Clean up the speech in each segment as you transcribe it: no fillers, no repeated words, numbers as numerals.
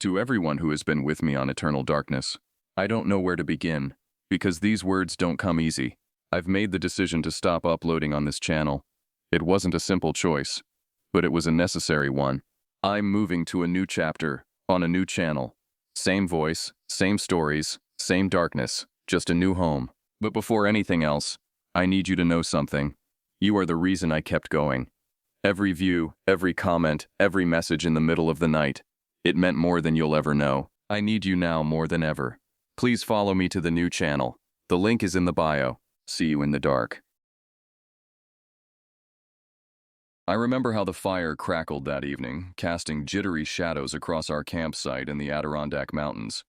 To everyone who has been with me on Eternal Darkness, I don't know where to begin, because these words don't come easy. I've made the decision to stop uploading on this channel. It wasn't a simple choice, but it was a necessary one. I'm moving to a new chapter, on a new channel. Same voice, same stories, same darkness, just a new home. But before anything else, I need you to know something. You are the reason I kept going. Every view, every comment, every message in the middle of the night. It meant more than you'll ever know. I need you now more than ever. Please follow me to the new channel. The link is in the bio. See you in the dark. I remember how the fire crackled that evening, casting jittery shadows across our campsite in the Adirondack Mountains.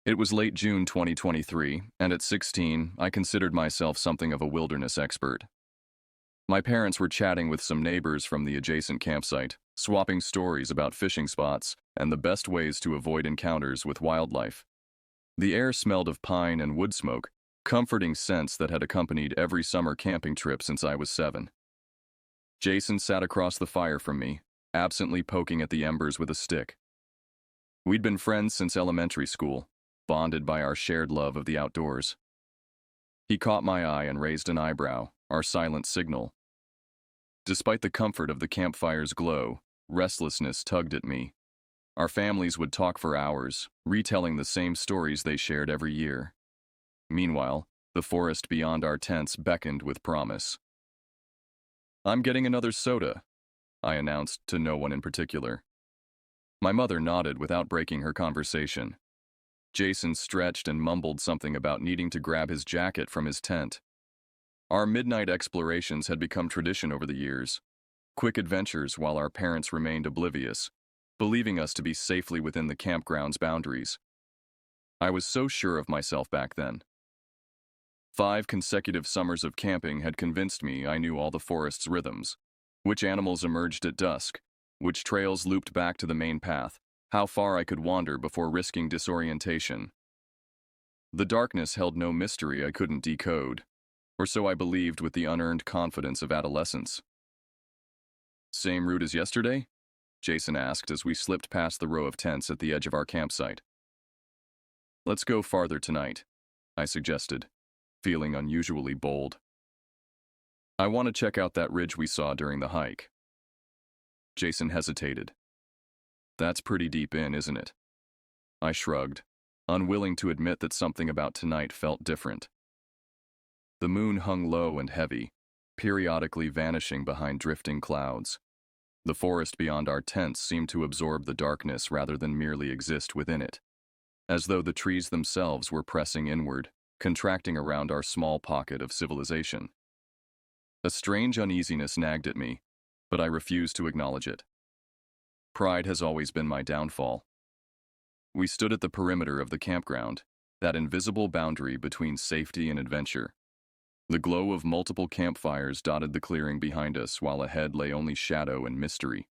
It was late June 2023, and at 16, I considered myself something of a wilderness expert. My parents were chatting with some neighbors from the adjacent campsite, swapping stories about fishing spots and the best ways to avoid encounters with wildlife. The air smelled of pine and wood smoke, comforting scents that had accompanied every summer camping trip since I was 7. Jason sat across the fire from me, absently poking at the embers with a stick. We'd been friends since elementary school, bonded by our shared love of the outdoors. He caught my eye and raised an eyebrow, our silent signal. Despite the comfort of the campfire's glow, restlessness tugged at me. Our families would talk for hours, retelling the same stories they shared every year. Meanwhile, the forest beyond our tents beckoned with promise. "I'm getting another soda," I announced to no one in particular. My mother nodded without breaking her conversation. Jason stretched and mumbled something about needing to grab his jacket from his tent. Our midnight explorations had become tradition over the years, quick adventures while our parents remained oblivious, believing us to be safely within the campground's boundaries. I was so sure of myself back then. 5 consecutive summers of camping had convinced me I knew all the forest's rhythms, which animals emerged at dusk, which trails looped back to the main path, how far I could wander before risking disorientation. The darkness held no mystery I couldn't decode, or so I believed with the unearned confidence of adolescence. "Same route as yesterday?" Jason asked as we slipped past the row of tents at the edge of our campsite. "Let's go farther tonight," I suggested, feeling unusually bold. "I want to check out that ridge we saw during the hike." Jason hesitated. "That's pretty deep in, isn't it?" I shrugged, unwilling to admit that something about tonight felt different. The moon hung low and heavy, periodically vanishing behind drifting clouds. The forest beyond our tents seemed to absorb the darkness rather than merely exist within it, as though the trees themselves were pressing inward, contracting around our small pocket of civilization. A strange uneasiness nagged at me, but I refused to acknowledge it. Pride has always been my downfall. We stood at the perimeter of the campground, that invisible boundary between safety and adventure. The glow of multiple campfires dotted the clearing behind us, while ahead lay only shadow and mystery.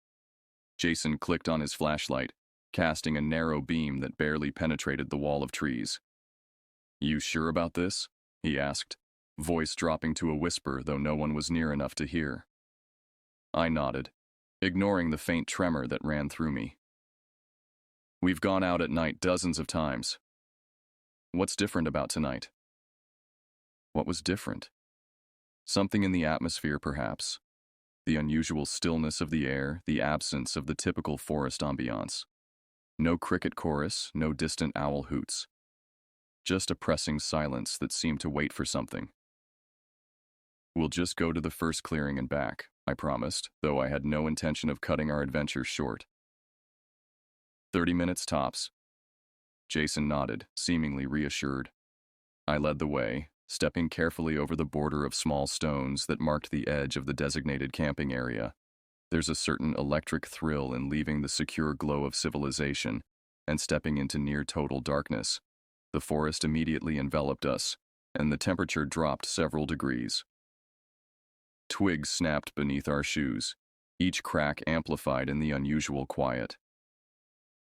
Jason clicked on his flashlight, casting a narrow beam that barely penetrated the wall of trees. "You sure about this?" he asked, voice dropping to a whisper, though no one was near enough to hear. I nodded, ignoring the faint tremor that ran through me. "We've gone out at night dozens of times. What's different about tonight?" What was different? Something in the atmosphere, perhaps. The unusual stillness of the air, the absence of the typical forest ambiance. No cricket chorus, no distant owl hoots. Just a pressing silence that seemed to wait for something. "We'll just go to the first clearing and back," I promised, though I had no intention of cutting our adventure short. 30 minutes tops. Jason nodded, seemingly reassured. I led the way, stepping carefully over the border of small stones that marked the edge of the designated camping area. There's a certain electric thrill in leaving the secure glow of civilization and stepping into near-total darkness. The forest immediately enveloped us, and the temperature dropped several degrees. Twigs snapped beneath our shoes, each crack amplified in the unusual quiet.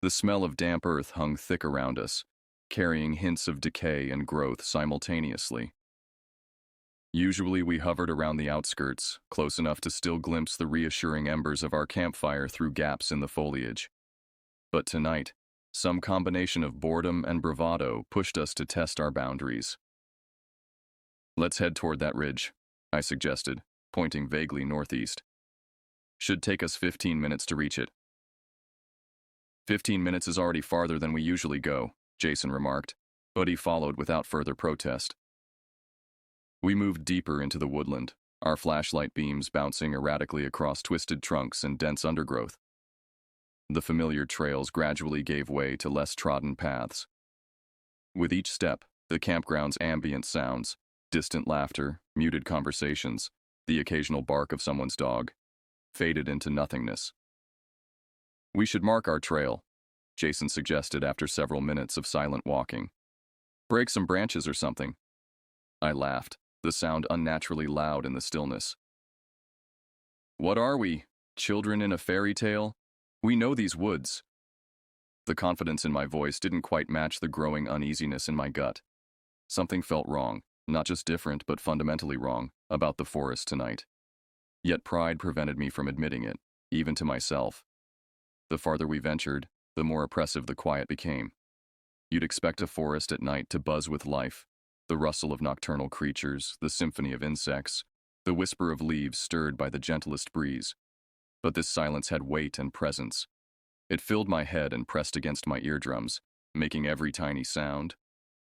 The smell of damp earth hung thick around us, carrying hints of decay and growth simultaneously. Usually we hovered around the outskirts, close enough to still glimpse the reassuring embers of our campfire through gaps in the foliage. But tonight, Some combination of boredom and bravado pushed us to test our boundaries. "Let's head toward that ridge," I suggested, pointing vaguely northeast. "Should take us 15 minutes to reach it." 15 minutes is already farther than we usually go," Jason remarked, but he followed without further protest. We moved deeper into the woodland, our flashlight beams bouncing erratically across twisted trunks and dense undergrowth. The familiar trails gradually gave way to less trodden paths. With each step, the campground's ambient sounds, distant laughter, muted conversations, the occasional bark of someone's dog, faded into nothingness. "We should mark our trail," Jason suggested after several minutes of silent walking. "Break some branches or something." I laughed, the sound unnaturally loud in the stillness. "What are we, children in a fairy tale? We know these woods." The confidence in my voice didn't quite match the growing uneasiness in my gut. Something felt wrong, not just different but fundamentally wrong, about the forest tonight. Yet pride prevented me from admitting it, even to myself. The farther we ventured, the more oppressive the quiet became. You'd expect a forest at night to buzz with life, the rustle of nocturnal creatures, the symphony of insects, the whisper of leaves stirred by the gentlest breeze. But this silence had weight and presence. It filled my head and pressed against my eardrums, making every tiny sound,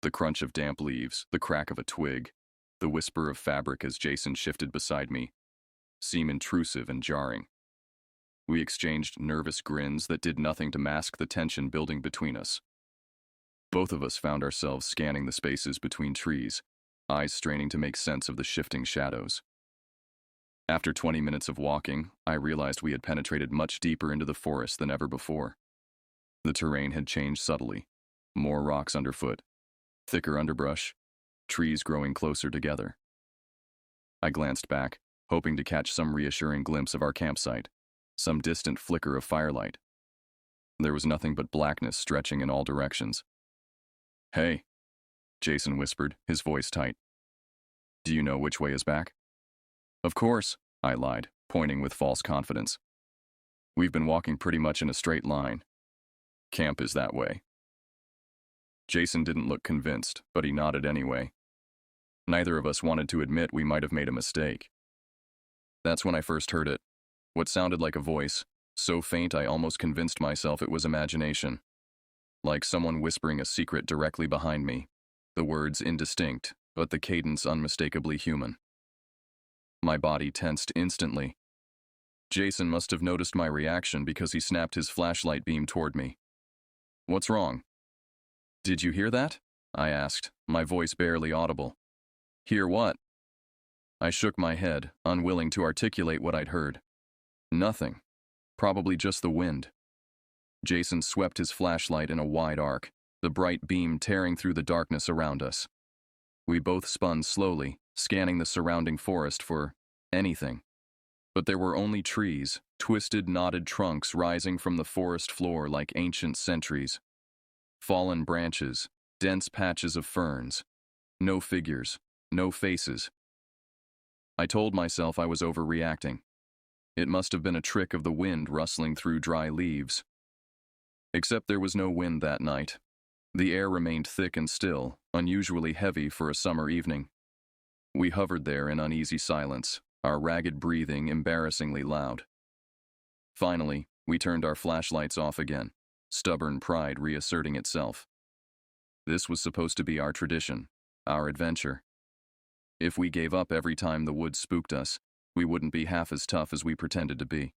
the crunch of damp leaves, the crack of a twig, the whisper of fabric as Jason shifted beside me, seem intrusive and jarring. We exchanged nervous grins that did nothing to mask the tension building between us. Both of us found ourselves scanning the spaces between trees, eyes straining to make sense of the shifting shadows. After 20 minutes of walking, I realized we had penetrated much deeper into the forest than ever before. The terrain had changed subtly. More rocks underfoot, thicker underbrush, trees growing closer together. I glanced back, hoping to catch some reassuring glimpse of our campsite, some distant flicker of firelight. There was nothing but blackness stretching in all directions. "Hey," Jason whispered, his voice tight. "Do you know which way is back?" "Of course," I lied, pointing with false confidence. "We've been walking pretty much in a straight line. Camp is that way." Jason didn't look convinced, but he nodded anyway. Neither of us wanted to admit we might have made a mistake. That's when I first heard it. What sounded like a voice, so faint I almost convinced myself it was imagination. Like someone whispering a secret directly behind me, the words indistinct, but the cadence unmistakably human. My body tensed instantly. Jason must have noticed my reaction because he snapped his flashlight beam toward me. "What's wrong?" "Did you hear that?" I asked, my voice barely audible. "Hear what?" I shook my head, unwilling to articulate what I'd heard. "Nothing. Probably just the wind." Jason swept his flashlight in a wide arc, the bright beam tearing through the darkness around us. We both spun slowly, scanning the surrounding forest for anything. But there were only trees, twisted, knotted trunks rising from the forest floor like ancient sentries. Fallen branches, dense patches of ferns. No figures, no faces. I told myself I was overreacting. It must have been a trick of the wind rustling through dry leaves. Except there was no wind that night. The air remained thick and still, unusually heavy for a summer evening. We hovered there in uneasy silence, our ragged breathing embarrassingly loud. Finally, we turned our flashlights off again, stubborn pride reasserting itself. This was supposed to be our tradition, our adventure. If we gave up every time the woods spooked us, we wouldn't be half as tough as we pretended to be.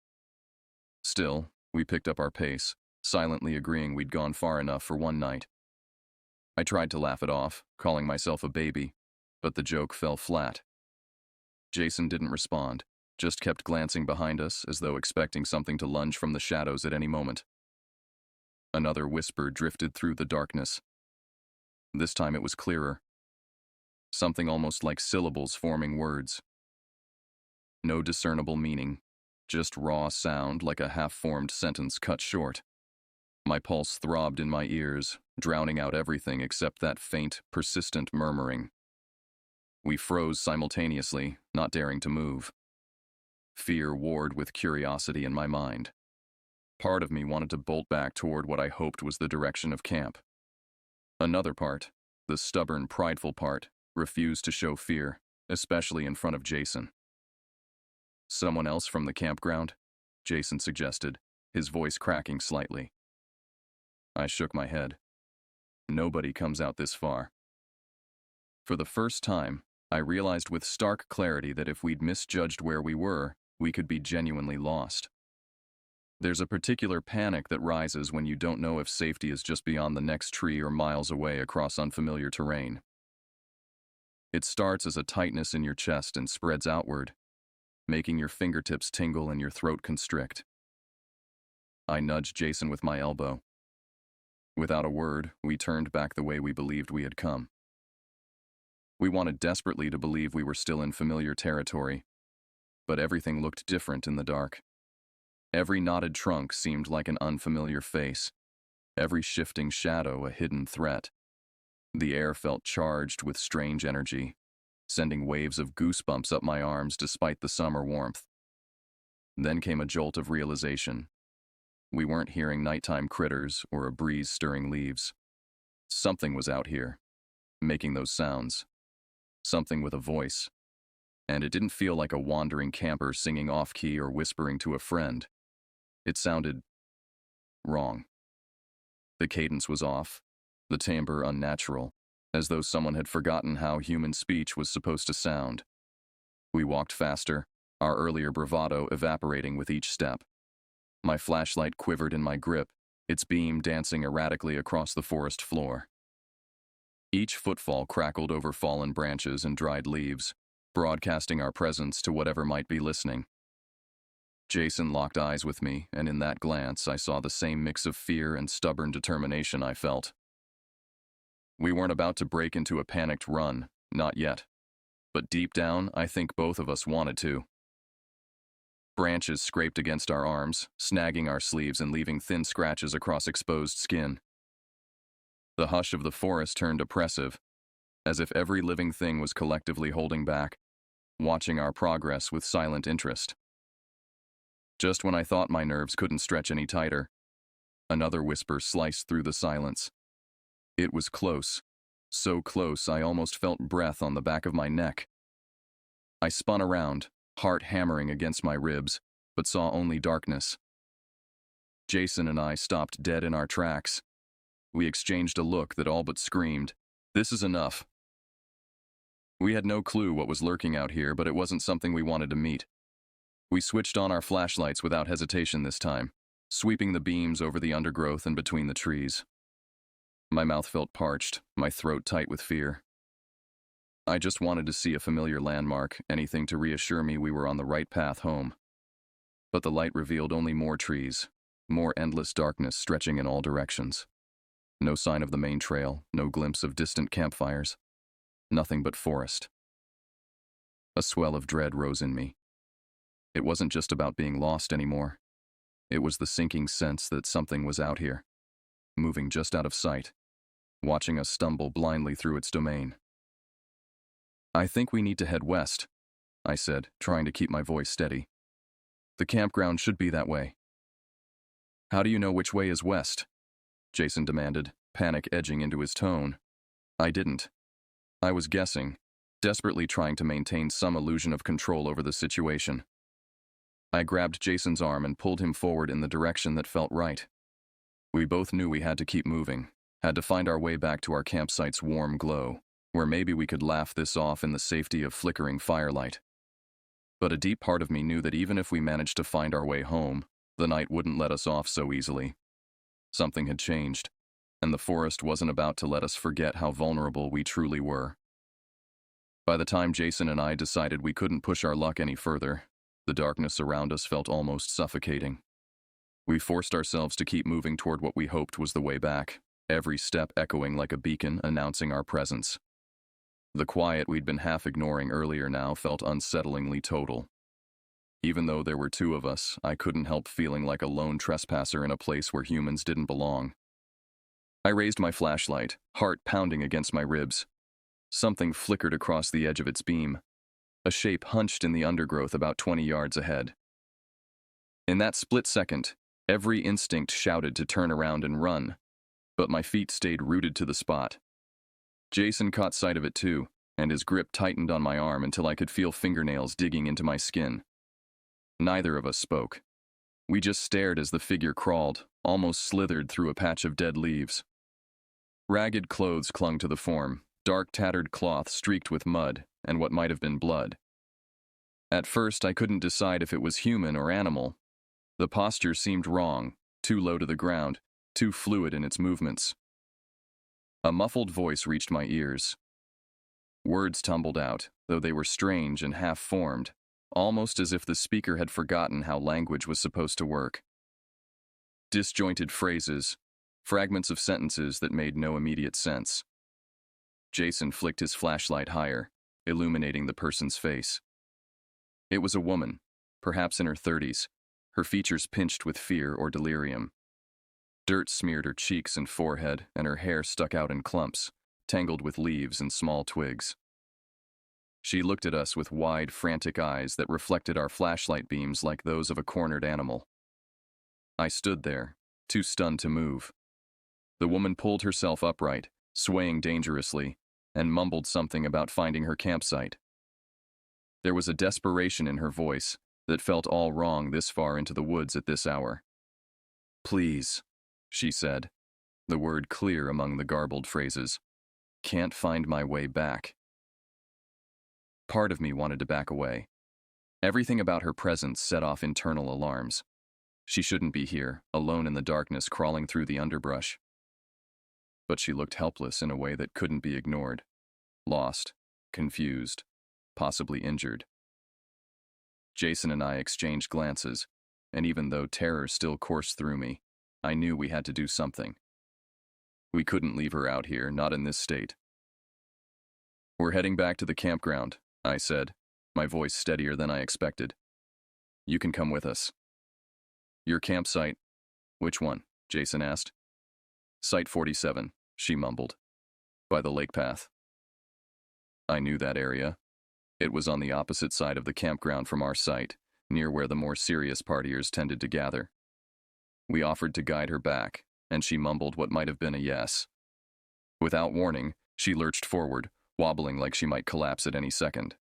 Still, we picked up our pace, silently agreeing we'd gone far enough for one night. I tried to laugh it off, calling myself a baby, but the joke fell flat. Jason didn't respond, just kept glancing behind us as though expecting something to lunge from the shadows at any moment. Another whisper drifted through the darkness. This time it was clearer. Something almost like syllables forming words. No discernible meaning, just raw sound like a half-formed sentence cut short. My pulse throbbed in my ears, drowning out everything except that faint, persistent murmuring. We froze simultaneously, not daring to move. Fear warred with curiosity in my mind. Part of me wanted to bolt back toward what I hoped was the direction of camp. Another part, the stubborn, prideful part, refused to show fear, especially in front of Jason. "Someone else from the campground?" Jason suggested, his voice cracking slightly. I shook my head. Nobody comes out this far. For the first time, I realized with stark clarity that if we'd misjudged where we were, we could be genuinely lost. There's a particular panic that rises when you don't know if safety is just beyond the next tree or miles away across unfamiliar terrain. It starts as a tightness in your chest and spreads outward, making your fingertips tingle and your throat constrict. I nudged Jason with my elbow. Without a word, we turned back the way we believed we had come. We wanted desperately to believe we were still in familiar territory, but everything looked different in the dark. Every knotted trunk seemed like an unfamiliar face, every shifting shadow a hidden threat. The air felt charged with strange energy, sending waves of goosebumps up my arms despite the summer warmth. Then came a jolt of realization. We weren't hearing nighttime critters or a breeze stirring leaves. Something was out here, making those sounds. Something with a voice. And it didn't feel like a wandering camper singing off-key or whispering to a friend. It sounded wrong. The cadence was off, the timbre unnatural, as though someone had forgotten how human speech was supposed to sound. We walked faster, our earlier bravado evaporating with each step. My flashlight quivered in my grip, its beam dancing erratically across the forest floor. Each footfall crackled over fallen branches and dried leaves, broadcasting our presence to whatever might be listening. Jason locked eyes with me, and in that glance I saw the same mix of fear and stubborn determination I felt. We weren't about to break into a panicked run, not yet. But deep down, I think both of us wanted to. Branches scraped against our arms, snagging our sleeves and leaving thin scratches across exposed skin. The hush of the forest turned oppressive, as if every living thing was collectively holding back, watching our progress with silent interest. Just when I thought my nerves couldn't stretch any tighter, another whisper sliced through the silence. It was close, so close I almost felt breath on the back of my neck. I spun around, heart hammering against my ribs, but saw only darkness. Jason and I stopped dead in our tracks. We exchanged a look that all but screamed, "This is enough." We had no clue what was lurking out here, but it wasn't something we wanted to meet. We switched on our flashlights without hesitation this time, sweeping the beams over the undergrowth and between the trees. My mouth felt parched, my throat tight with fear. I just wanted to see a familiar landmark, anything to reassure me we were on the right path home. But the light revealed only more trees, more endless darkness stretching in all directions. No sign of the main trail, no glimpse of distant campfires. Nothing but forest. A swell of dread rose in me. It wasn't just about being lost anymore. It was the sinking sense that something was out here, moving just out of sight, watching us stumble blindly through its domain. "I think we need to head west," I said, trying to keep my voice steady. "The campground should be that way." "How do you know which way is west?" Jason demanded, panic edging into his tone. I didn't. I was guessing, desperately trying to maintain some illusion of control over the situation. I grabbed Jason's arm and pulled him forward in the direction that felt right. We both knew we had to keep moving, had to find our way back to our campsite's warm glow, where maybe we could laugh this off in the safety of flickering firelight. But a deep part of me knew that even if we managed to find our way home, the night wouldn't let us off so easily. Something had changed, and the forest wasn't about to let us forget how vulnerable we truly were. By the time Jason and I decided we couldn't push our luck any further, the darkness around us felt almost suffocating. We forced ourselves to keep moving toward what we hoped was the way back, every step echoing like a beacon announcing our presence. The quiet we'd been half ignoring earlier now felt unsettlingly total. Even though there were two of us, I couldn't help feeling like a lone trespasser in a place where humans didn't belong. I raised my flashlight, heart pounding against my ribs. Something flickered across the edge of its beam. A shape hunched in the undergrowth about 20 yards ahead. In that split second, Every instinct shouted to turn around and run, but my feet stayed rooted to the spot. Jason caught sight of it too, and his grip tightened on my arm until I could feel fingernails digging into my skin. Neither of us spoke. We just stared as the figure crawled, almost slithered through a patch of dead leaves. Ragged clothes clung to the form, dark tattered cloth streaked with mud and what might have been blood. At first, I couldn't decide if it was human or animal. The posture seemed wrong, too low to the ground, too fluid in its movements. A muffled voice reached my ears. Words tumbled out, though they were strange and half-formed, almost as if the speaker had forgotten how language was supposed to work. Disjointed phrases, fragments of sentences that made no immediate sense. Jason flicked his flashlight higher, illuminating the person's face. It was a woman, perhaps in her 30s, her features pinched with fear or delirium. Dirt smeared her cheeks and forehead, and her hair stuck out in clumps, tangled with leaves and small twigs. She looked at us with wide, frantic eyes that reflected our flashlight beams like those of a cornered animal. I stood there, too stunned to move. The woman pulled herself upright, swaying dangerously, and mumbled something about finding her campsite. There was a desperation in her voice that felt all wrong this far into the woods at this hour. "Please," she said, the word clear among the garbled phrases. "Can't find my way back." Part of me wanted to back away. Everything about her presence set off internal alarms. She shouldn't be here, alone in the darkness crawling through the underbrush. But she looked helpless in a way that couldn't be ignored. Lost, confused, possibly injured. Jason and I exchanged glances, and even though terror still coursed through me, I knew we had to do something. We couldn't leave her out here, not in this state. "We're heading back to the campground," I said, my voice steadier than I expected. "You can come with us." "Your campsite." "Which one?" Jason asked. "Site 47, she mumbled. "By the lake path." I knew that area. It was on the opposite side of the campground from our site, near where the more serious partiers tended to gather. We offered to guide her back, and she mumbled what might have been a yes. Without warning, she lurched forward, wobbling like she might collapse at any second.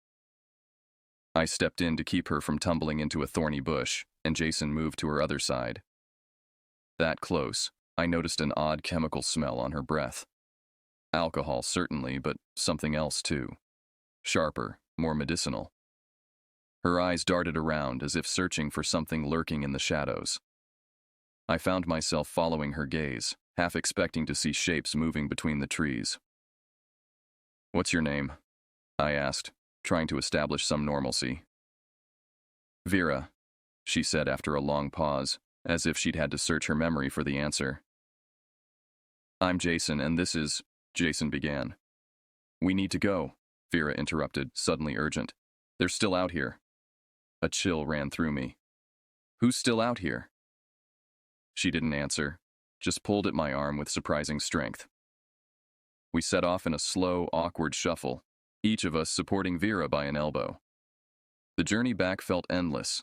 I stepped in to keep her from tumbling into a thorny bush, and Jason moved to her other side. That close, I noticed an odd chemical smell on her breath. Alcohol, certainly, but something else too. Sharper, more medicinal. Her eyes darted around as if searching for something lurking in the shadows. I found myself following her gaze, half expecting to see shapes moving between the trees. "What's your name?" I asked, trying to establish some normalcy. "Vera," she said after a long pause, as if she'd had to search her memory for the answer. "I'm Jason, and this is—" Jason began. "We need to go," Vera interrupted, suddenly urgent. "They're still out here." A chill ran through me. "Who's still out here?" She didn't answer, just pulled at my arm with surprising strength. We set off in a slow, awkward shuffle, each of us supporting Vera by an elbow. The journey back felt endless.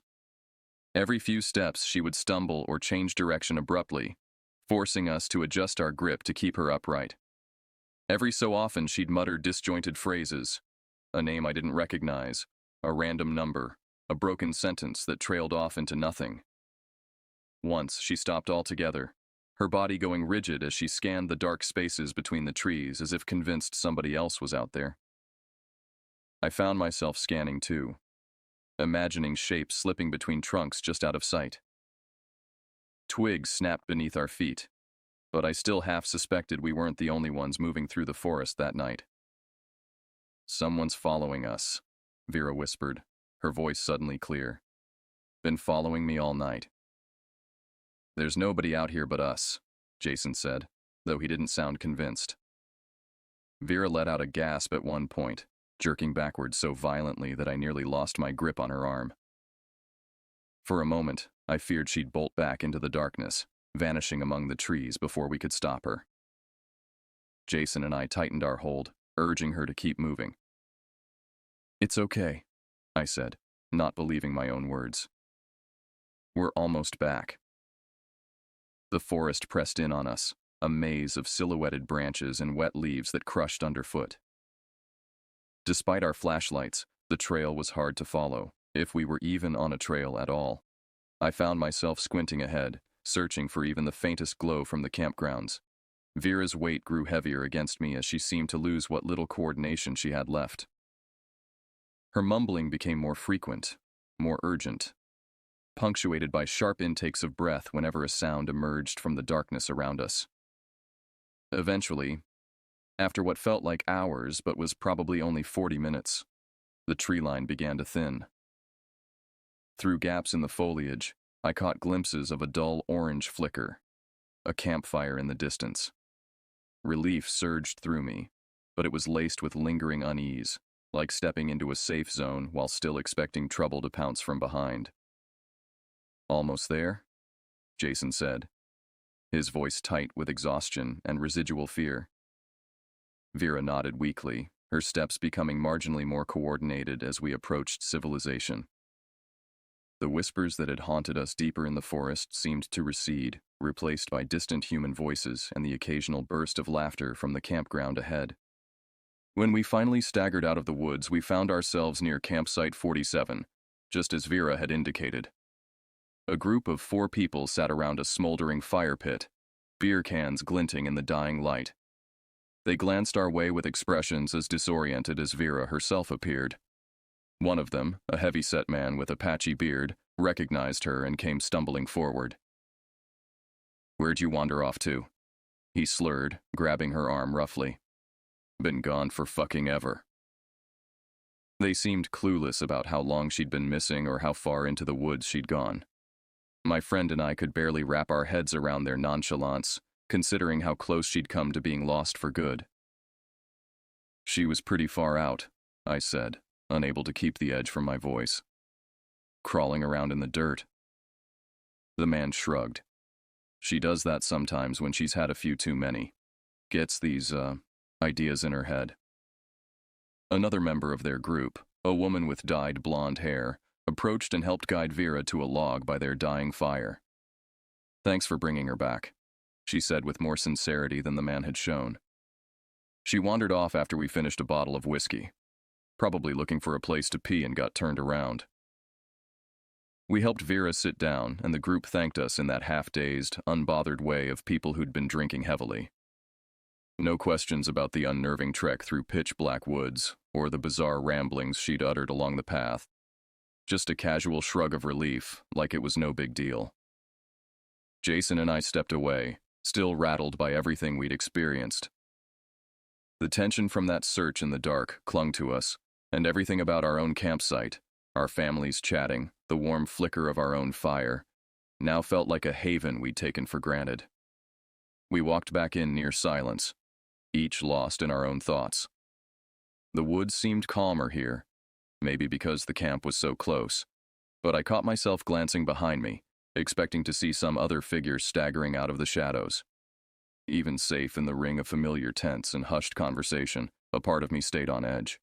Every few steps she would stumble or change direction abruptly, forcing us to adjust our grip to keep her upright. Every so often she'd mutter disjointed phrases, a name I didn't recognize, a random number, a broken sentence that trailed off into nothing. Once she stopped altogether, her body going rigid as she scanned the dark spaces between the trees as if convinced somebody else was out there. I found myself scanning too, imagining shapes slipping between trunks just out of sight. Twigs snapped beneath our feet, but I still half suspected we weren't the only ones moving through the forest that night. "Someone's following us," Vera whispered, her voice suddenly clear. "Been following me all night." "There's nobody out here but us," Jason said, though he didn't sound convinced. Vera let out a gasp at one point, jerking backward so violently that I nearly lost my grip on her arm. For a moment, I feared she'd bolt back into the darkness, vanishing among the trees before we could stop her. Jason and I tightened our hold, urging her to keep moving. "It's okay," I said, not believing my own words. "We're almost back." The forest pressed in on us, a maze of silhouetted branches and wet leaves that crushed underfoot. Despite our flashlights, the trail was hard to follow, if we were even on a trail at all. I found myself squinting ahead, searching for even the faintest glow from the campgrounds. Vera's weight grew heavier against me as she seemed to lose what little coordination she had left. Her mumbling became more frequent, more urgent, punctuated by sharp intakes of breath whenever a sound emerged from the darkness around us. Eventually, after what felt like hours but was probably only 40 minutes, the tree line began to thin. Through gaps in the foliage, I caught glimpses of a dull orange flicker, a campfire in the distance. Relief surged through me, but it was laced with lingering unease, like stepping into a safe zone while still expecting trouble to pounce from behind. "Almost there?" Jason said, his voice tight with exhaustion and residual fear. Vera nodded weakly, her steps becoming marginally more coordinated as we approached civilization. The whispers that had haunted us deeper in the forest seemed to recede, replaced by distant human voices and the occasional burst of laughter from the campground ahead. When we finally staggered out of the woods, we found ourselves near campsite 47, just as Vera had indicated. A group of 4 people sat around a smoldering fire pit, beer cans glinting in the dying light. They glanced our way with expressions as disoriented as Vera herself appeared. One of them, a heavy-set man with a patchy beard, recognized her and came stumbling forward. "Where'd you wander off to?" he slurred, grabbing her arm roughly. "Been gone for fucking ever." They seemed clueless about how long she'd been missing or how far into the woods she'd gone. My friend and I could barely wrap our heads around their nonchalance, considering how close she'd come to being lost for good. "She was pretty far out," I said, unable to keep the edge from my voice. "Crawling around in the dirt." The man shrugged. "She does that sometimes when she's had a few too many. Gets these, ideas in her head." Another member of their group, a woman with dyed blonde hair, approached and helped guide Vera to a log by their dying fire. "Thanks for bringing her back," she said with more sincerity than the man had shown. "She wandered off after we finished a bottle of whiskey. Probably looking for a place to pee and got turned around." We helped Vera sit down, and the group thanked us in that half-dazed, unbothered way of people who'd been drinking heavily. No questions about the unnerving trek through pitch-black woods, or the bizarre ramblings she'd uttered along the path. Just a casual shrug of relief, like it was no big deal. Jason and I stepped away, still rattled by everything we'd experienced. The tension from that search in the dark clung to us, and everything about our own campsite, our families chatting, the warm flicker of our own fire, now felt like a haven we'd taken for granted. We walked back in near silence, each lost in our own thoughts. The woods seemed calmer here, maybe because the camp was so close, but I caught myself glancing behind me, expecting to see some other figure staggering out of the shadows. Even safe in the ring of familiar tents and hushed conversation, a part of me stayed on edge.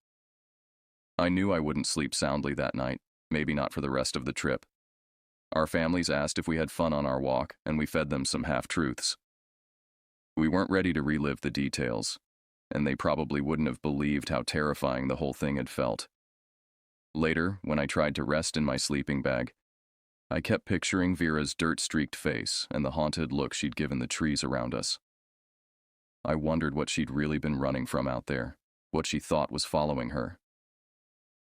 I knew I wouldn't sleep soundly that night, maybe not for the rest of the trip. Our families asked if we had fun on our walk, and we fed them some half-truths. We weren't ready to relive the details, and they probably wouldn't have believed how terrifying the whole thing had felt. Later, when I tried to rest in my sleeping bag, I kept picturing Vera's dirt-streaked face and the haunted look she'd given the trees around us. I wondered what she'd really been running from out there, what she thought was following her.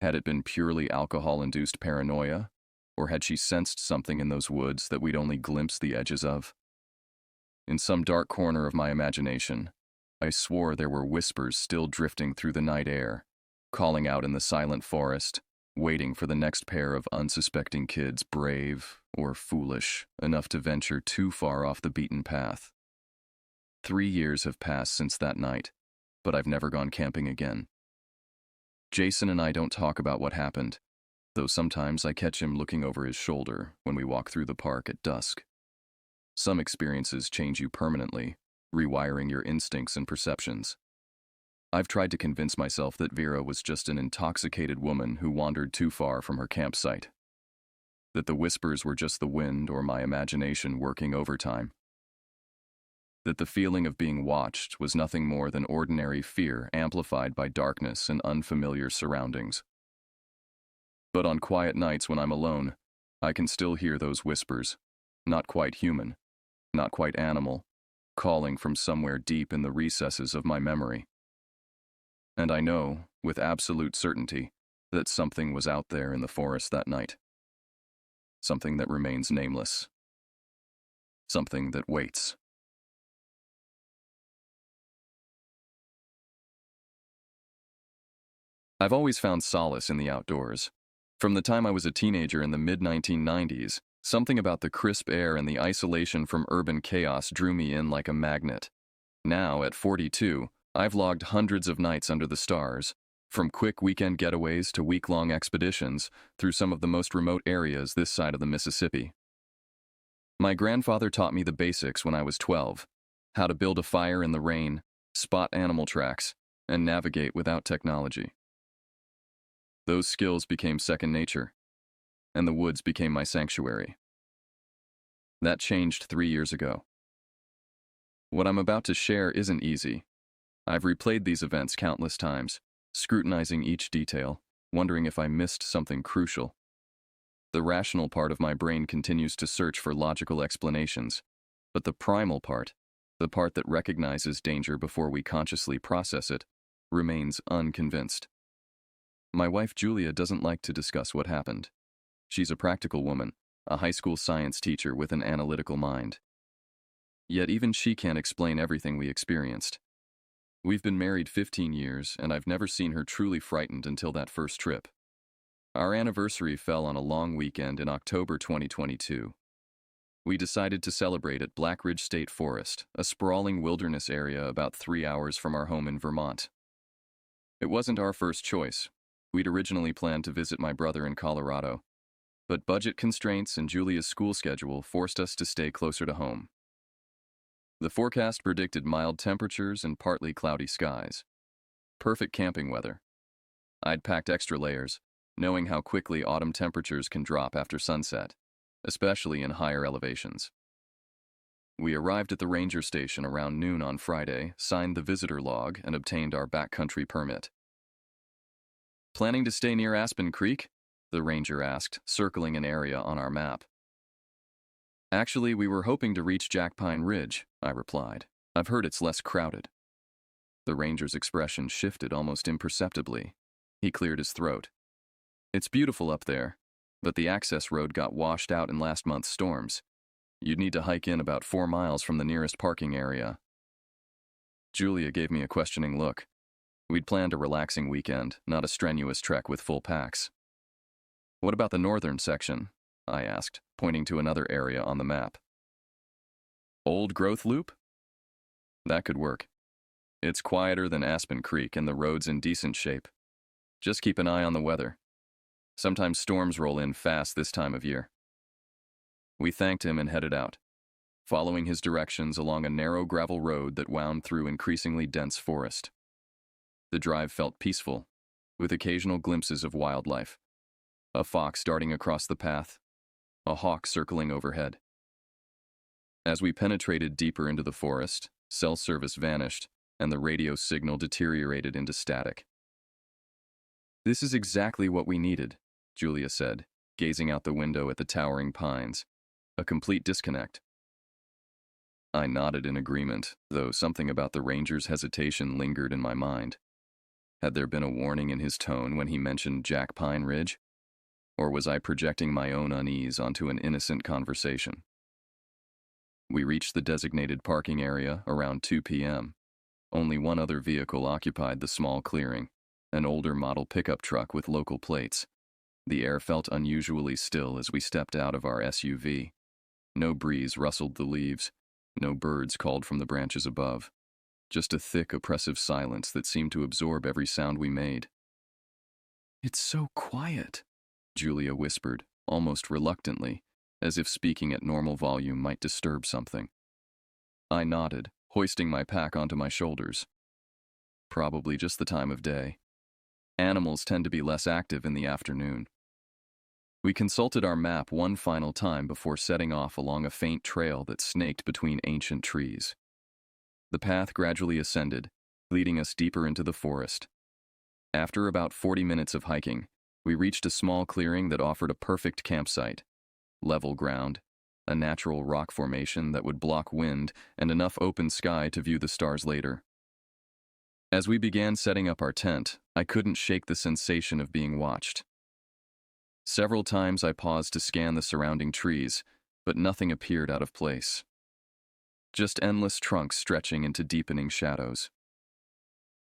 Had it been purely alcohol-induced paranoia, or had she sensed something in those woods that we'd only glimpsed the edges of? In some dark corner of my imagination, I swore there were whispers still drifting through the night air, calling out in the silent forest, waiting for the next pair of unsuspecting kids, brave or foolish enough to venture too far off the beaten path. 3 years have passed since that night, but I've never gone camping again. Jason and I don't talk about what happened, though sometimes I catch him looking over his shoulder when we walk through the park at dusk. Some experiences change you permanently, rewiring your instincts and perceptions. I've tried to convince myself that Vera was just an intoxicated woman who wandered too far from her campsite. That the whispers were just the wind or my imagination working overtime. that the feeling of being watched was nothing more than ordinary fear amplified by darkness and unfamiliar surroundings. But on quiet nights when I'm alone, I can still hear those whispers, not quite human, not quite animal, calling from somewhere deep in the recesses of my memory. And I know, with absolute certainty, that something was out there in the forest that night. Something that remains nameless. Something that waits. I've always found solace in the outdoors. From the time I was a teenager in the mid-1990s, something about the crisp air and the isolation from urban chaos drew me in like a magnet. Now, at 42, I've logged hundreds of nights under the stars, from quick weekend getaways to week-long expeditions through some of the most remote areas this side of the Mississippi. My grandfather taught me the basics when I was 12, how to build a fire in the rain, spot animal tracks, and navigate without technology. Those skills became second nature, and the woods became my sanctuary. That changed 3 years ago. What I'm about to share isn't easy. I've replayed these events countless times, scrutinizing each detail, wondering if I missed something crucial. The rational part of my brain continues to search for logical explanations, but the primal part, the part that recognizes danger before we consciously process it, remains unconvinced. My wife Julia doesn't like to discuss what happened. She's a practical woman, a high school science teacher with an analytical mind. Yet even she can't explain everything we experienced. We've been married 15 years, and I've never seen her truly frightened until that first trip. Our anniversary fell on a long weekend in October 2022. We decided to celebrate at Black Ridge State Forest, a sprawling wilderness area about 3 hours from our home in Vermont. It wasn't our first choice. We'd originally planned to visit my brother in Colorado, but budget constraints and Julia's school schedule forced us to stay closer to home. The forecast predicted mild temperatures and partly cloudy skies. Perfect camping weather. I'd packed extra layers, knowing how quickly autumn temperatures can drop after sunset, especially in higher elevations. We arrived at the ranger station around noon on Friday, signed the visitor log, and obtained our backcountry permit. "Planning to stay near Aspen Creek?" the ranger asked, circling an area on our map. "Actually, we were hoping to reach Jack Pine Ridge," I replied. "I've heard it's less crowded." The ranger's expression shifted almost imperceptibly. He cleared his throat. "It's beautiful up there, but the access road got washed out in last month's storms. You'd need to hike in about 4 miles from the nearest parking area." Julia gave me a questioning look. We'd planned a relaxing weekend, not a strenuous trek with full packs. "What about the northern section?" I asked, pointing to another area on the map. "Old Growth Loop?" "That could work. It's quieter than Aspen Creek and the road's in decent shape. Just keep an eye on the weather. Sometimes storms roll in fast this time of year." We thanked him and headed out, following his directions along a narrow gravel road that wound through increasingly dense forest. The drive felt peaceful, with occasional glimpses of wildlife. A fox darting across the path, a hawk circling overhead. As we penetrated deeper into the forest, cell service vanished, and the radio signal deteriorated into static. "This is exactly what we needed," Julia said, gazing out the window at the towering pines. "A complete disconnect." I nodded in agreement, though something about the ranger's hesitation lingered in my mind. Had there been a warning in his tone when he mentioned Jack Pine Ridge? Or was I projecting my own unease onto an innocent conversation? We reached the designated parking area around 2 p.m. Only one other vehicle occupied the small clearing, an older model pickup truck with local plates. The air felt unusually still as we stepped out of our SUV. No breeze rustled the leaves, no birds called from the branches above. Just a thick, oppressive silence that seemed to absorb every sound we made. "It's so quiet," Julia whispered, almost reluctantly, as if speaking at normal volume might disturb something. I nodded, hoisting my pack onto my shoulders. Probably just the time of day. Animals tend to be less active in the afternoon. We consulted our map one final time before setting off along a faint trail that snaked between ancient trees. The path gradually ascended, leading us deeper into the forest. After about 40 minutes of hiking, we reached a small clearing that offered a perfect campsite. Level ground, a natural rock formation that would block wind, and enough open sky to view the stars later. As we began setting up our tent, I couldn't shake the sensation of being watched. Several times I paused to scan the surrounding trees, but nothing appeared out of place. Just endless trunks stretching into deepening shadows.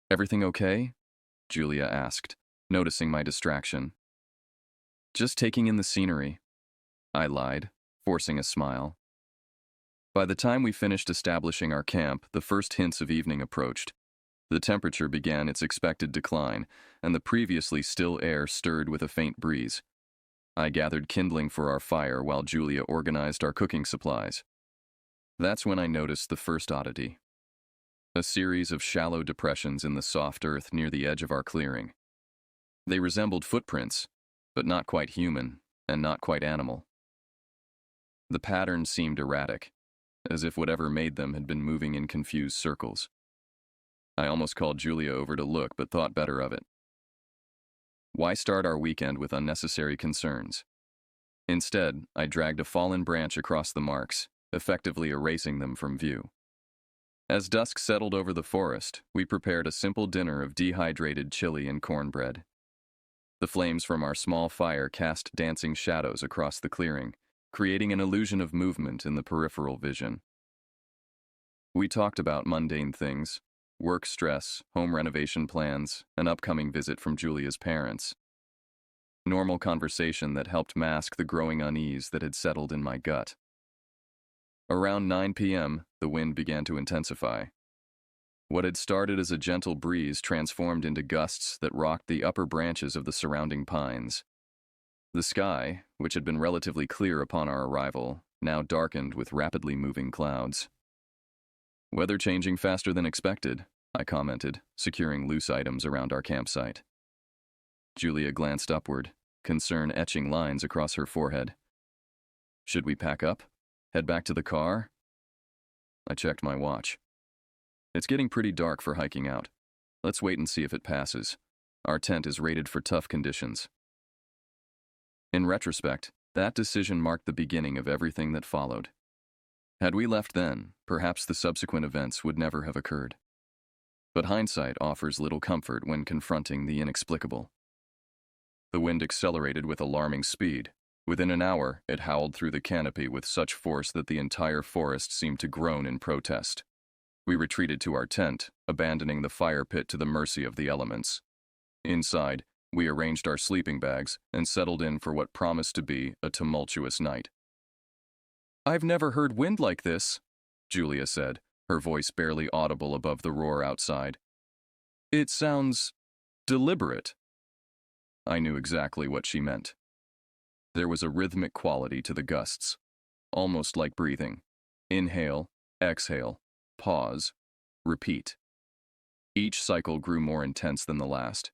"Everything okay?" Julia asked, noticing my distraction. "Just taking in the scenery," I lied, forcing a smile. By the time we finished establishing our camp, the first hints of evening approached. The temperature began its expected decline, and the previously still air stirred with a faint breeze. I gathered kindling for our fire while Julia organized our cooking supplies. That's when I noticed the first oddity. A series of shallow depressions in the soft earth near the edge of our clearing. They resembled footprints, but not quite human and not quite animal. The pattern seemed erratic, as if whatever made them had been moving in confused circles. I almost called Julia over to look, but thought better of it. Why start our weekend with unnecessary concerns? Instead, I dragged a fallen branch across the marks, effectively erasing them from view. As dusk settled over the forest, we prepared a simple dinner of dehydrated chili and cornbread. The flames from our small fire cast dancing shadows across the clearing, creating an illusion of movement in the peripheral vision. We talked about mundane things: work stress, home renovation plans, an upcoming visit from Julia's parents. Normal conversation that helped mask the growing unease that had settled in my gut. Around 9 p.m., the wind began to intensify. What had started as a gentle breeze transformed into gusts that rocked the upper branches of the surrounding pines. The sky, which had been relatively clear upon our arrival, now darkened with rapidly moving clouds. "Weather changing faster than expected," I commented, securing loose items around our campsite. Julia glanced upward, concern etching lines across her forehead. "Should we pack up? Head back to the car?" I checked my watch. "It's getting pretty dark for hiking out. Let's wait and see if it passes. Our tent is rated for tough conditions." In retrospect, that decision marked the beginning of everything that followed. Had we left then, perhaps the subsequent events would never have occurred. But hindsight offers little comfort when confronting the inexplicable. The wind accelerated with alarming speed. Within an hour, it howled through the canopy with such force that the entire forest seemed to groan in protest. We retreated to our tent, abandoning the fire pit to the mercy of the elements. Inside, we arranged our sleeping bags and settled in for what promised to be a tumultuous night. "I've never heard wind like this," Julia said, her voice barely audible above the roar outside. "It sounds deliberate." I knew exactly what she meant. There was a rhythmic quality to the gusts, almost like breathing. Inhale, exhale, pause, repeat. Each cycle grew more intense than the last.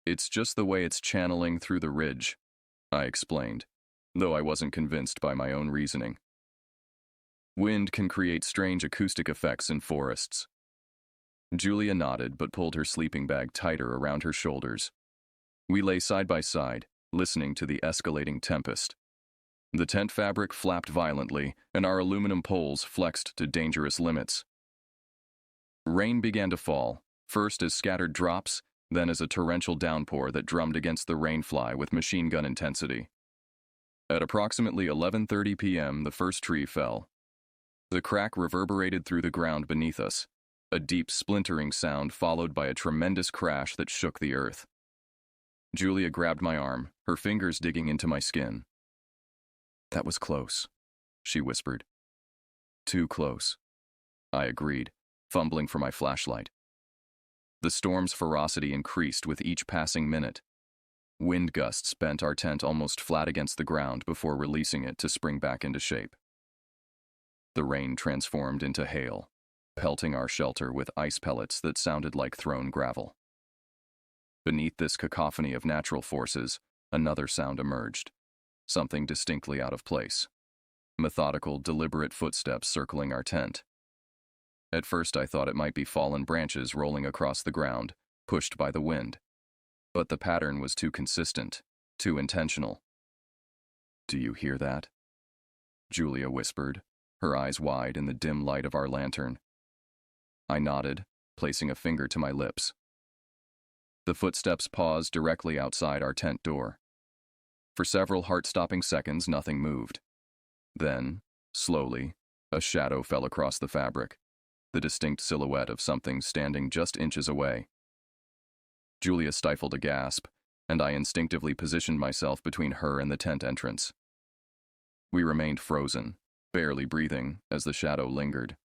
"It's just the way it's channeling through the ridge," I explained, though I wasn't convinced by my own reasoning. Wind can create strange acoustic effects in forests. Julia nodded but pulled her sleeping bag tighter around her shoulders. We lay side by side, listening to the escalating tempest. The tent fabric flapped violently, and our aluminum poles flexed to dangerous limits. Rain began to fall, first as scattered drops, then as a torrential downpour that drummed against the rainfly with machine gun intensity. At approximately 11:30 p.m., the first tree fell. The crack reverberated through the ground beneath us, a deep splintering sound followed by a tremendous crash that shook the earth. Julia grabbed my arm, her fingers digging into my skin. "That was close," she whispered. "Too close," I agreed, fumbling for my flashlight. The storm's ferocity increased with each passing minute. Wind gusts bent our tent almost flat against the ground before releasing it to spring back into shape. The rain transformed into hail, pelting our shelter with ice pellets that sounded like thrown gravel. Beneath this cacophony of natural forces, another sound emerged, something distinctly out of place. Methodical, deliberate footsteps circling our tent. At first I thought it might be fallen branches rolling across the ground, pushed by the wind. But the pattern was too consistent, too intentional. "Do you hear that?" Julia whispered, her eyes wide in the dim light of our lantern. I nodded, placing a finger to my lips. The footsteps paused directly outside our tent door. For several heart-stopping seconds, nothing moved. Then, slowly, a shadow fell across the fabric, the distinct silhouette of something standing just inches away. Julia stifled a gasp, and I instinctively positioned myself between her and the tent entrance. We remained frozen, barely breathing, as the shadow lingered.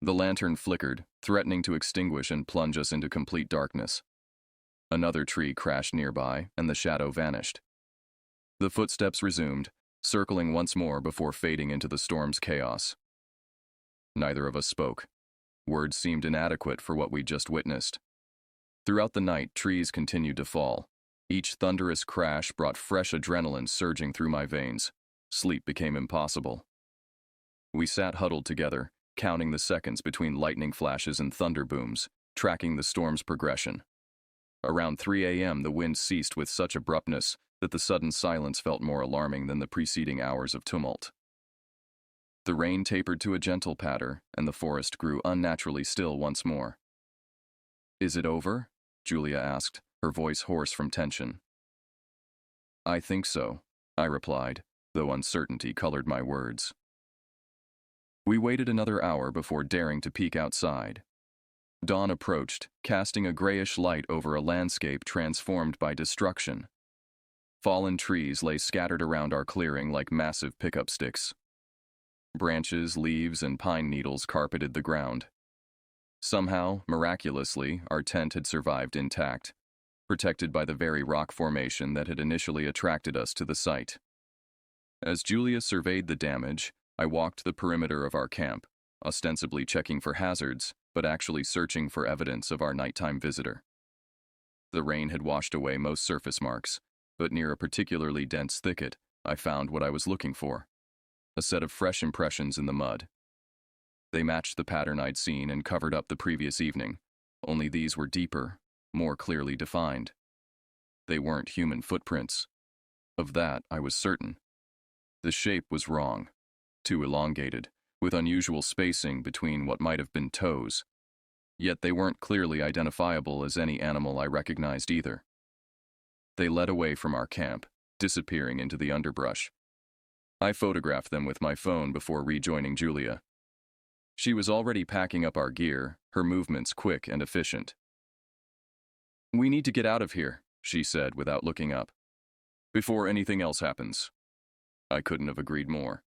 The lantern flickered, threatening to extinguish and plunge us into complete darkness. Another tree crashed nearby, and the shadow vanished. The footsteps resumed, circling once more before fading into the storm's chaos. Neither of us spoke. Words seemed inadequate for what we'd just witnessed. Throughout the night, trees continued to fall. Each thunderous crash brought fresh adrenaline surging through my veins. Sleep became impossible. We sat huddled together, counting the seconds between lightning flashes and thunder booms, tracking the storm's progression. Around 3 a.m., the wind ceased with such abruptness that the sudden silence felt more alarming than the preceding hours of tumult. The rain tapered to a gentle patter, and the forest grew unnaturally still once more. "Is it over?" Julia asked, her voice hoarse from tension. "I think so," I replied, though uncertainty colored my words. We waited another hour before daring to peek outside. Dawn approached, casting a grayish light over a landscape transformed by destruction. Fallen trees lay scattered around our clearing like massive pickup sticks. Branches, leaves, and pine needles carpeted the ground. Somehow, miraculously, our tent had survived intact, protected by the very rock formation that had initially attracted us to the site. As Julia surveyed the damage, I walked the perimeter of our camp, ostensibly checking for hazards, but actually searching for evidence of our nighttime visitor. The rain had washed away most surface marks, but near a particularly dense thicket, I found what I was looking for: a set of fresh impressions in the mud. They matched the pattern I'd seen and covered up the previous evening, only these were deeper, more clearly defined. They weren't human footprints. Of that, I was certain. The shape was wrong, too elongated, with unusual spacing between what might have been toes. Yet they weren't clearly identifiable as any animal I recognized either. They led away from our camp, disappearing into the underbrush. I photographed them with my phone before rejoining Julia. She was already packing up our gear, her movements quick and efficient. "We need to get out of here," she said without looking up. "Before anything else happens." I couldn't have agreed more.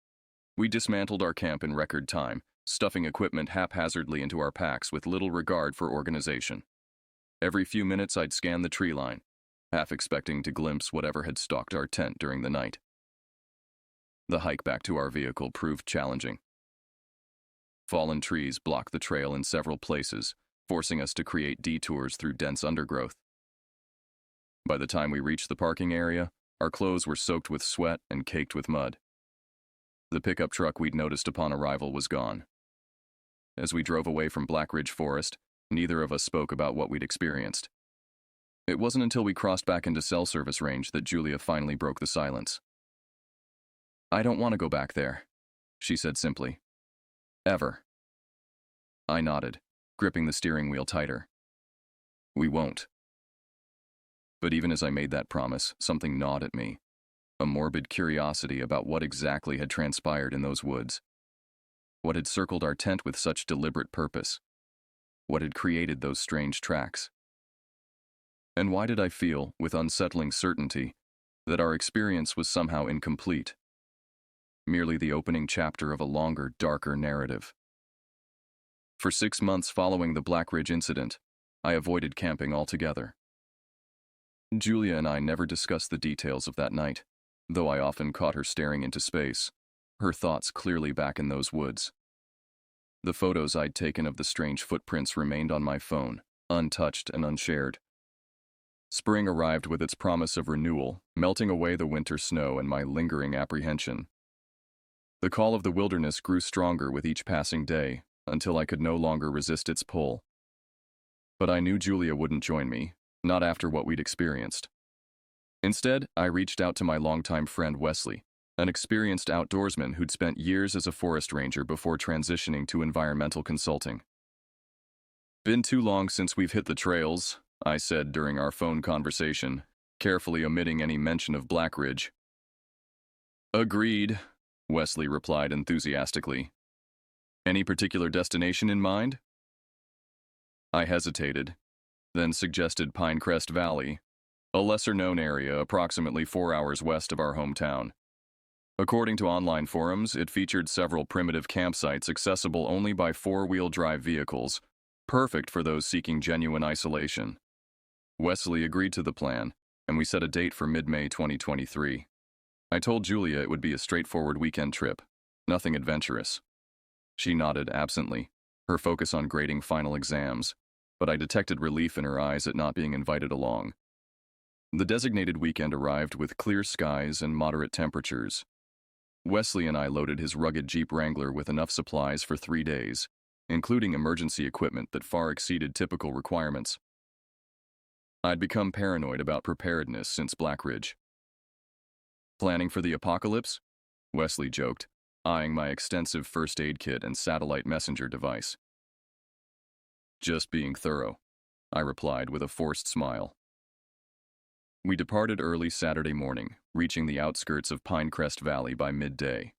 We dismantled our camp in record time, stuffing equipment haphazardly into our packs with little regard for organization. Every few minutes I'd scan the tree line, half expecting to glimpse whatever had stalked our tent during the night. The hike back to our vehicle proved challenging. Fallen trees blocked the trail in several places, forcing us to create detours through dense undergrowth. By the time we reached the parking area, our clothes were soaked with sweat and caked with mud. The pickup truck we'd noticed upon arrival was gone. As we drove away from Black Ridge Forest, neither of us spoke about what we'd experienced. It wasn't until we crossed back into cell service range that Julia finally broke the silence. "I don't want to go back there," she said simply. "Ever." I nodded, gripping the steering wheel tighter. "We won't." But even as I made that promise, something gnawed at me, a morbid curiosity about what exactly had transpired in those woods. What had circled our tent with such deliberate purpose? What had created those strange tracks? And why did I feel, with unsettling certainty, that our experience was somehow incomplete? Merely the opening chapter of a longer, darker narrative. For 6 months following the Black Ridge incident, I avoided camping altogether. Julia and I never discussed the details of that night, though I often caught her staring into space, her thoughts clearly back in those woods. The photos I'd taken of the strange footprints remained on my phone, untouched and unshared. Spring arrived with its promise of renewal, melting away the winter snow and my lingering apprehension. The call of the wilderness grew stronger with each passing day, until I could no longer resist its pull. But I knew Julia wouldn't join me, not after what we'd experienced. Instead, I reached out to my longtime friend Wesley, an experienced outdoorsman who'd spent years as a forest ranger before transitioning to environmental consulting. "Been too long since we've hit the trails," I said during our phone conversation, carefully omitting any mention of Black Ridge. "Agreed," Wesley replied enthusiastically. "Any particular destination in mind?" I hesitated, then suggested Pinecrest Valley, a lesser-known area approximately 4 hours west of our hometown. According to online forums, it featured several primitive campsites accessible only by four-wheel drive vehicles, perfect for those seeking genuine isolation. Wesley agreed to the plan, and we set a date for mid-May 2023. I told Julia it would be a straightforward weekend trip, nothing adventurous. She nodded absently, her focus on grading final exams, but I detected relief in her eyes at not being invited along. The designated weekend arrived with clear skies and moderate temperatures. Wesley and I loaded his rugged Jeep Wrangler with enough supplies for 3 days, including emergency equipment that far exceeded typical requirements. I'd become paranoid about preparedness since Black Ridge. "Planning for the apocalypse?" Wesley joked, eyeing my extensive first aid kit and satellite messenger device. "Just being thorough," I replied with a forced smile. We departed early Saturday morning, reaching the outskirts of Pinecrest Valley by midday.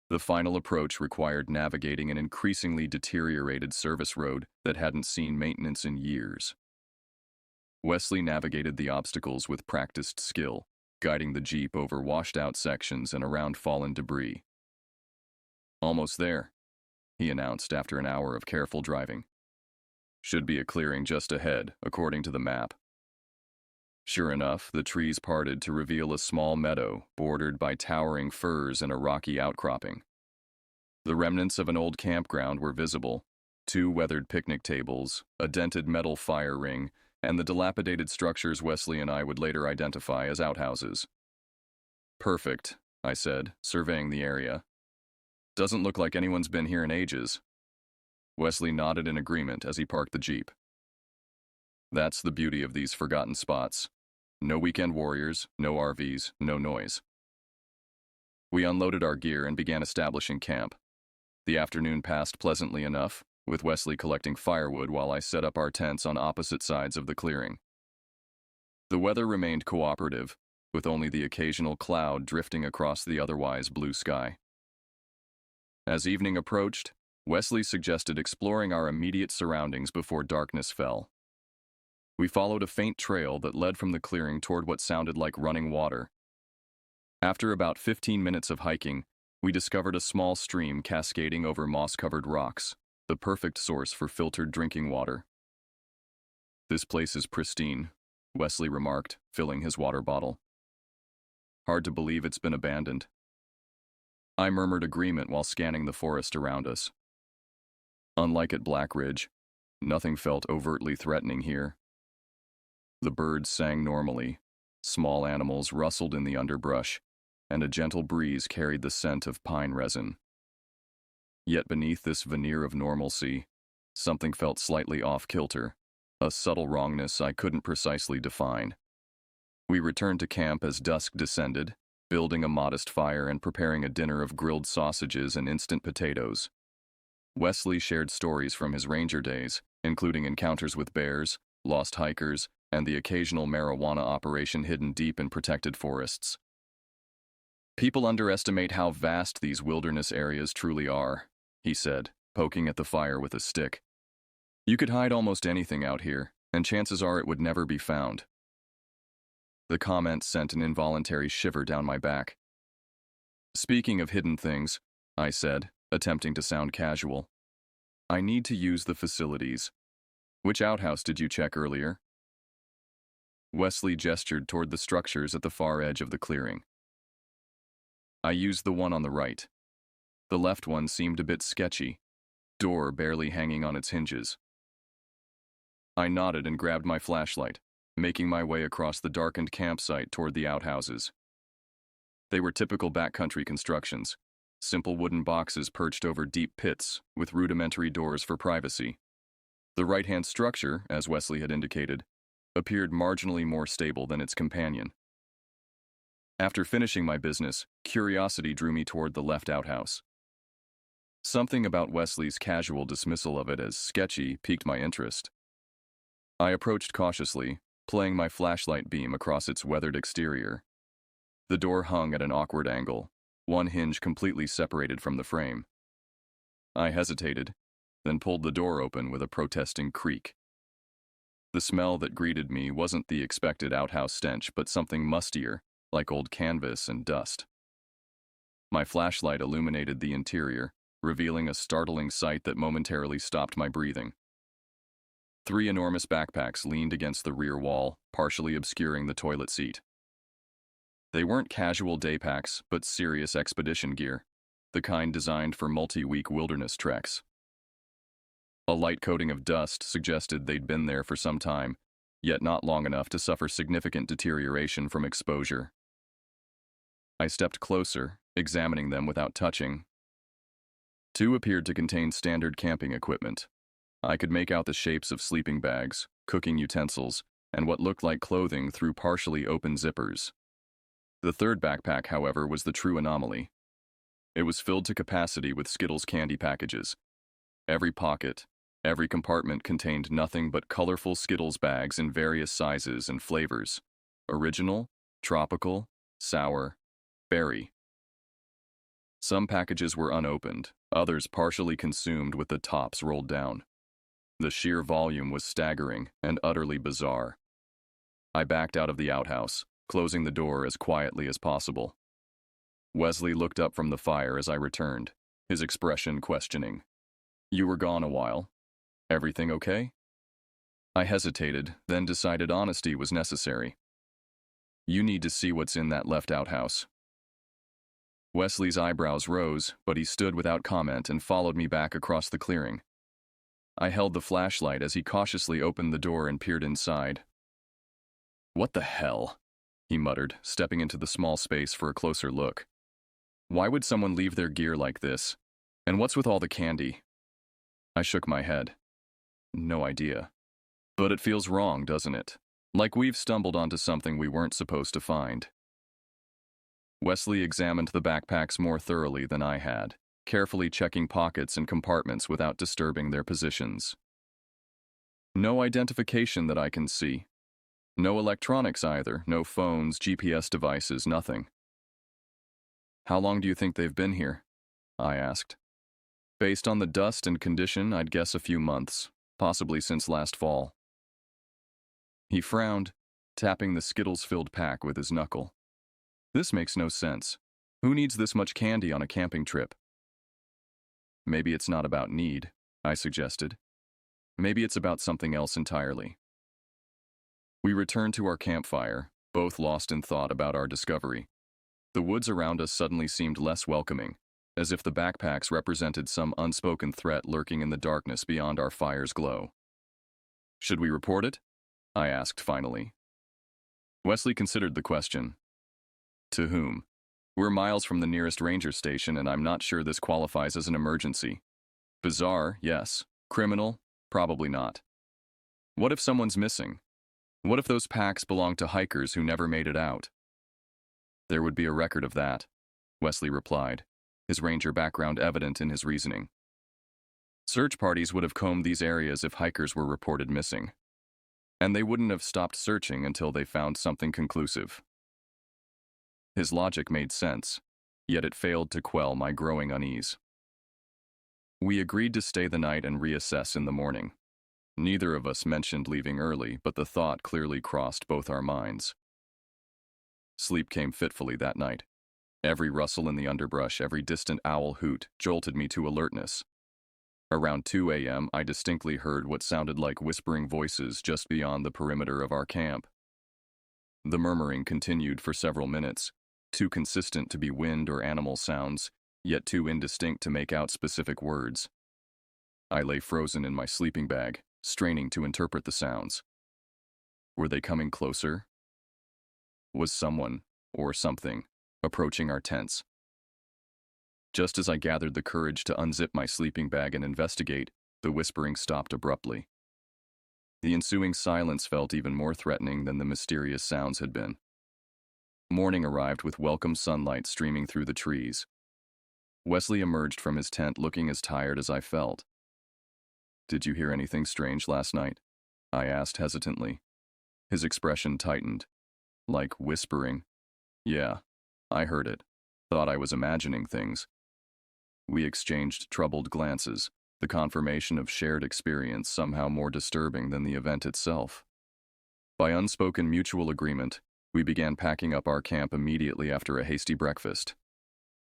The final approach required navigating an increasingly deteriorated service road that hadn't seen maintenance in years. Wesley navigated the obstacles with practiced skill, guiding the Jeep over washed-out sections and around fallen debris. "Almost there," he announced after an hour of careful driving. "Should be a clearing just ahead, according to the map." Sure enough, the trees parted to reveal a small meadow bordered by towering firs and a rocky outcropping. The remnants of an old campground were visible: 2 weathered picnic tables, a dented metal fire ring, and the dilapidated structures Wesley and I would later identify as outhouses. "Perfect," I said, surveying the area. "Doesn't look like anyone's been here in ages." Wesley nodded in agreement as he parked the Jeep. That's the beauty of these forgotten spots. No weekend warriors, no RVs, no noise. We unloaded our gear and began establishing camp. The afternoon passed pleasantly enough, with Wesley collecting firewood while I set up our tents on opposite sides of the clearing. The weather remained cooperative, with only the occasional cloud drifting across the otherwise blue sky. As evening approached, Wesley suggested exploring our immediate surroundings before darkness fell. We followed a faint trail that led from the clearing toward what sounded like running water. After about 15 minutes of hiking, we discovered a small stream cascading over moss-covered rocks, the perfect source for filtered drinking water. "This place is pristine," Wesley remarked, filling his water bottle. "Hard to believe it's been abandoned." I murmured agreement while scanning the forest around us. Unlike at Black Ridge, nothing felt overtly threatening here. The birds sang normally, small animals rustled in the underbrush, and a gentle breeze carried the scent of pine resin. Yet beneath this veneer of normalcy, something felt slightly off-kilter, a subtle wrongness I couldn't precisely define. We returned to camp as dusk descended, building a modest fire and preparing a dinner of grilled sausages and instant potatoes. Wesley shared stories from his ranger days, including encounters with bears, lost hikers, and the occasional marijuana operation hidden deep in protected forests. "People underestimate how vast these wilderness areas truly are," he said, poking at the fire with a stick. "You could hide almost anything out here, and chances are it would never be found." The comment sent an involuntary shiver down my back. "Speaking of hidden things," I said, attempting to sound casual, "I need to use the facilities. Which outhouse did you check earlier?" Wesley gestured toward the structures at the far edge of the clearing. "I used the one on the right. The left one seemed a bit sketchy, door barely hanging on its hinges." I nodded and grabbed my flashlight, making my way across the darkened campsite toward the outhouses. They were typical backcountry constructions, simple wooden boxes perched over deep pits with rudimentary doors for privacy. The right-hand structure, as Wesley had indicated, appeared marginally more stable than its companion. After finishing my business, curiosity drew me toward the left outhouse. Something about Wesley's casual dismissal of it as sketchy piqued my interest. I approached cautiously, playing my flashlight beam across its weathered exterior. The door hung at an awkward angle, one hinge completely separated from the frame. I hesitated, then pulled the door open with a protesting creak. The smell that greeted me wasn't the expected outhouse stench, but something mustier, like old canvas and dust. My flashlight illuminated the interior, revealing a startling sight that momentarily stopped my breathing. 3 enormous backpacks leaned against the rear wall, partially obscuring the toilet seat. They weren't casual day packs, but serious expedition gear, the kind designed for multi-week wilderness treks. A light coating of dust suggested they'd been there for some time, yet not long enough to suffer significant deterioration from exposure. I stepped closer, examining them without touching. 2 appeared to contain standard camping equipment. I could make out the shapes of sleeping bags, cooking utensils, and what looked like clothing through partially open zippers. The 3rd backpack, however, was the true anomaly. It was filled to capacity with Skittles candy packages. Every pocket, every compartment contained nothing but colorful Skittles bags in various sizes and flavors: original, tropical, sour, berry. Some packages were unopened, others partially consumed with the tops rolled down. The sheer volume was staggering and utterly bizarre. I backed out of the outhouse, closing the door as quietly as possible. Wesley looked up from the fire as I returned, his expression questioning. "You were gone a while. Everything okay?" I hesitated, then decided honesty was necessary. "You need to see what's in that left outhouse." Wesley's eyebrows rose, but he stood without comment and followed me back across the clearing. I held the flashlight as he cautiously opened the door and peered inside. "What the hell?" he muttered, stepping into the small space for a closer look. "Why would someone leave their gear like this? And what's with all the candy?" I shook my head. "No idea. But it feels wrong, doesn't it? Like we've stumbled onto something we weren't supposed to find." Wesley examined the backpacks more thoroughly than I had, carefully checking pockets and compartments without disturbing their positions. "No identification that I can see. No electronics either, no phones, GPS devices, nothing." "How long do you think they've been here?" I asked. "Based on the dust and condition, I'd guess a few months, possibly since last fall." He frowned, tapping the Skittles-filled pack with his knuckle. "This makes no sense. Who needs this much candy on a camping trip?" "Maybe it's not about need," I suggested. "Maybe it's about something else entirely." We returned to our campfire, both lost in thought about our discovery. The woods around us suddenly seemed less welcoming, as if the backpacks represented some unspoken threat lurking in the darkness beyond our fire's glow. "Should we report it?" I asked finally. Wesley considered the question. "To whom? We're miles from the nearest ranger station, and I'm not sure this qualifies as an emergency. Bizarre, yes. Criminal, probably not. What if someone's missing? What if those packs belong to hikers who never made it out?" "There would be a record of that," Wesley replied, his ranger background evident in his reasoning. "Search parties would have combed these areas if hikers were reported missing. And they wouldn't have stopped searching until they found something conclusive." His logic made sense, yet it failed to quell my growing unease. We agreed to stay the night and reassess in the morning. Neither of us mentioned leaving early, but the thought clearly crossed both our minds. Sleep came fitfully that night. Every rustle in the underbrush, every distant owl hoot jolted me to alertness. Around 2 a.m., I distinctly heard what sounded like whispering voices just beyond the perimeter of our camp. The murmuring continued for several minutes, too consistent to be wind or animal sounds, yet too indistinct to make out specific words. I lay frozen in my sleeping bag, straining to interpret the sounds. Were they coming closer? Was someone, or something, approaching our tents? Just as I gathered the courage to unzip my sleeping bag and investigate, the whispering stopped abruptly. The ensuing silence felt even more threatening than the mysterious sounds had been. Morning arrived with welcome sunlight streaming through the trees. Wesley emerged from his tent looking as tired as I felt. "Did you hear anything strange last night?" I asked hesitantly. His expression tightened. Like whispering. "Yeah, I heard it. Thought I was imagining things." We exchanged troubled glances, the confirmation of shared experience somehow more disturbing than the event itself. By unspoken mutual agreement, we began packing up our camp immediately after a hasty breakfast.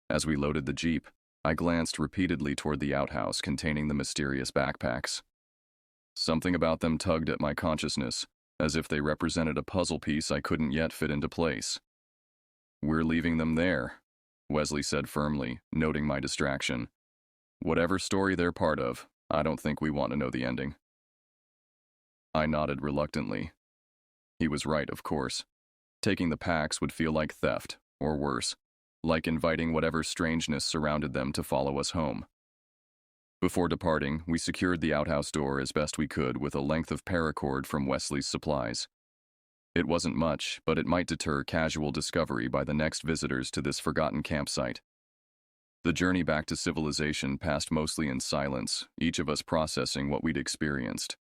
As we loaded the Jeep, I glanced repeatedly toward the outhouse containing the mysterious backpacks. Something about them tugged at my consciousness, as if they represented a puzzle piece I couldn't yet fit into place. "We're leaving them there," Wesley said firmly, noting my distraction. "Whatever story they're part of, I don't think we want to know the ending." I nodded reluctantly. He was right, of course. Taking the packs would feel like theft, or worse, like inviting whatever strangeness surrounded them to follow us home. Before departing, we secured the outhouse door as best we could with a length of paracord from Wesley's supplies. It wasn't much, but it might deter casual discovery by the next visitors to this forgotten campsite. The journey back to civilization passed mostly in silence, each of us processing what we'd experienced.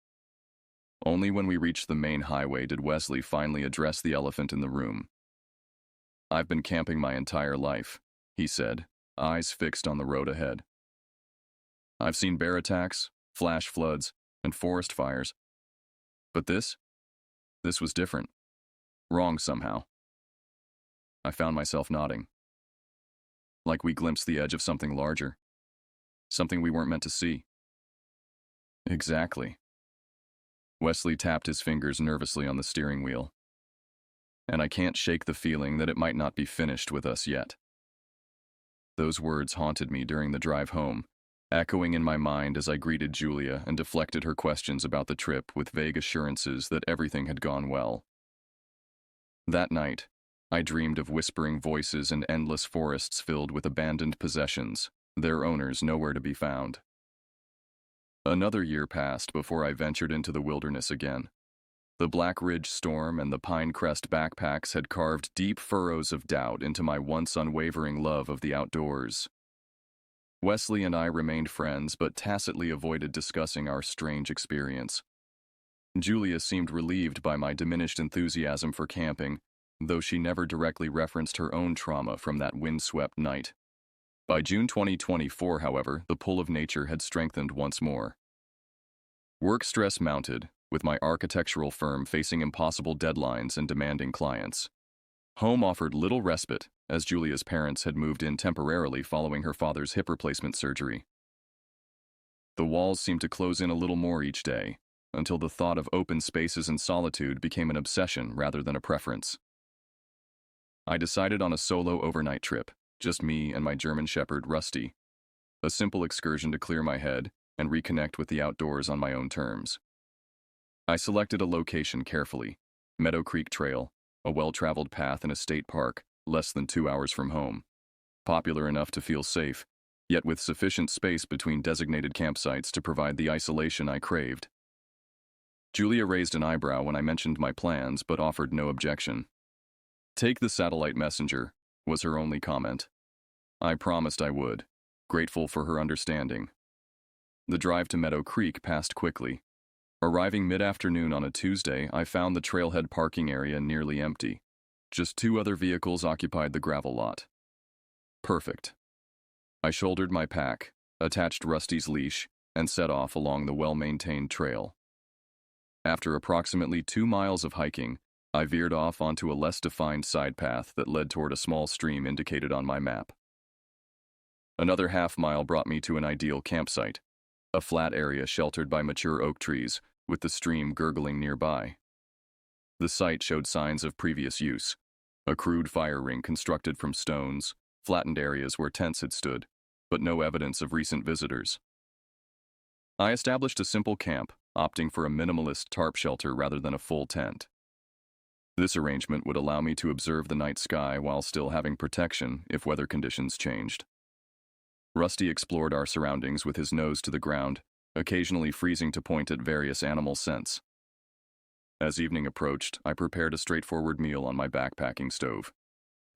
Only when we reached the main highway did Wesley finally address the elephant in the room. "I've been camping my entire life," he said, eyes fixed on the road ahead. "I've seen bear attacks, flash floods, and forest fires. But this was different. Wrong somehow." I found myself nodding. Like we glimpsed the edge of something larger. Something we weren't meant to see. "Exactly." Wesley tapped his fingers nervously on the steering wheel. "And I can't shake the feeling that it might not be finished with us yet." Those words haunted me during the drive home, echoing in my mind as I greeted Julia and deflected her questions about the trip with vague assurances that everything had gone well. That night, I dreamed of whispering voices and endless forests filled with abandoned possessions, their owners nowhere to be found. Another year passed before I ventured into the wilderness again. The Black Ridge storm and the Pinerest backpacks had carved deep furrows of doubt into my once unwavering love of the outdoors. Wesley and I remained friends, but tacitly avoided discussing our strange experience. Julia seemed relieved by my diminished enthusiasm for camping, though she never directly referenced her own trauma from that windswept night. By June 2024, however, the pull of nature had strengthened once more. Work stress mounted, with my architectural firm facing impossible deadlines and demanding clients. Home offered little respite, as Julia's parents had moved in temporarily following her father's hip replacement surgery. The walls seemed to close in a little more each day, until the thought of open spaces and solitude became an obsession rather than a preference. I decided on a solo overnight trip, just me and my German Shepherd, Rusty. A simple excursion to clear my head and reconnect with the outdoors on my own terms. I selected a location carefully, Meadow Creek Trail, a well-traveled path in a state park, less than 2 hours from home. Popular enough to feel safe, yet with sufficient space between designated campsites to provide the isolation I craved. Julia raised an eyebrow when I mentioned my plans, but offered no objection. "Take the satellite messenger," was her only comment. I promised I would, grateful for her understanding. The drive to Meadow Creek passed quickly. Arriving mid-afternoon on a Tuesday, I found the trailhead parking area nearly empty. Just 2 other vehicles occupied the gravel lot. Perfect. I shouldered my pack, attached Rusty's leash, and set off along the well-maintained trail. After approximately 2 miles of hiking, I veered off onto a less defined side path that led toward a small stream indicated on my map. Another half-mile brought me to an ideal campsite, a flat area sheltered by mature oak trees, with the stream gurgling nearby. The site showed signs of previous use: a crude fire ring constructed from stones, flattened areas where tents had stood, but no evidence of recent visitors. I established a simple camp, opting for a minimalist tarp shelter rather than a full tent. This arrangement would allow me to observe the night sky while still having protection if weather conditions changed. Rusty explored our surroundings with his nose to the ground, occasionally freezing to point at various animal scents. As evening approached, I prepared a straightforward meal on my backpacking stove.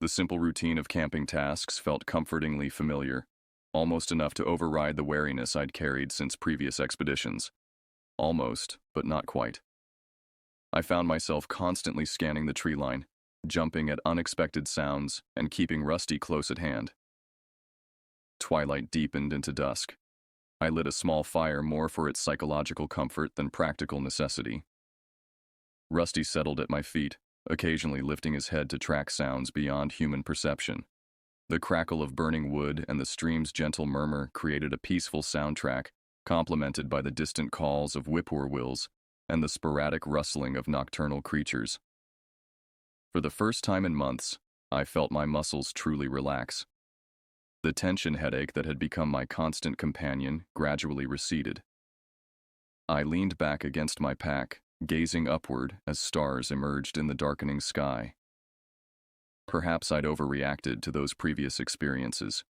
The simple routine of camping tasks felt comfortingly familiar, almost enough to override the wariness I'd carried since previous expeditions. Almost, but not quite. I found myself constantly scanning the tree line, jumping at unexpected sounds and keeping Rusty close at hand. Twilight deepened into dusk. I lit a small fire more for its psychological comfort than practical necessity. Rusty settled at my feet, occasionally lifting his head to track sounds beyond human perception. The crackle of burning wood and the stream's gentle murmur created a peaceful soundtrack, complemented by the distant calls of whippoorwills and the sporadic rustling of nocturnal creatures. For the first time in months, I felt my muscles truly relax. The tension headache that had become my constant companion gradually receded. I leaned back against my pack, gazing upward as stars emerged in the darkening sky. Perhaps I'd overreacted to those previous experiences.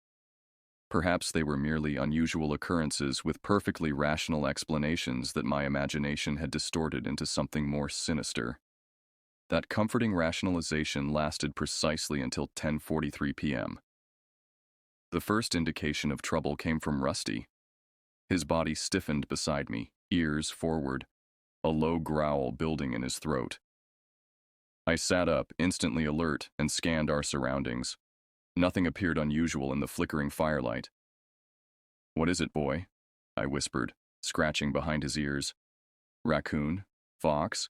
Perhaps they were merely unusual occurrences with perfectly rational explanations that my imagination had distorted into something more sinister. That comforting rationalization lasted precisely until 10:43 p.m. The first indication of trouble came from Rusty. His body stiffened beside me, ears forward, a low growl building in his throat. I sat up, instantly alert, and scanned our surroundings. Nothing appeared unusual in the flickering firelight. "What is it, boy?" I whispered, scratching behind his ears. "Raccoon? Fox?"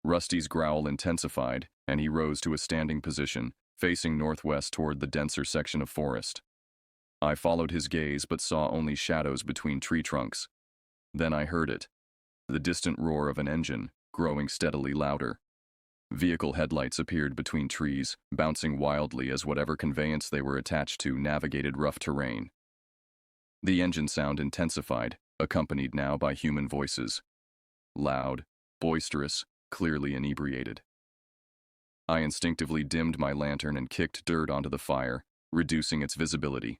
Rusty's growl intensified, and he rose to a standing position, facing northwest toward the denser section of forest. I followed his gaze but saw only shadows between tree trunks. Then I heard it, the distant roar of an engine, growing steadily louder. Vehicle headlights appeared between trees, bouncing wildly as whatever conveyance they were attached to navigated rough terrain. The engine sound intensified, accompanied now by human voices. Loud, boisterous, clearly inebriated. I instinctively dimmed my lantern and kicked dirt onto the fire, reducing its visibility.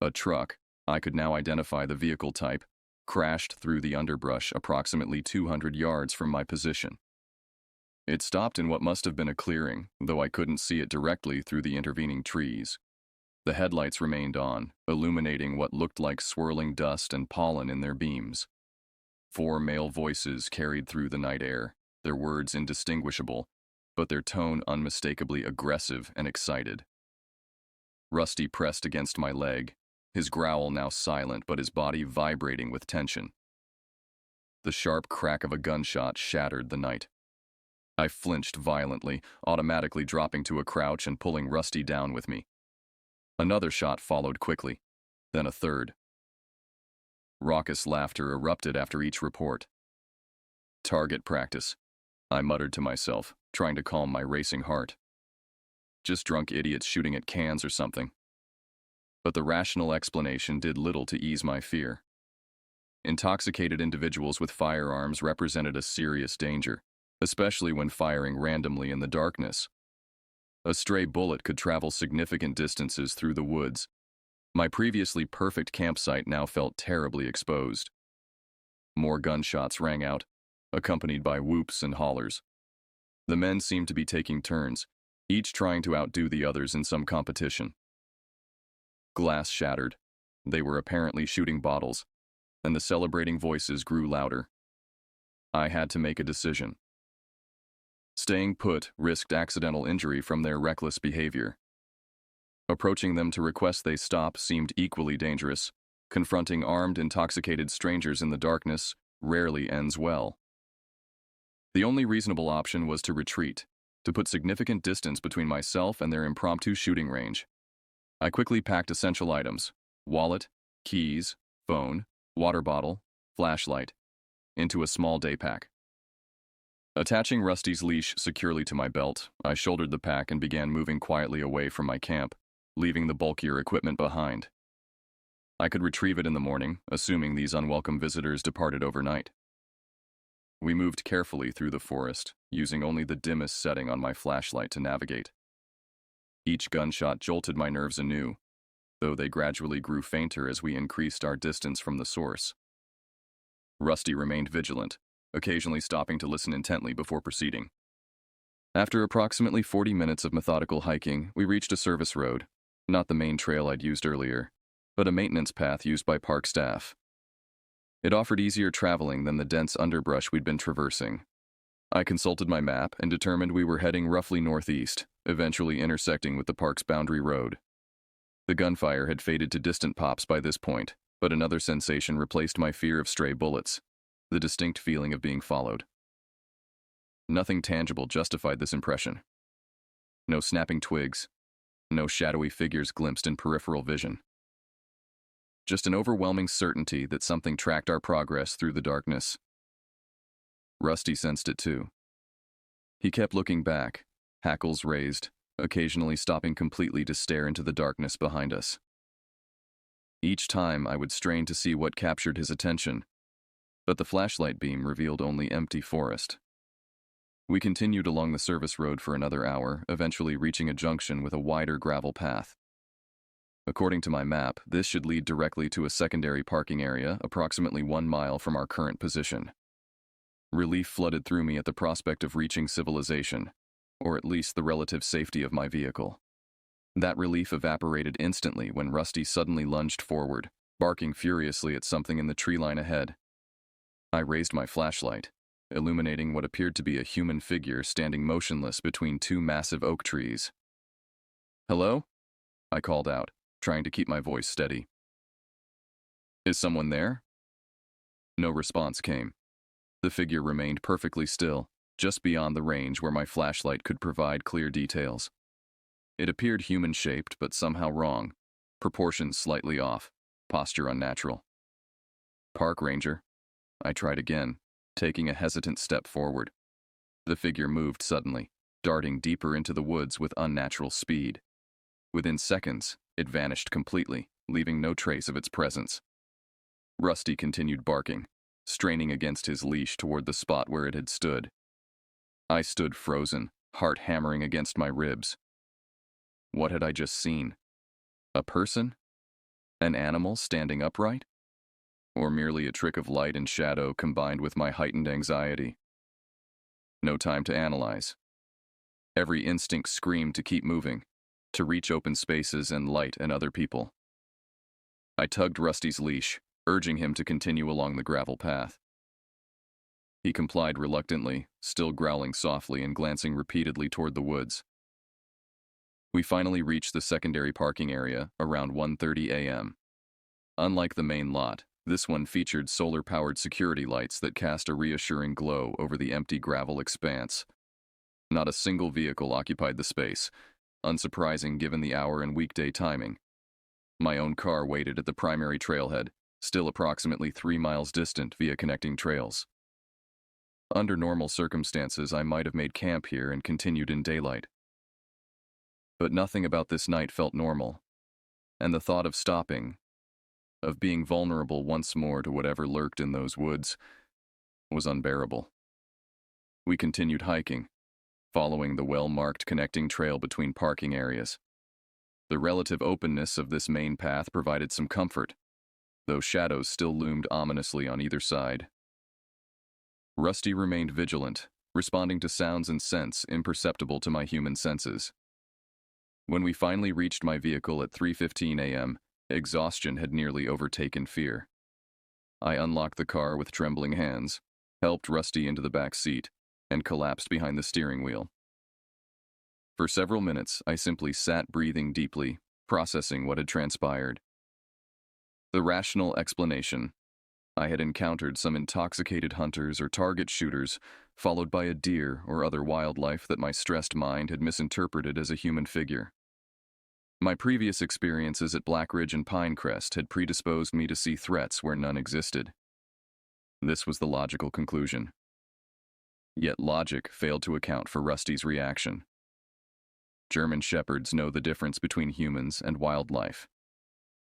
A truck, I could now identify the vehicle type, crashed through the underbrush approximately 200 yards from my position. It stopped in what must have been a clearing, though I couldn't see it directly through the intervening trees. The headlights remained on, illuminating what looked like swirling dust and pollen in their beams. 4 male voices carried through the night air, their words indistinguishable, but their tone unmistakably aggressive and excited. Rusty pressed against my leg, his growl now silent but his body vibrating with tension. The sharp crack of a gunshot shattered the night. I flinched violently, automatically dropping to a crouch and pulling Rusty down with me. Another shot followed quickly, then a third. Raucous laughter erupted after each report. "Target practice," I muttered to myself, trying to calm my racing heart. Just drunk idiots shooting at cans or something. But the rational explanation did little to ease my fear. Intoxicated individuals with firearms represented a serious danger, especially when firing randomly in the darkness. A stray bullet could travel significant distances through the woods. My previously perfect campsite now felt terribly exposed. More gunshots rang out, accompanied by whoops and hollers. The men seemed to be taking turns, each trying to outdo the others in some competition. Glass shattered. They were apparently shooting bottles, and the celebrating voices grew louder. I had to make a decision. Staying put risked accidental injury from their reckless behavior. Approaching them to request they stop seemed equally dangerous. Confronting armed, intoxicated strangers in the darkness rarely ends well. The only reasonable option was to retreat, to put significant distance between myself and their impromptu shooting range. I quickly packed essential items: wallet, keys, phone, water bottle, flashlight, into a small day pack. Attaching Rusty's leash securely to my belt, I shouldered the pack and began moving quietly away from my camp, leaving the bulkier equipment behind. I could retrieve it in the morning, assuming these unwelcome visitors departed overnight. We moved carefully through the forest, using only the dimmest setting on my flashlight to navigate. Each gunshot jolted my nerves anew, though they gradually grew fainter as we increased our distance from the source. Rusty remained vigilant, occasionally stopping to listen intently before proceeding. After approximately 40 minutes of methodical hiking, we reached a service road, not the main trail I'd used earlier, but a maintenance path used by park staff. It offered easier traveling than the dense underbrush we'd been traversing. I consulted my map and determined we were heading roughly northeast, eventually intersecting with the park's boundary road. The gunfire had faded to distant pops by this point, but another sensation replaced my fear of stray bullets, the distinct feeling of being followed. Nothing tangible justified this impression. No snapping twigs, no shadowy figures glimpsed in peripheral vision. Just an overwhelming certainty that something tracked our progress through the darkness. Rusty sensed it too. He kept looking back, hackles raised, occasionally stopping completely to stare into the darkness behind us. Each time I would strain to see what captured his attention, but the flashlight beam revealed only empty forest. We continued along the service road for another hour, eventually reaching a junction with a wider gravel path. According to my map, this should lead directly to a secondary parking area approximately 1 mile from our current position. Relief flooded through me at the prospect of reaching civilization, or at least the relative safety of my vehicle. That relief evaporated instantly when Rusty suddenly lunged forward, barking furiously at something in the tree line ahead. I raised my flashlight, illuminating what appeared to be a human figure standing motionless between 2 massive oak trees. "Hello?" I called out, trying to keep my voice steady. "Is someone there?" No response came. The figure remained perfectly still, just beyond the range where my flashlight could provide clear details. It appeared human-shaped, but somehow wrong, proportions slightly off, posture unnatural. "Park ranger," I tried again, taking a hesitant step forward. The figure moved suddenly, darting deeper into the woods with unnatural speed. Within seconds, it vanished completely, leaving no trace of its presence. Rusty continued barking, straining against his leash toward the spot where it had stood. I stood frozen, heart hammering against my ribs. What had I just seen? A person? An animal standing upright? Or merely a trick of light and shadow combined with my heightened anxiety? No time to analyze. Every instinct screamed to keep moving, to reach open spaces and light and other people. I tugged Rusty's leash, urging him to continue along the gravel path. He complied reluctantly, still growling softly and glancing repeatedly toward the woods. We finally reached the secondary parking area around 1:30 a.m. Unlike the main lot, this one featured solar-powered security lights that cast a reassuring glow over the empty gravel expanse. Not a single vehicle occupied the space, unsurprising given the hour and weekday timing. My own car waited at the primary trailhead, still approximately 3 miles distant via connecting trails. Under normal circumstances, I might have made camp here and continued in daylight. But nothing about this night felt normal, and the thought of stopping, of being vulnerable once more to whatever lurked in those woods, was unbearable. We continued hiking, following the well-marked connecting trail between parking areas. The relative openness of this main path provided some comfort, though shadows still loomed ominously on either side. Rusty remained vigilant, responding to sounds and scents imperceptible to my human senses. When we finally reached my vehicle at 3:15 a.m., exhaustion had nearly overtaken fear. I unlocked the car with trembling hands, helped Rusty into the back seat, and collapsed behind the steering wheel. For several minutes, I simply sat breathing deeply, processing what had transpired. The rational explanation: I had encountered some intoxicated hunters or target shooters, followed by a deer or other wildlife that my stressed mind had misinterpreted as a human figure. My previous experiences at Black Ridge and Pinerest had predisposed me to see threats where none existed. This was the logical conclusion. Yet logic failed to account for Rusty's reaction. German shepherds know the difference between humans and wildlife.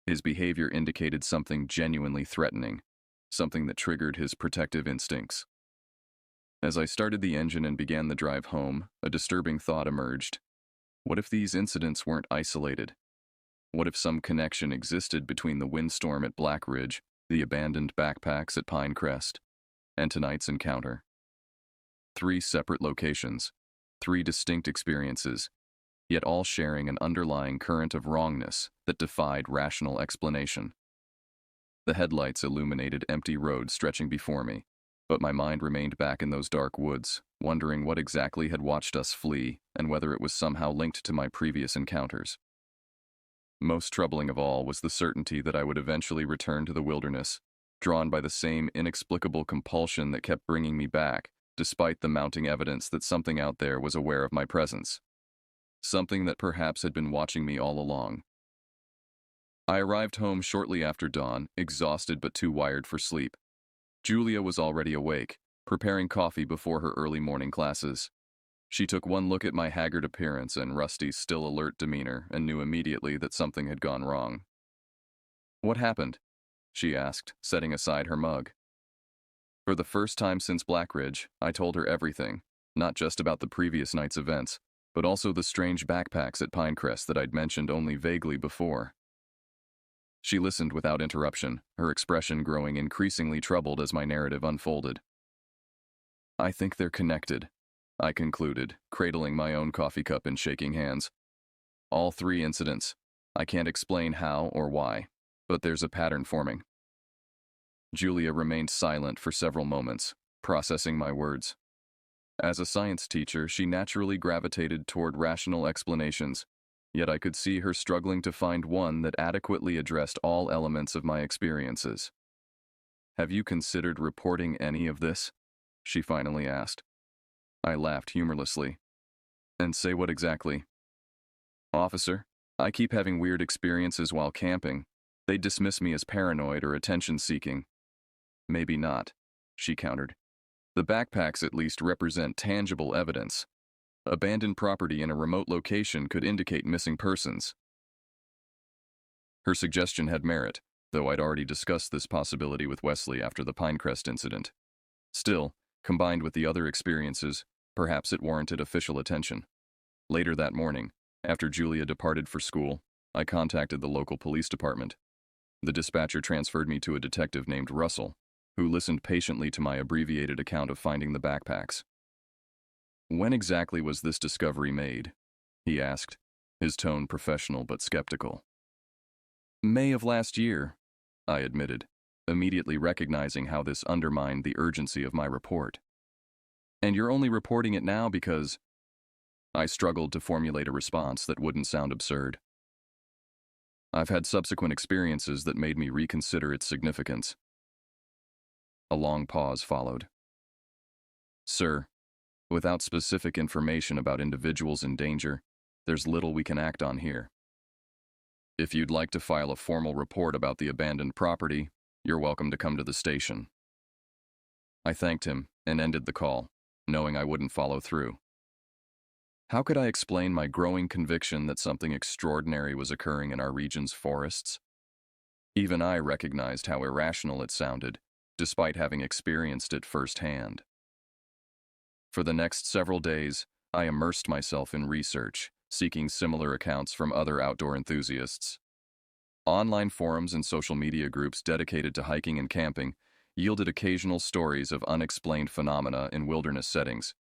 His behavior indicated something genuinely threatening, something that triggered his protective instincts. As I started the engine and began the drive home, a disturbing thought emerged. What if these incidents weren't isolated? What if some connection existed between the windstorm at Black Ridge, the abandoned backpacks at Pinerest, and tonight's encounter? 3 separate locations, 3 distinct experiences, yet all sharing an underlying current of wrongness that defied rational explanation. The headlights illuminated empty roads stretching before me, but my mind remained back in those dark woods, wondering what exactly had watched us flee and whether it was somehow linked to my previous encounters. Most troubling of all was the certainty that I would eventually return to the wilderness, drawn by the same inexplicable compulsion that kept bringing me back, despite the mounting evidence that something out there was aware of my presence. Something that perhaps had been watching me all along. I arrived home shortly after dawn, exhausted but too wired for sleep. Julia was already awake, preparing coffee before her early morning classes. She took one look at my haggard appearance and Rusty's still alert demeanor and knew immediately that something had gone wrong. "What happened?" she asked, setting aside her mug. For the first time since Blackridge, I told her everything, not just about the previous night's events, but also the strange backpacks at Pinecrest that I'd mentioned only vaguely before. She listened without interruption, her expression growing increasingly troubled as my narrative unfolded. "I think they're connected," I concluded, cradling my own coffee cup and shaking hands. "All 3 incidents. I can't explain how or why, but there's a pattern forming." Julia remained silent for several moments, processing my words. As a science teacher, she naturally gravitated toward rational explanations, yet I could see her struggling to find one that adequately addressed all elements of my experiences. "Have you considered reporting any of this?" she finally asked. I laughed humorlessly. "And say what exactly?" "Officer, I keep having weird experiences while camping. They dismiss me as paranoid or attention-seeking." "Maybe not," she countered. "The backpacks at least represent tangible evidence. Abandoned property in a remote location could indicate missing persons." Her suggestion had merit, though I'd already discussed this possibility with Wesley after the Pinecrest incident. Still, combined with the other experiences, perhaps it warranted official attention. Later that morning, after Julia departed for school, I contacted the local police department. The dispatcher transferred me to a detective named Russell, who listened patiently to my abbreviated account of finding the backpacks. "When exactly was this discovery made?" he asked, his tone professional but skeptical. "May of last year," I admitted, immediately recognizing how this undermined the urgency of my report. "And you're only reporting it now because—" I struggled to formulate a response that wouldn't sound absurd. "I've had subsequent experiences that made me reconsider its significance." A long pause followed. "Sir, without specific information about individuals in danger, there's little we can act on here. If you'd like to file a formal report about the abandoned property, you're welcome to come to the station." I thanked him and ended the call, knowing I wouldn't follow through. How could I explain my growing conviction that something extraordinary was occurring in our region's forests? Even I recognized how irrational it sounded, despite having experienced it firsthand. For the next several days, I immersed myself in research, seeking similar accounts from other outdoor enthusiasts. Online forums and social media groups dedicated to hiking and camping yielded occasional stories of unexplained phenomena in wilderness settings.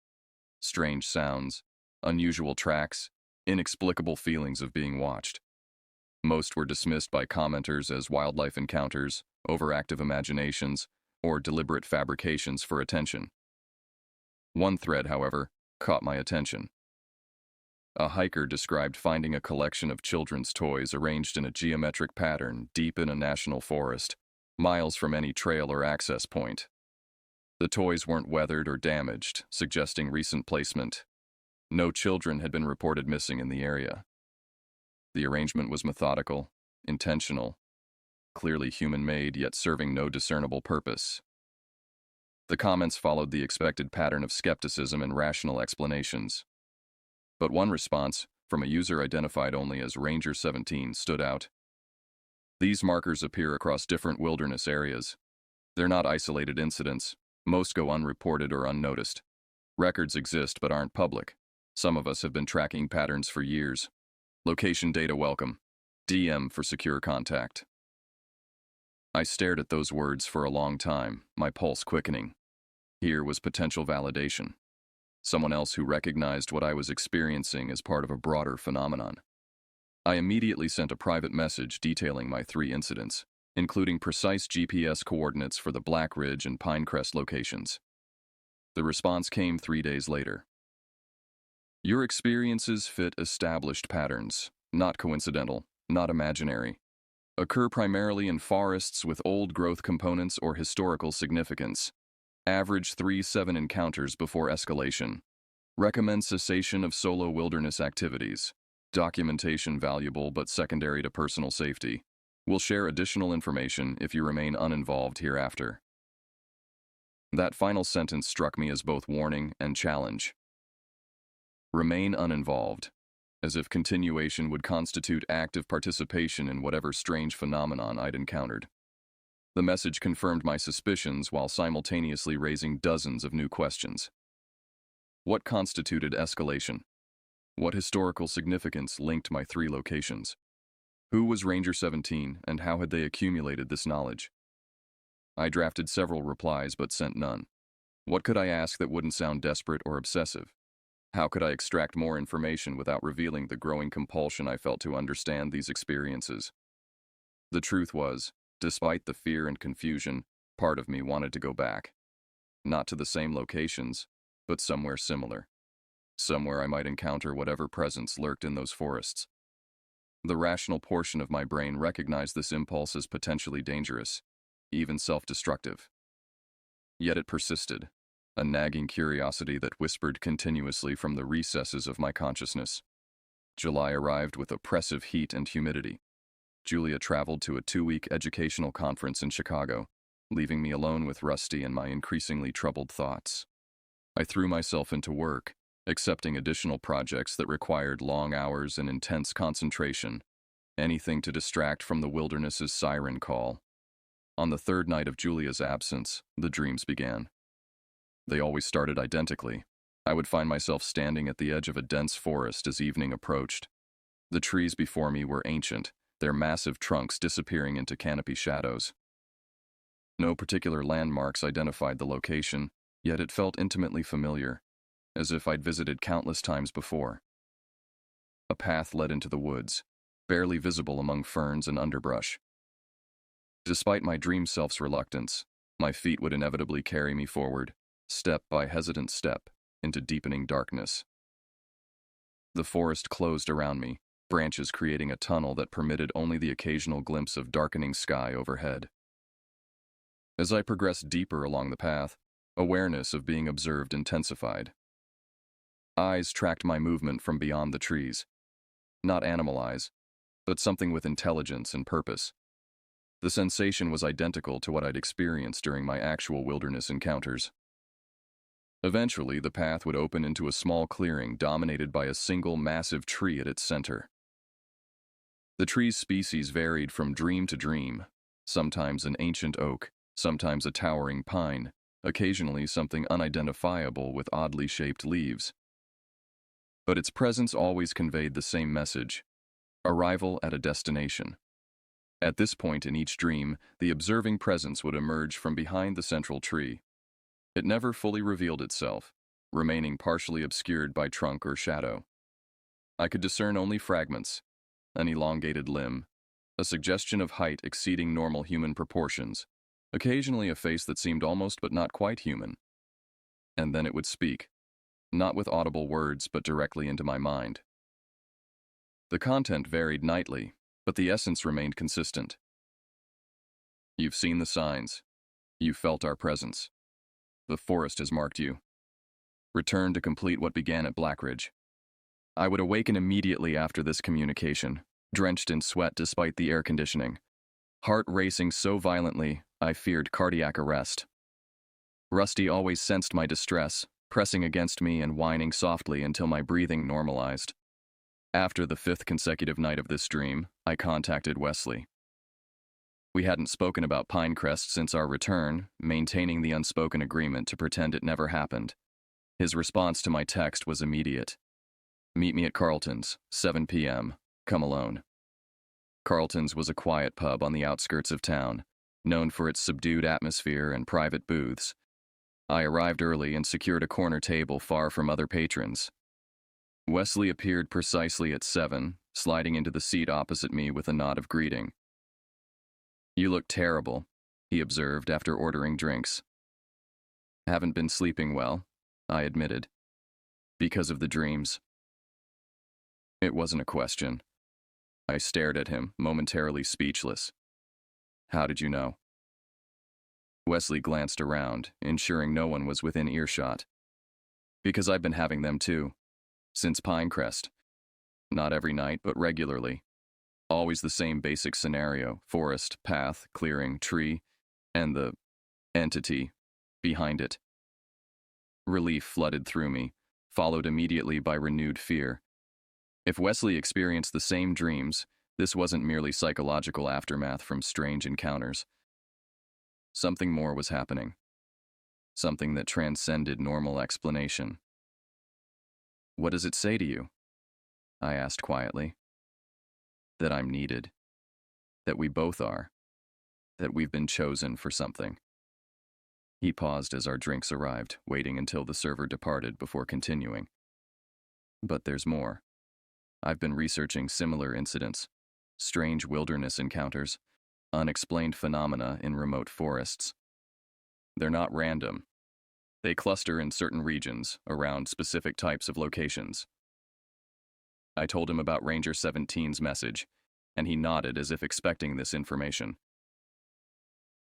Strange sounds, unusual tracks, inexplicable feelings of being watched. Most were dismissed by commenters as wildlife encounters, overactive imaginations, or deliberate fabrications for attention. One thread, however, caught my attention. A hiker described finding a collection of children's toys arranged in a geometric pattern deep in a national forest, miles from any trail or access point. The toys weren't weathered or damaged, suggesting recent placement. No children had been reported missing in the area. The arrangement was methodical, intentional, clearly human-made, yet serving no discernible purpose. The comments followed the expected pattern of skepticism and rational explanations. But one response, from a user identified only as Ranger17, stood out. "These markers appear across different wilderness areas. They're not isolated incidents. Most go unreported or unnoticed. Records exist but aren't public. Some of us have been tracking patterns for years. Location data welcome. DM for secure contact. I stared at those words for a long time, my pulse quickening. Here was potential validation. Someone else who recognized what I was experiencing as part of a broader phenomenon. I immediately sent a private message detailing my 3 incidents, including precise GPS coordinates for the Black Ridge and Pinerest locations. The response came 3 days later. Your experiences fit established patterns, not coincidental, not imaginary. Occur primarily in forests with old growth components or historical significance. Average 3-7 encounters before escalation. Recommend cessation of solo wilderness activities. Documentation valuable but secondary to personal safety. Will share additional information if you remain uninvolved hereafter. That final sentence struck me as both warning and challenge. Remain uninvolved, as if continuation would constitute active participation in whatever strange phenomenon I'd encountered. The message confirmed my suspicions while simultaneously raising dozens of new questions. What constituted escalation? What historical significance linked my 3 locations? Who was Ranger 17, and how had they accumulated this knowledge? I drafted several replies but sent none. What could I ask that wouldn't sound desperate or obsessive? How could I extract more information without revealing the growing compulsion I felt to understand these experiences? The truth was, despite the fear and confusion, part of me wanted to go back. Not to the same locations, but somewhere similar. Somewhere I might encounter whatever presence lurked in those forests. The rational portion of my brain recognized this impulse as potentially dangerous, even self-destructive. Yet it persisted, a nagging curiosity that whispered continuously from the recesses of my consciousness. July arrived with oppressive heat and humidity. Julia traveled to a 2-week educational conference in Chicago, leaving me alone with Rusty and my increasingly troubled thoughts. I threw myself into work, accepting additional projects that required long hours and intense concentration, anything to distract from the wilderness's siren call. On the 3rd night of Julia's absence, the dreams began. They always started identically. I would find myself standing at the edge of a dense forest as evening approached. The trees before me were ancient, their massive trunks disappearing into canopy shadows. No particular landmarks identified the location, yet it felt intimately familiar, as if I'd visited countless times before. A path led into the woods, barely visible among ferns and underbrush. Despite my dream self's reluctance, my feet would inevitably carry me forward, step by hesitant step, into deepening darkness. The forest closed around me, branches creating a tunnel that permitted only the occasional glimpse of darkening sky overhead. As I progressed deeper along the path, awareness of being observed intensified. Eyes tracked my movement from beyond the trees. Not animal eyes, but something with intelligence and purpose. The sensation was identical to what I'd experienced during my actual wilderness encounters. Eventually, the path would open into a small clearing dominated by a single massive tree at its center. The tree's species varied from dream to dream, sometimes an ancient oak, sometimes a towering pine, occasionally something unidentifiable with oddly shaped leaves. But its presence always conveyed the same message: arrival at a destination. At this point in each dream, the observing presence would emerge from behind the central tree. It never fully revealed itself, remaining partially obscured by trunk or shadow. I could discern only fragments: an elongated limb, a suggestion of height exceeding normal human proportions, occasionally a face that seemed almost but not quite human. And then it would speak, not with audible words but directly into my mind. The content varied nightly, but the essence remained consistent. You've seen the signs. You felt our presence. The forest has marked you. Return to complete what began at Black Ridge. I would awaken immediately after this communication, drenched in sweat despite the air conditioning, heart racing so violently I feared cardiac arrest. Rusty always sensed my distress, pressing against me and whining softly until my breathing normalized. After the 5th consecutive night of this dream, I contacted Wesley. We hadn't spoken about Pinerest since our return, maintaining the unspoken agreement to pretend it never happened. His response to my text was immediate. Meet me at Carlton's, 7 p.m. Come alone. Carlton's was a quiet pub on the outskirts of town, known for its subdued atmosphere and private booths. I arrived early and secured a corner table far from other patrons. Wesley appeared precisely at 7, sliding into the seat opposite me with a nod of greeting. "You look terrible," he observed after ordering drinks. "Haven't been sleeping well," I admitted. "Because of the dreams." It wasn't a question. I stared at him, momentarily speechless. "How did you know?" Wesley glanced around, ensuring no one was within earshot. "Because I've been having them too. Since Pinerest. Not every night, but regularly. Always the same basic scenario: forest, path, clearing, tree, and the entity behind it." Relief flooded through me, followed immediately by renewed fear. If Wesley experienced the same dreams, this wasn't merely psychological aftermath from strange encounters. Something more was happening. Something that transcended normal explanation. "What does it say to you?" I asked quietly. "That I'm needed. That we both are. That we've been chosen for something." He paused as our drinks arrived, waiting until the server departed before continuing. "But there's more. I've been researching similar incidents, strange wilderness encounters, unexplained phenomena in remote forests. They're not random. They cluster in certain regions, around specific types of locations." I told him about Ranger 17's message, and he nodded as if expecting this information.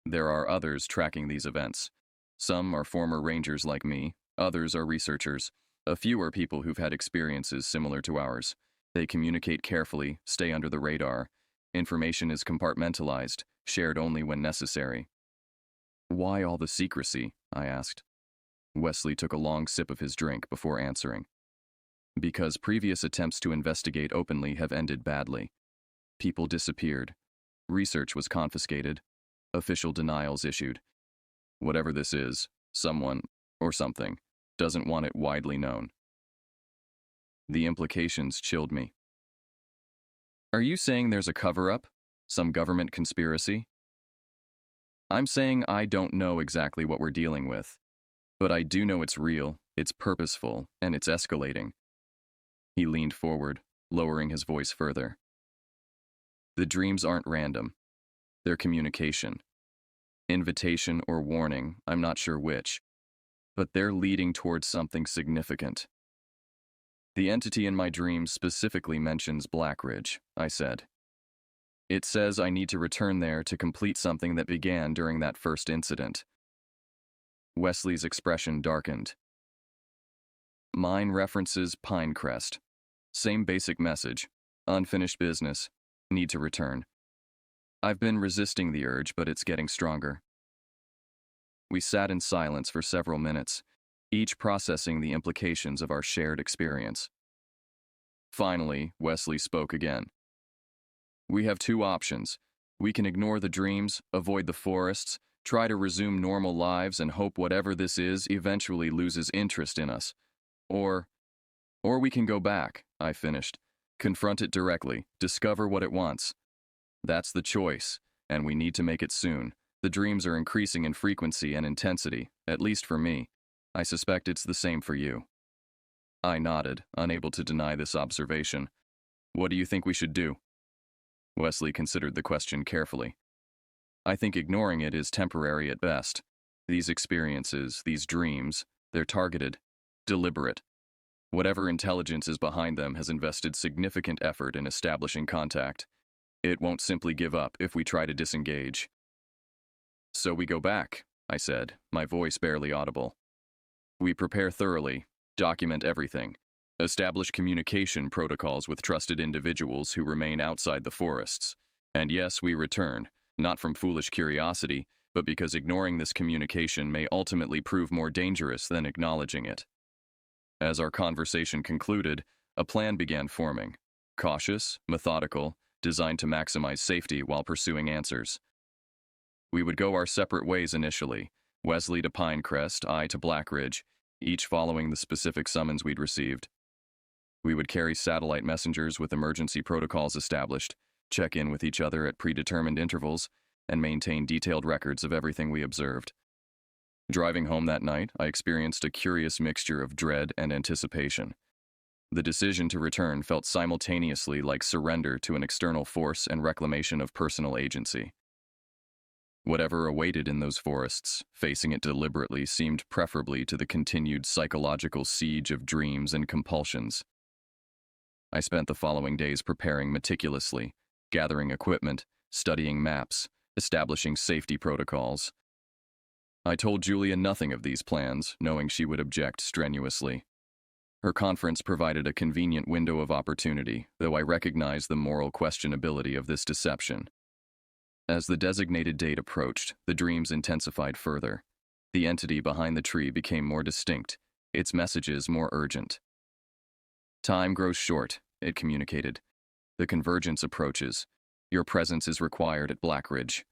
"There are others tracking these events. Some are former Rangers like me, others are researchers. A few are people who've had experiences similar to ours. They communicate carefully, stay under the radar. Information is compartmentalized, shared only when necessary." "Why all the secrecy?" I asked. Wesley took a long sip of his drink before answering. "Because previous attempts to investigate openly have ended badly. People disappeared. Research was confiscated. Official denials issued. Whatever this is, someone, or something, doesn't want it widely known." The implications chilled me. "Are you saying there's a cover-up? Some government conspiracy?" "I'm saying I don't know exactly what we're dealing with. But I do know it's real, it's purposeful, and it's escalating." He leaned forward, lowering his voice further. "The dreams aren't random. They're communication. Invitation or warning, I'm not sure which. But they're leading towards something significant." "The entity in my dreams specifically mentions Blackridge," I said. "It says I need to return there to complete something that began during that first incident." Wesley's expression darkened. "Mine references Pinerest. Same basic message. Unfinished business. Need to return. I've been resisting the urge, but it's getting stronger." We sat in silence for several minutes, each processing the implications of our shared experience. Finally, Wesley spoke again. "We have two options. We can ignore the dreams, avoid the forests, try to resume normal lives and hope whatever this is eventually loses interest in us. Or we can go back," I finished. "Confront it directly, discover what it wants. That's the choice, and we need to make it soon. The dreams are increasing in frequency and intensity, at least for me. I suspect it's the same for you." I nodded, unable to deny this observation. "What do you think we should do?" Wesley considered the question carefully. "I think ignoring it is temporary at best. These experiences, these dreams, they're targeted, deliberate. Whatever intelligence is behind them has invested significant effort in establishing contact. It won't simply give up if we try to disengage." "So we go back," I said, my voice barely audible. "We prepare thoroughly, document everything, establish communication protocols with trusted individuals who remain outside the forests. And yes, we return, not from foolish curiosity, but because ignoring this communication may ultimately prove more dangerous than acknowledging it." As our conversation concluded, a plan began forming. Cautious, methodical, designed to maximize safety while pursuing answers. We would go our separate ways initially, Wesley to Pinerest, I to Blackridge, each following the specific summons we'd received. We would carry satellite messengers with emergency protocols established, check in with each other at predetermined intervals, and maintain detailed records of everything we observed. Driving home that night, I experienced a curious mixture of dread and anticipation. The decision to return felt simultaneously like surrender to an external force and reclamation of personal agency. Whatever awaited in those forests, facing it deliberately seemed preferably to the continued psychological siege of dreams and compulsions. I spent the following days preparing meticulously, gathering equipment, studying maps, establishing safety protocols. I told Julia nothing of these plans, knowing she would object strenuously. Her conference provided a convenient window of opportunity, though I recognized the moral questionability of this deception. As the designated date approached, the dreams intensified further. The entity behind the tree became more distinct, its messages more urgent. "Time grows short," it communicated. "The convergence approaches. Your presence is required at Blackridge."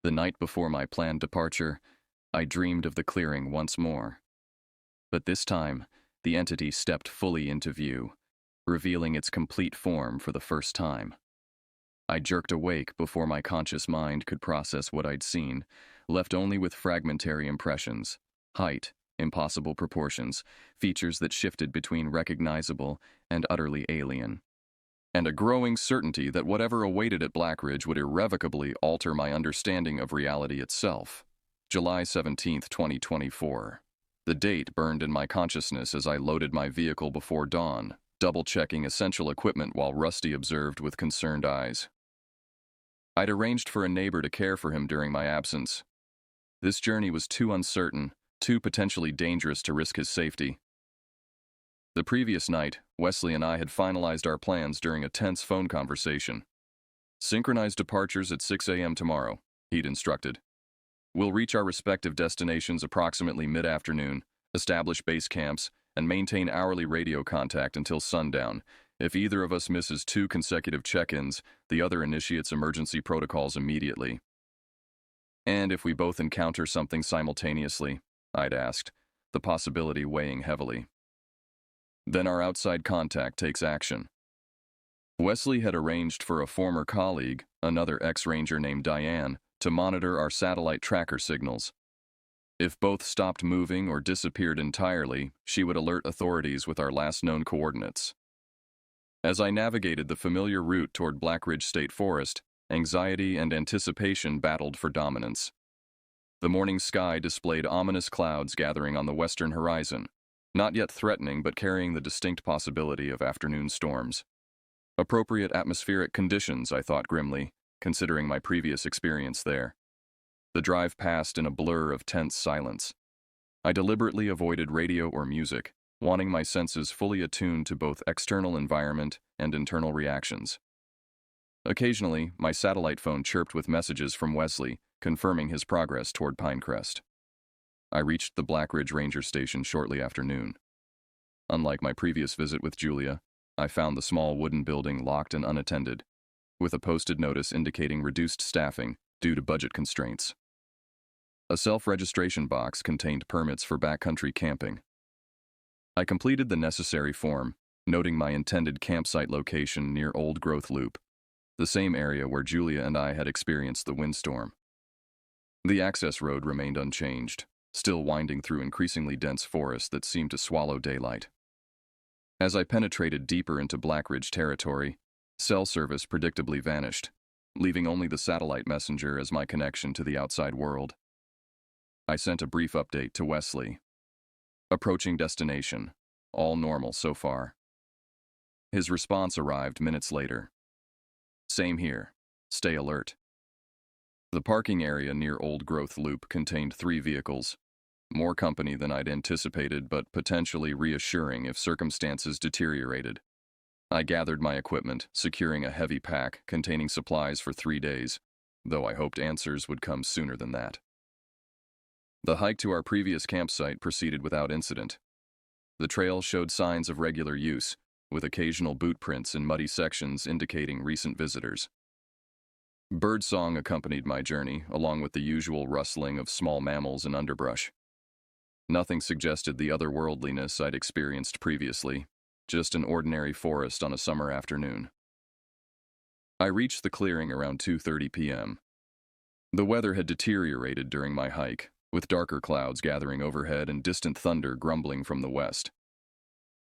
The night before my planned departure, I dreamed of the clearing once more. But this time, the entity stepped fully into view, revealing its complete form for the first time. I jerked awake before my conscious mind could process what I'd seen, left only with fragmentary impressions: height, impossible proportions, features that shifted between recognizable and utterly alien, and a growing certainty that whatever awaited at Blackridge would irrevocably alter my understanding of reality itself. July 17th, 2024. The date burned in my consciousness as I loaded my vehicle before dawn, double-checking essential equipment while Rusty observed with concerned eyes. I'd arranged for a neighbor to care for him during my absence. This journey was too uncertain, too potentially dangerous to risk his safety. The previous night, Wesley and I had finalized our plans during a tense phone conversation. "Synchronized departures at 6 a.m. tomorrow," he'd instructed. "We'll reach our respective destinations approximately mid-afternoon, establish base camps, and maintain hourly radio contact until sundown. If either of us misses 2 consecutive check-ins, the other initiates emergency protocols immediately." "And if we both encounter something simultaneously?" I'd asked, the possibility weighing heavily. "Then our outside contact takes action." Wesley had arranged for a former colleague, another ex-ranger named Diane, to monitor our satellite tracker signals. If both stopped moving or disappeared entirely, she would alert authorities with our last known coordinates. As I navigated the familiar route toward Blackridge State Forest, anxiety and anticipation battled for dominance. The morning sky displayed ominous clouds gathering on the western horizon, not yet threatening but carrying the distinct possibility of afternoon storms. Appropriate atmospheric conditions, I thought grimly, considering my previous experience there. The drive passed in a blur of tense silence. I deliberately avoided radio or music, wanting my senses fully attuned to both external environment and internal reactions. Occasionally, my satellite phone chirped with messages from Wesley, confirming his progress toward Pinerest. I reached the Blackridge Ranger Station shortly after noon. Unlike my previous visit with Julia, I found the small wooden building locked and unattended, with a posted notice indicating reduced staffing due to budget constraints. A self-registration box contained permits for backcountry camping. I completed the necessary form, noting my intended campsite location near Old Growth Loop, the same area where Julia and I had experienced the windstorm. The access road remained unchanged, still winding through increasingly dense forest that seemed to swallow daylight. As I penetrated deeper into Blackridge territory, cell service predictably vanished, leaving only the satellite messenger as my connection to the outside world. I sent a brief update to Wesley. "Approaching destination. All normal so far." His response arrived minutes later. "Same here. Stay alert." The parking area near Old Growth Loop contained 3 vehicles. More company than I'd anticipated, but potentially reassuring if circumstances deteriorated. I gathered my equipment, securing a heavy pack containing supplies for 3 days, though I hoped answers would come sooner than that. The hike to our previous campsite proceeded without incident. The trail showed signs of regular use, with occasional boot prints in muddy sections indicating recent visitors. Birdsong accompanied my journey, along with the usual rustling of small mammals and underbrush. Nothing suggested the otherworldliness I'd experienced previously, just an ordinary forest on a summer afternoon. I reached the clearing around 2:30 p.m. The weather had deteriorated during my hike, with darker clouds gathering overhead and distant thunder grumbling from the west.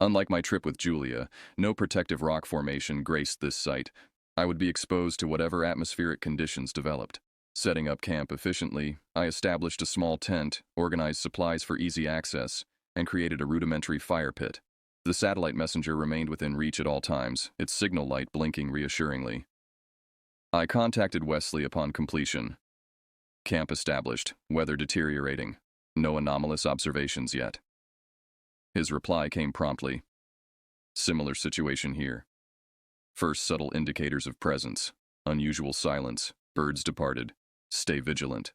Unlike my trip with Julia, no protective rock formation graced this site. I would be exposed to whatever atmospheric conditions developed. Setting up camp efficiently, I established a small tent, organized supplies for easy access, and created a rudimentary fire pit. The satellite messenger remained within reach at all times, its signal light blinking reassuringly. I contacted Wesley upon completion. Camp established, weather deteriorating. No anomalous observations yet. His reply came promptly. Similar situation here. First subtle indicators of presence. Unusual silence. Birds departed. Stay vigilant.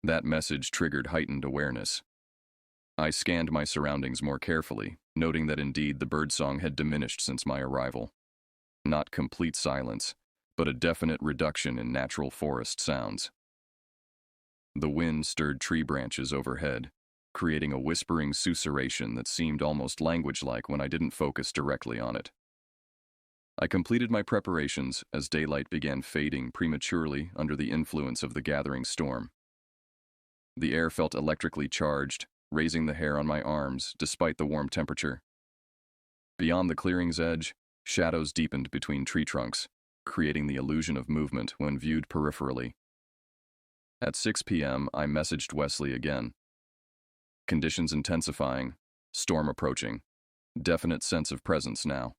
That message triggered heightened awareness. I scanned my surroundings more carefully, noting that indeed the birdsong had diminished since my arrival. Not complete silence, but a definite reduction in natural forest sounds. The wind stirred tree branches overhead, creating a whispering susurration that seemed almost language-like when I didn't focus directly on it. I completed my preparations as daylight began fading prematurely under the influence of the gathering storm. The air felt electrically charged, raising the hair on my arms despite the warm temperature. Beyond the clearing's edge, shadows deepened between tree trunks, creating the illusion of movement when viewed peripherally. At 6 p.m., I messaged Wesley again. Conditions intensifying, storm approaching, definite sense of presence now.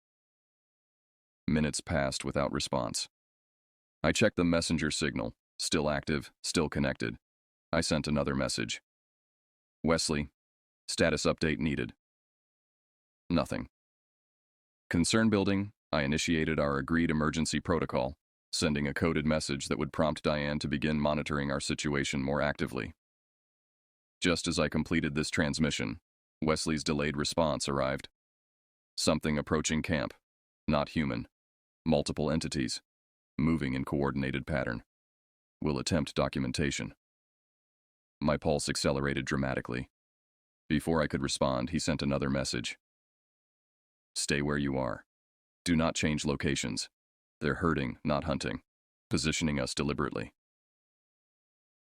Minutes passed without response. I checked the messenger signal, still active, still connected. I sent another message. Wesley, status update needed. Nothing. Concern building, I initiated our agreed emergency protocol, sending a coded message that would prompt Diane to begin monitoring our situation more actively. Just as I completed this transmission, Wesley's delayed response arrived. Something approaching camp. Not human. Multiple entities. Moving in coordinated pattern. Will attempt documentation. My pulse accelerated dramatically. Before I could respond, he sent another message. Stay where you are. Do not change locations. They're herding, not hunting. Positioning us deliberately.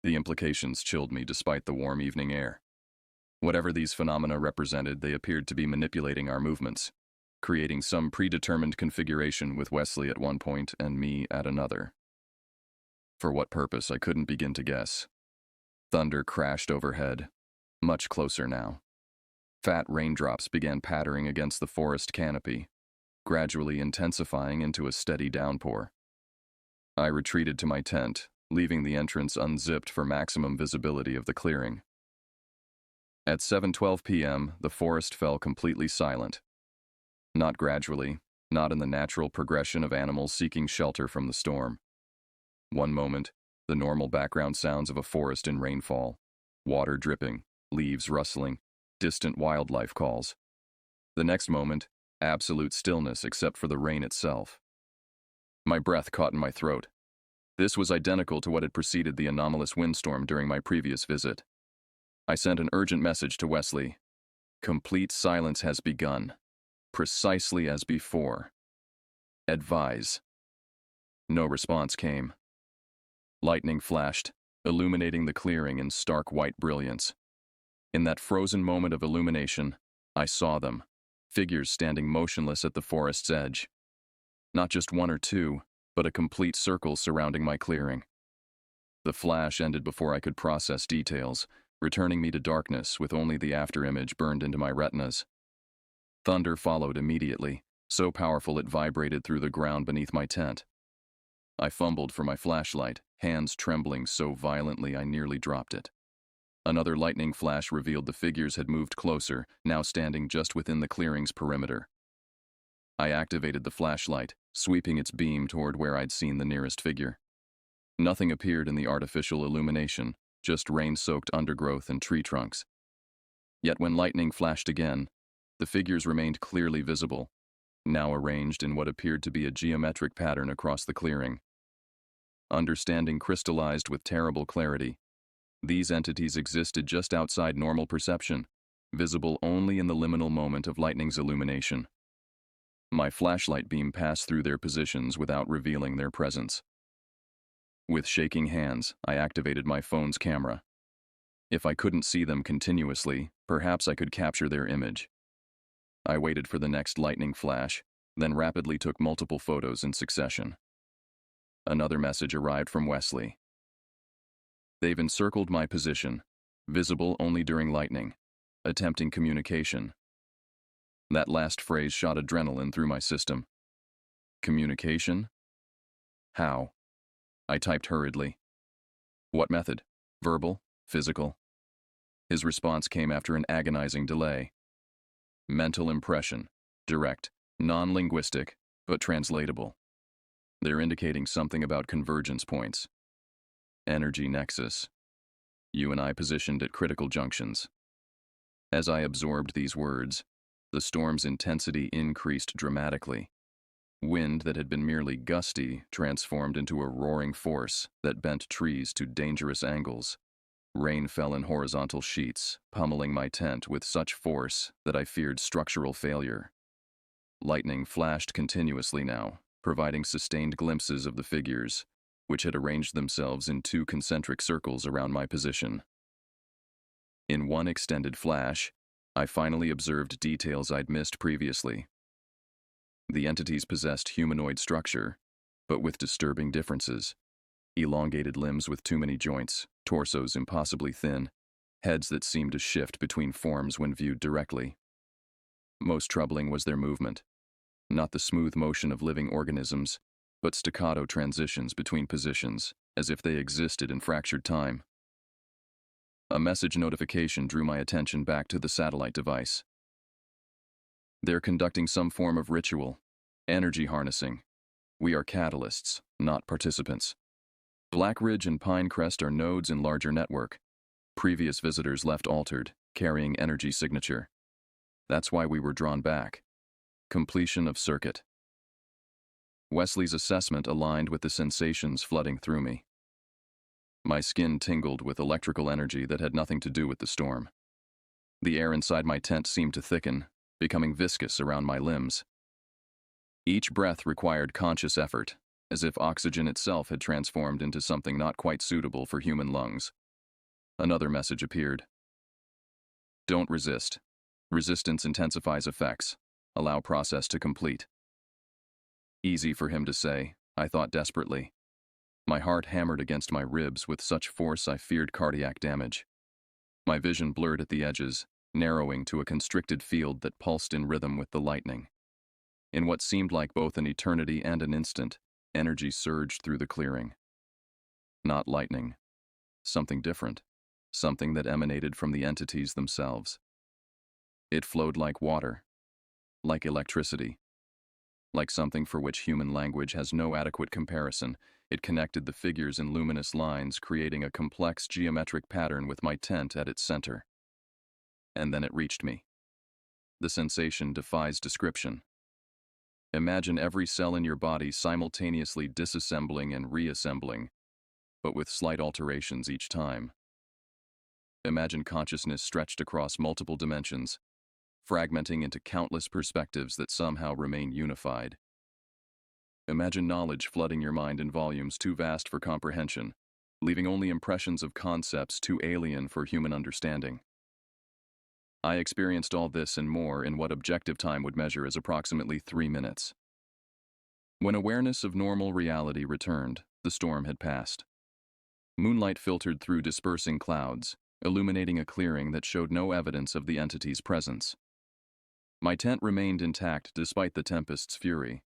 The implications chilled me despite the warm evening air. Whatever these phenomena represented, they appeared to be manipulating our movements, creating some predetermined configuration with Wesley at one point and me at another. For what purpose, I couldn't begin to guess. Thunder crashed overhead, much closer now. Fat raindrops began pattering against the forest canopy, gradually intensifying into a steady downpour. I retreated to my tent, leaving the entrance unzipped for maximum visibility of the clearing. At 7:12 p.m., the forest fell completely silent. Not gradually, not in the natural progression of animals seeking shelter from the storm. One moment, the normal background sounds of a forest in rainfall, water dripping, leaves rustling, distant wildlife calls. The next moment, absolute stillness except for the rain itself. My breath caught in my throat. This was identical to what had preceded the anomalous windstorm during my previous visit. I sent an urgent message to Wesley. Complete silence has begun. Precisely as before. Advise. No response came. Lightning flashed, illuminating the clearing in stark white brilliance. In that frozen moment of illumination, I saw them, figures standing motionless at the forest's edge. Not just one or two, but a complete circle surrounding my clearing. The flash ended before I could process details, returning me to darkness with only the afterimage burned into my retinas. Thunder followed immediately, so powerful it vibrated through the ground beneath my tent. I fumbled for my flashlight, hands trembling so violently I nearly dropped it. Another lightning flash revealed the figures had moved closer, now standing just within the clearing's perimeter. I activated the flashlight, sweeping its beam toward where I'd seen the nearest figure. Nothing appeared in the artificial illumination, just rain-soaked undergrowth and tree trunks. Yet when lightning flashed again, the figures remained clearly visible, now arranged in what appeared to be a geometric pattern across the clearing. Understanding crystallized with terrible clarity. These entities existed just outside normal perception, visible only in the liminal moment of lightning's illumination. My flashlight beam passed through their positions without revealing their presence. With shaking hands, I activated my phone's camera. If I couldn't see them continuously, perhaps I could capture their image. I waited for the next lightning flash, then rapidly took multiple photos in succession. Another message arrived from Wesley. They've encircled my position, visible only during lightning, attempting communication. That last phrase shot adrenaline through my system. Communication? How? I typed hurriedly. What method? Verbal? Physical? His response came after an agonizing delay. Mental impression. Direct, non-linguistic, but translatable. They're indicating something about convergence points. Energy nexus. You and I positioned at critical junctions. As I absorbed these words, the storm's intensity increased dramatically. Wind that had been merely gusty transformed into a roaring force that bent trees to dangerous angles. Rain fell in horizontal sheets, pummeling my tent with such force that I feared structural failure. Lightning flashed continuously now, providing sustained glimpses of the figures, which had arranged themselves in 2 concentric circles around my position. In one extended flash, I finally observed details I'd missed previously. The entities possessed humanoid structure, but with disturbing differences. Elongated limbs with too many joints, torsos impossibly thin, heads that seemed to shift between forms when viewed directly. Most troubling was their movement. Not the smooth motion of living organisms, but staccato transitions between positions, as if they existed in fractured time. A message notification drew my attention back to the satellite device. They're conducting some form of ritual, energy harnessing. We are catalysts, not participants. Black Ridge and Pinerest are nodes in larger network. Previous visitors left altered, carrying energy signature. That's why we were drawn back. Completion of circuit. Wesley's assessment aligned with the sensations flooding through me. My skin tingled with electrical energy that had nothing to do with the storm. The air inside my tent seemed to thicken, becoming viscous around my limbs. Each breath required conscious effort, as if oxygen itself had transformed into something not quite suitable for human lungs. Another message appeared. Don't resist. Resistance intensifies effects. Allow process to complete. Easy for him to say, I thought desperately. My heart hammered against my ribs with such force I feared cardiac damage. My vision blurred at the edges, narrowing to a constricted field that pulsed in rhythm with the lightning. In what seemed like both an eternity and an instant, energy surged through the clearing. Not lightning. Something different. Something that emanated from the entities themselves. It flowed like water. Like electricity. Like something for which human language has no adequate comparison, it connected the figures in luminous lines, creating a complex geometric pattern with my tent at its center. And then it reached me. The sensation defies description. Imagine every cell in your body simultaneously disassembling and reassembling, but with slight alterations each time. Imagine consciousness stretched across multiple dimensions, fragmenting into countless perspectives that somehow remain unified. Imagine knowledge flooding your mind in volumes too vast for comprehension, leaving only impressions of concepts too alien for human understanding. I experienced all this and more in what objective time would measure as approximately 3 minutes. When awareness of normal reality returned, the storm had passed. Moonlight filtered through dispersing clouds, illuminating a clearing that showed no evidence of the entity's presence. My tent remained intact despite the tempest's fury.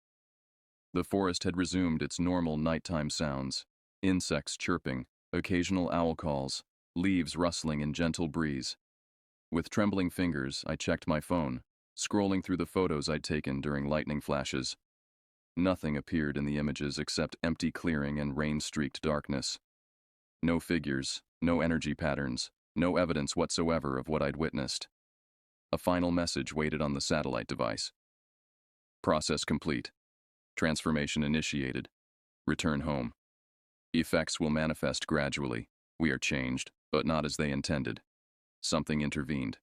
The forest had resumed its normal nighttime sounds, insects chirping, occasional owl calls, leaves rustling in gentle breeze. With trembling fingers, I checked my phone, scrolling through the photos I'd taken during lightning flashes. Nothing appeared in the images except empty clearing and rain-streaked darkness. No figures, no energy patterns, no evidence whatsoever of what I'd witnessed. A final message waited on the satellite device. Process complete. Transformation initiated. Return home. Effects will manifest gradually. We are changed, but not as they intended. Something intervened.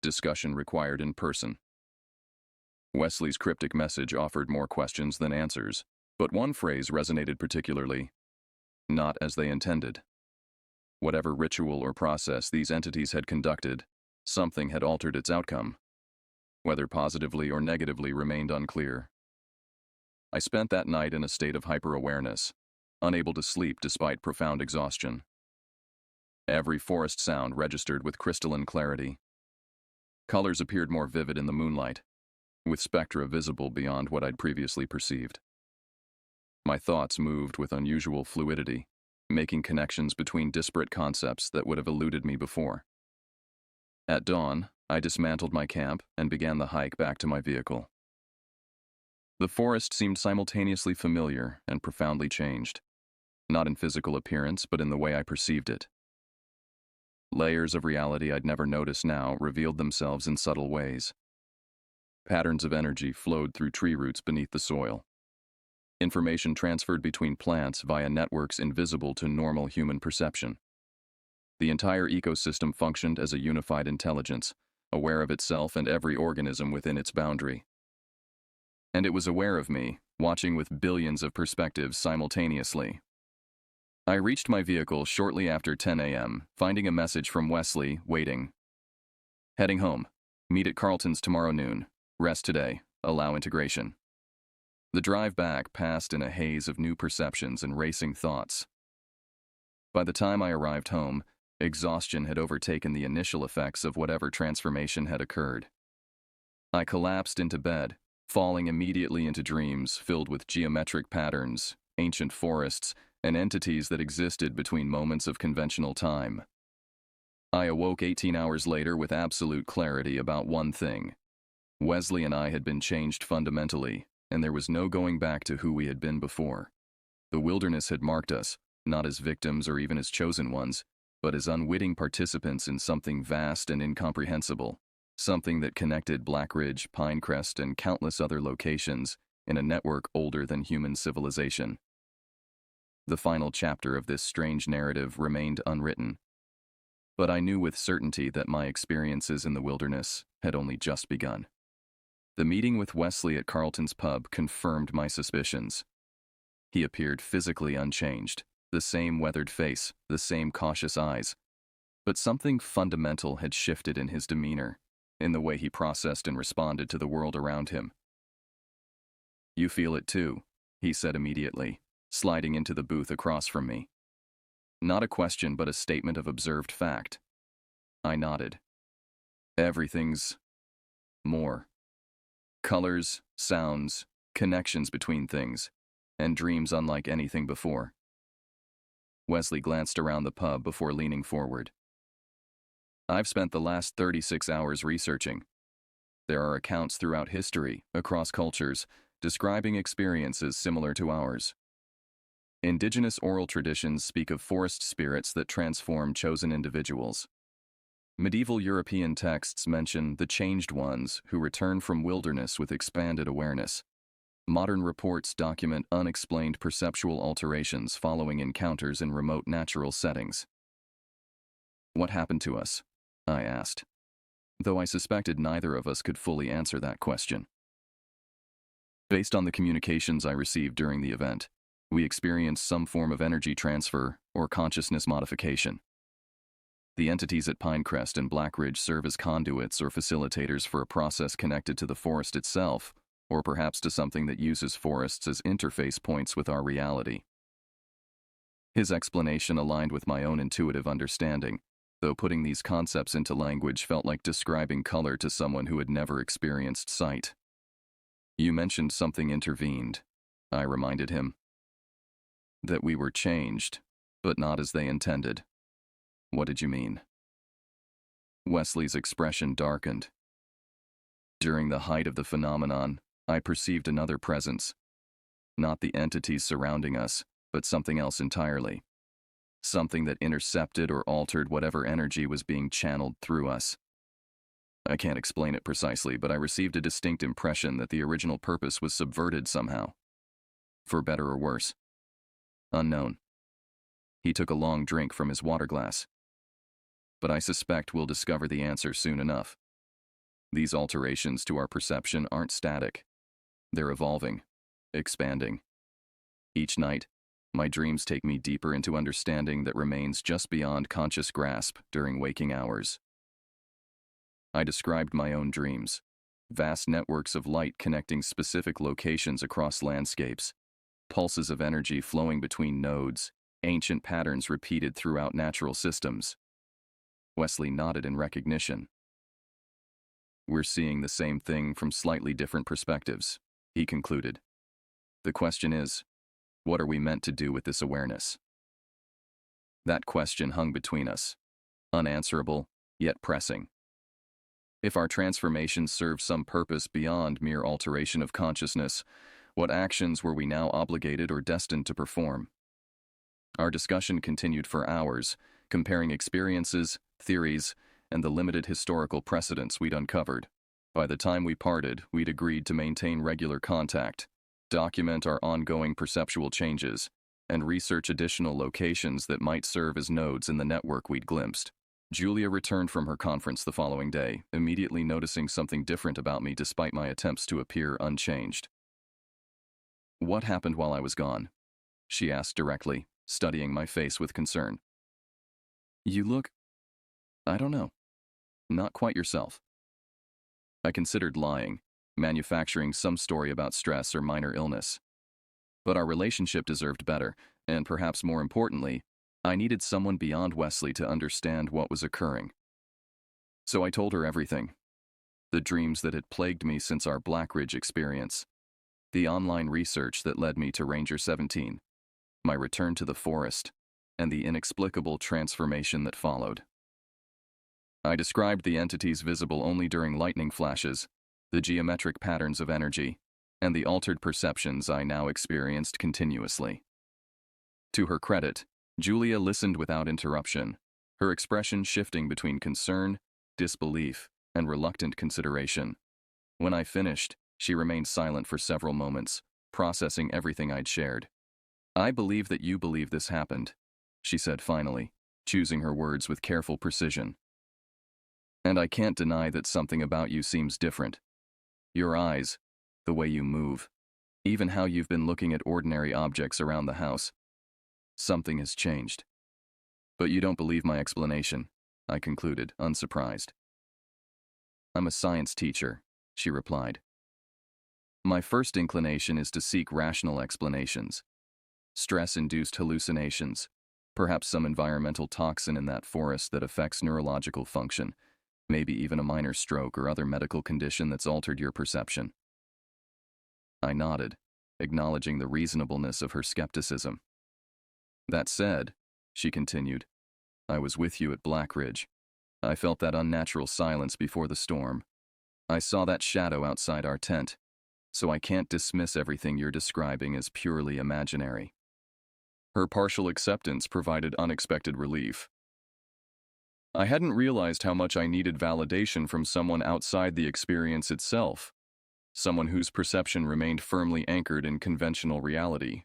Discussion required in person. Wesley's cryptic message offered more questions than answers, but one phrase resonated particularly: not as they intended. Whatever ritual or process these entities had conducted, something had altered its outcome. Whether positively or negatively remained unclear. I spent that night in a state of hyper-awareness, unable to sleep despite profound exhaustion. Every forest sound registered with crystalline clarity. Colors appeared more vivid in the moonlight, with spectra visible beyond what I'd previously perceived. My thoughts moved with unusual fluidity, making connections between disparate concepts that would have eluded me before. At dawn, I dismantled my camp and began the hike back to my vehicle. The forest seemed simultaneously familiar and profoundly changed, not in physical appearance but in the way I perceived it. Layers of reality I'd never noticed now revealed themselves in subtle ways. Patterns of energy flowed through tree roots beneath the soil. Information transferred between plants via networks invisible to normal human perception. The entire ecosystem functioned as a unified intelligence, aware of itself and every organism within its boundary. And it was aware of me, watching with billions of perspectives simultaneously. I reached my vehicle shortly after 10 a.m., finding a message from Wesley, waiting. Heading home. Meet at Carlton's tomorrow noon. Rest today. Allow integration. The drive back passed in a haze of new perceptions and racing thoughts. By the time I arrived home, exhaustion had overtaken the initial effects of whatever transformation had occurred. I collapsed into bed, falling immediately into dreams filled with geometric patterns, ancient forests, and entities that existed between moments of conventional time. I awoke 18 hours later with absolute clarity about one thing. Wesley and I had been changed fundamentally, and there was no going back to who we had been before. The wilderness had marked us, not as victims or even as chosen ones, but as unwitting participants in something vast and incomprehensible, something that connected Black Ridge, Pinerest, and countless other locations in a network older than human civilization. The final chapter of this strange narrative remained unwritten, but I knew with certainty that my experiences in the wilderness had only just begun. The meeting with Wesley at Carlton's pub confirmed my suspicions. He appeared physically unchanged, the same weathered face, the same cautious eyes, but something fundamental had shifted in his demeanor, in the way he processed and responded to the world around him. "You feel it too," he said immediately, sliding into the booth across from me. Not a question but a statement of observed fact. I nodded. Everything's more. Colors, sounds, connections between things, and dreams unlike anything before. Wesley glanced around the pub before leaning forward. I've spent the last 36 hours researching. There are accounts throughout history, across cultures, describing experiences similar to ours. Indigenous oral traditions speak of forest spirits that transform chosen individuals. Medieval European texts mention the changed ones who return from wilderness with expanded awareness. Modern reports document unexplained perceptual alterations following encounters in remote natural settings. What happened to us? I asked, though I suspected neither of us could fully answer that question. Based on the communications I received during the event, we experienced some form of energy transfer or consciousness modification. The entities at Pinerest and Black Ridge serve as conduits or facilitators for a process connected to the forest itself, or perhaps to something that uses forests as interface points with our reality. His explanation aligned with my own intuitive understanding, though putting these concepts into language felt like describing color to someone who had never experienced sight. You mentioned something intervened, I reminded him. That we were changed, but not as they intended. What did you mean? Wesley's expression darkened. During the height of the phenomenon, I perceived another presence. Not the entities surrounding us, but something else entirely. Something that intercepted or altered whatever energy was being channeled through us. I can't explain it precisely, but I received a distinct impression that the original purpose was subverted somehow. For better or worse. Unknown. He took a long drink from his water glass. But I suspect we'll discover the answer soon enough. These alterations to our perception aren't static. They're evolving, expanding. Each night, my dreams take me deeper into understanding that remains just beyond conscious grasp during waking hours. I described my own dreams, vast networks of light connecting specific locations across landscapes, pulses of energy flowing between nodes, ancient patterns repeated throughout natural systems. Wesley nodded in recognition. We're seeing the same thing from slightly different perspectives, he concluded. The question is, what are we meant to do with this awareness? That question hung between us, unanswerable, yet pressing. If our transformation served some purpose beyond mere alteration of consciousness, what actions were we now obligated or destined to perform? Our discussion continued for hours, comparing experiences, theories, and the limited historical precedents we'd uncovered. By the time we parted, we'd agreed to maintain regular contact, document our ongoing perceptual changes, and research additional locations that might serve as nodes in the network we'd glimpsed. Julia returned from her conference the following day, immediately noticing something different about me despite my attempts to appear unchanged. "What happened while I was gone?" she asked directly, studying my face with concern. "You look, I don't know, not quite yourself." I considered lying, manufacturing some story about stress or minor illness. But our relationship deserved better, and perhaps more importantly, I needed someone beyond Wesley to understand what was occurring. So I told her everything. The dreams that had plagued me since our Black Ridge experience, the online research that led me to Ranger 17, my return to the forest, and the inexplicable transformation that followed. I described the entities visible only during lightning flashes, the geometric patterns of energy, and the altered perceptions I now experienced continuously. To her credit, Julia listened without interruption, her expression shifting between concern, disbelief, and reluctant consideration. When I finished, she remained silent for several moments, processing everything I'd shared. "I believe that you believe this happened," she said finally, choosing her words with careful precision. "And I can't deny that something about you seems different. Your eyes, the way you move, even how you've been looking at ordinary objects around the house. Something has changed. But you don't believe my explanation," I concluded, unsurprised. "I'm a science teacher," she replied. "My first inclination is to seek rational explanations. Stress-induced hallucinations, perhaps some environmental toxin in that forest that affects neurological function, maybe even a minor stroke or other medical condition that's altered your perception." I nodded, acknowledging the reasonableness of her skepticism. "That said," she continued, "I was with you at Black Ridge. I felt that unnatural silence before the storm. I saw that shadow outside our tent, so I can't dismiss everything you're describing as purely imaginary." Her partial acceptance provided unexpected relief. I hadn't realized how much I needed validation from someone outside the experience itself, someone whose perception remained firmly anchored in conventional reality.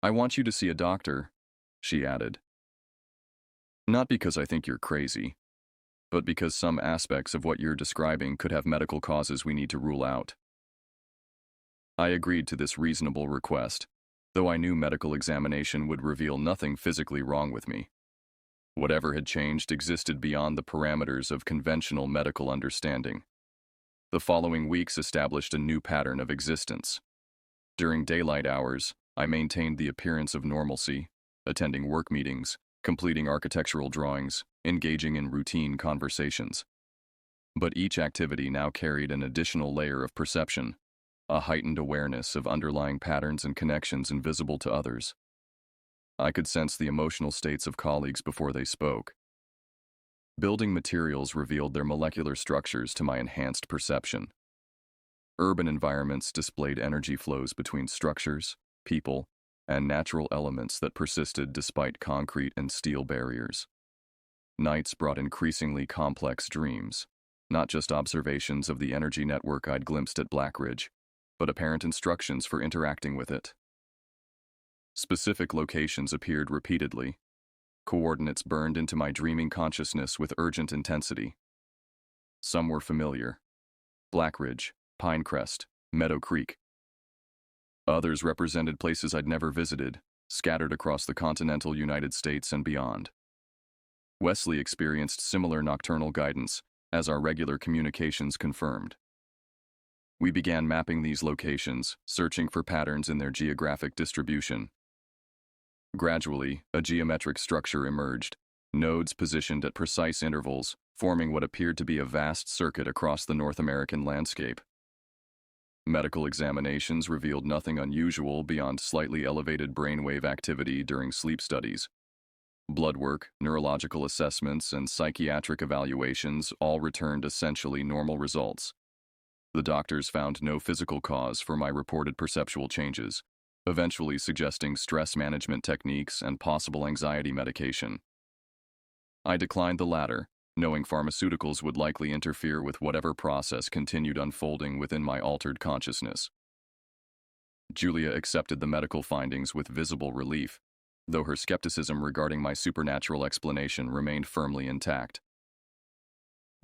"I want you to see a doctor," she added. "Not because I think you're crazy, but because some aspects of what you're describing could have medical causes we need to rule out." I agreed to this reasonable request, though I knew medical examination would reveal nothing physically wrong with me. Whatever had changed existed beyond the parameters of conventional medical understanding. The following weeks established a new pattern of existence. During daylight hours, I maintained the appearance of normalcy, attending work meetings, completing architectural drawings, engaging in routine conversations. But each activity now carried an additional layer of perception, a heightened awareness of underlying patterns and connections invisible to others. I could sense the emotional states of colleagues before they spoke. Building materials revealed their molecular structures to my enhanced perception. Urban environments displayed energy flows between structures, people, and natural elements that persisted despite concrete and steel barriers. Nights brought increasingly complex dreams, not just observations of the energy network I'd glimpsed at Black Ridge, but apparent instructions for interacting with it. Specific locations appeared repeatedly. Coordinates burned into my dreaming consciousness with urgent intensity. Some were familiar: Black Ridge, Pinecrest, Meadow Creek. Others represented places I'd never visited, scattered across the continental United States and beyond. Wesley experienced similar nocturnal guidance, as our regular communications confirmed. We began mapping these locations, searching for patterns in their geographic distribution. Gradually, a geometric structure emerged, nodes positioned at precise intervals, forming what appeared to be a vast circuit across the North American landscape. Medical examinations revealed nothing unusual beyond slightly elevated brainwave activity during sleep studies. Blood work, neurological assessments, and psychiatric evaluations all returned essentially normal results. The doctors found no physical cause for my reported perceptual changes, eventually suggesting stress management techniques and possible anxiety medication. I declined the latter, knowing pharmaceuticals would likely interfere with whatever process continued unfolding within my altered consciousness. Julia accepted the medical findings with visible relief, though her skepticism regarding my supernatural explanation remained firmly intact.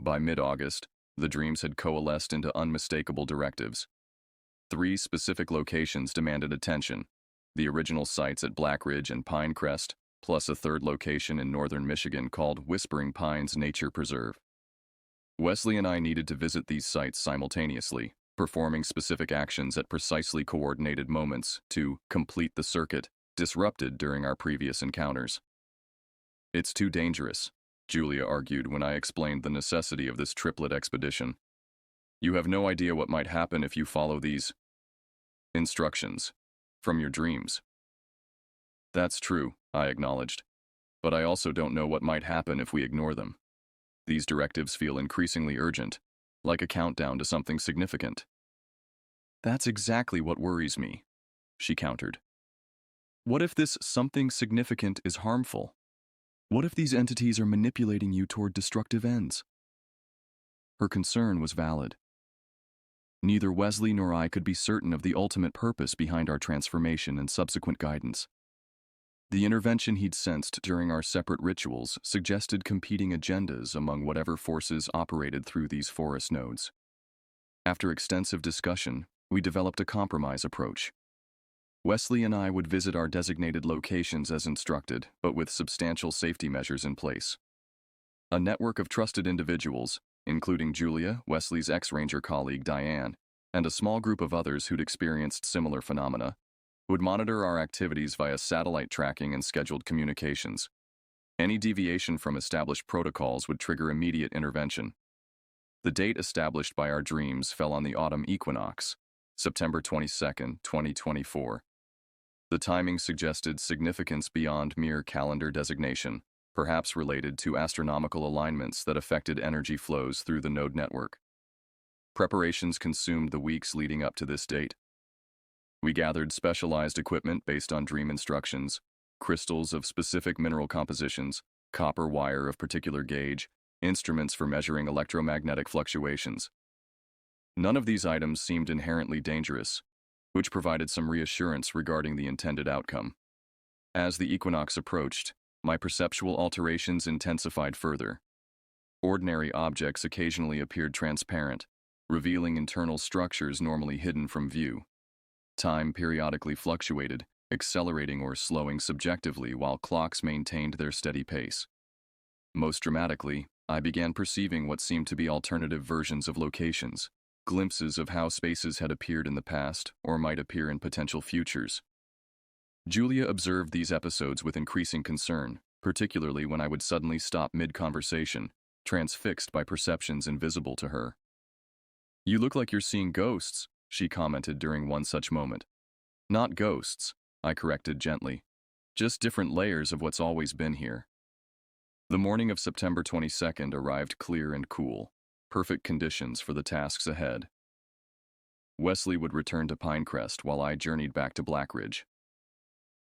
By mid-August, the dreams had coalesced into unmistakable directives. 3 specific locations demanded attention: the original sites at Black Ridge and Pinecrest, plus a 3rd location in northern Michigan called Whispering Pines Nature Preserve. Wesley and I needed to visit these sites simultaneously, performing specific actions at precisely coordinated moments to complete the circuit disrupted during our previous encounters. "It's too dangerous," Julia argued when I explained the necessity of this triplet expedition. "You have no idea what might happen if you follow these instructions from your dreams." "That's true," I acknowledged, "but I also don't know what might happen if we ignore them. These directives feel increasingly urgent, like a countdown to something significant." "That's exactly what worries me," she countered. "What if this something significant is harmful? What if these entities are manipulating you toward destructive ends?" Her concern was valid. Neither Wesley nor I could be certain of the ultimate purpose behind our transformation and subsequent guidance. The intervention he'd sensed during our separate rituals suggested competing agendas among whatever forces operated through these forest nodes. After extensive discussion, we developed a compromise approach. Wesley and I would visit our designated locations as instructed, but with substantial safety measures in place. A network of trusted individuals, including Julia, Wesley's ex-ranger colleague Diane, and a small group of others who'd experienced similar phenomena, would monitor our activities via satellite tracking and scheduled communications. Any deviation from established protocols would trigger immediate intervention. The date established by our dreams fell on the autumn equinox, September 22, 2024. The timing suggested significance beyond mere calendar designation, perhaps related to astronomical alignments that affected energy flows through the node network. Preparations consumed the weeks leading up to this date. We gathered specialized equipment based on dream instructions: crystals of specific mineral compositions, copper wire of particular gauge, instruments for measuring electromagnetic fluctuations. None of these items seemed inherently dangerous, which provided some reassurance regarding the intended outcome. As the equinox approached, my perceptual alterations intensified further. Ordinary objects occasionally appeared transparent, revealing internal structures normally hidden from view. Time periodically fluctuated, accelerating or slowing subjectively while clocks maintained their steady pace. Most dramatically, I began perceiving what seemed to be alternative versions of locations, glimpses of how spaces had appeared in the past or might appear in potential futures. Julia observed these episodes with increasing concern, particularly when I would suddenly stop mid-conversation, transfixed by perceptions invisible to her. "You look like you're seeing ghosts," she commented during one such moment. "Not ghosts," I corrected gently. "Just different layers of what's always been here." The morning of September 22nd arrived clear and cool, perfect conditions for the tasks ahead. Wesley would return to Pinecrest while I journeyed back to Black Ridge.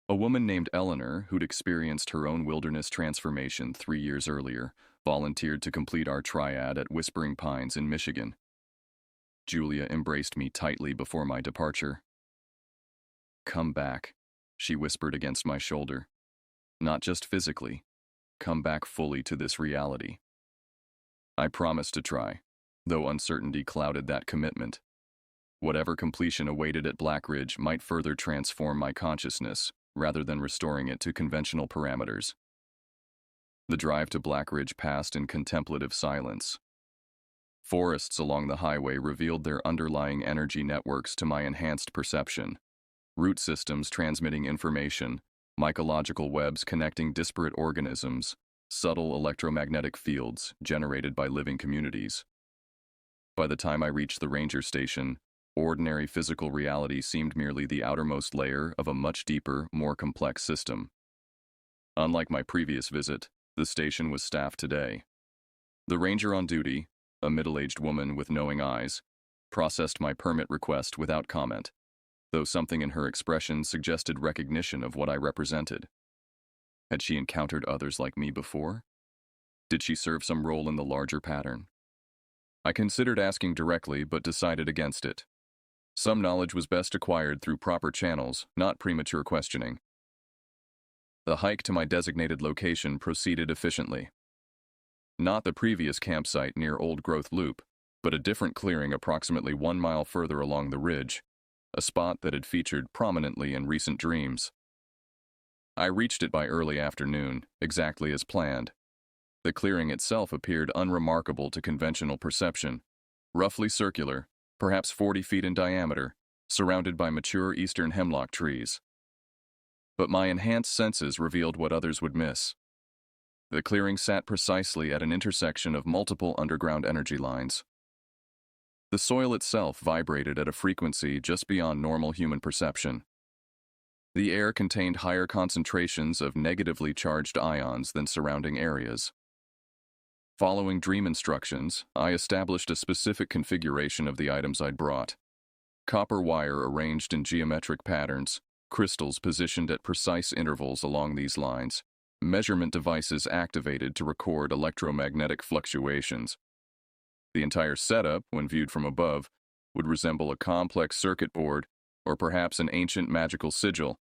A woman named Eleanor, who'd experienced her own wilderness transformation 3 years earlier, volunteered to complete our triad at Whispering Pines in Michigan. Julia embraced me tightly before my departure. "Come back," she whispered against my shoulder. "Not just physically. Come back fully to this reality." I promised to try, though uncertainty clouded that commitment. Whatever completion awaited at Black Ridge might further transform my consciousness, rather than restoring it to conventional parameters. The drive to Black Ridge passed in contemplative silence. Forests along the highway revealed their underlying energy networks to my enhanced perception. Root systems transmitting information, mycological webs connecting disparate organisms, subtle electromagnetic fields generated by living communities. By the time I reached the ranger station, ordinary physical reality seemed merely the outermost layer of a much deeper, more complex system. Unlike my previous visit, the station was staffed today. The ranger on duty, a middle-aged woman with knowing eyes, processed my permit request without comment, though something in her expression suggested recognition of what I represented. Had she encountered others like me before? Did she serve some role in the larger pattern? I considered asking directly, but decided against it. Some knowledge was best acquired through proper channels, not premature questioning. The hike to my designated location proceeded efficiently. Not the previous campsite near Old Growth Loop, but a different clearing approximately 1 mile further along the ridge, a spot that had featured prominently in recent dreams. I reached it by early afternoon, exactly as planned. The clearing itself appeared unremarkable to conventional perception, roughly circular, perhaps 40 feet in diameter, surrounded by mature eastern hemlock trees. But my enhanced senses revealed what others would miss. The clearing sat precisely at an intersection of multiple underground energy lines. The soil itself vibrated at a frequency just beyond normal human perception. The air contained higher concentrations of negatively charged ions than surrounding areas. Following dream instructions, I established a specific configuration of the items I'd brought. Copper wire arranged in geometric patterns, crystals positioned at precise intervals along these lines, measurement devices activated to record electromagnetic fluctuations. The entire setup, when viewed from above, would resemble a complex circuit board or perhaps an ancient magical sigil,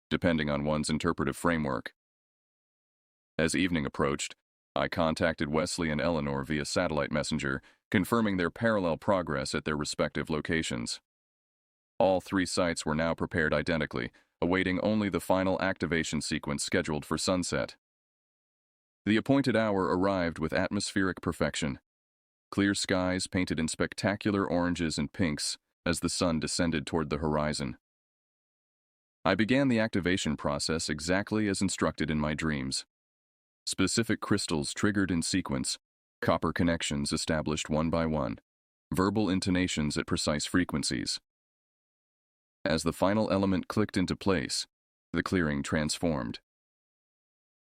depending on one's interpretive framework. As evening approached, I contacted Wesley and Eleanor via satellite messenger, confirming their parallel progress at their respective locations. All 3 sites were now prepared identically, awaiting only the final activation sequence scheduled for sunset. The appointed hour arrived with atmospheric perfection. Clear skies painted in spectacular oranges and pinks as the sun descended toward the horizon. I began the activation process exactly as instructed in my dreams. Specific crystals triggered in sequence, copper connections established one by one, verbal intonations at precise frequencies. As the final element clicked into place, the clearing transformed.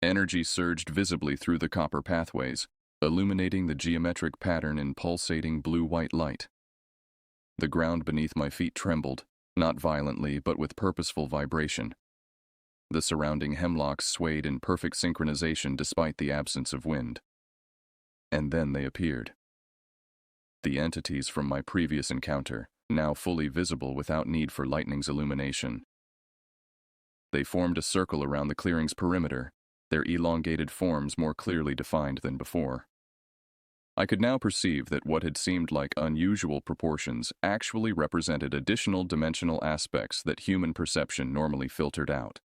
Energy surged visibly through the copper pathways, illuminating the geometric pattern in pulsating blue-white light. The ground beneath my feet trembled, not violently but with purposeful vibration. The surrounding hemlocks swayed in perfect synchronization despite the absence of wind. And then they appeared. The entities from my previous encounter, now fully visible without need for lightning's illumination. They formed a circle around the clearing's perimeter, their elongated forms more clearly defined than before. I could now perceive that what had seemed like unusual proportions actually represented additional dimensional aspects that human perception normally filtered out.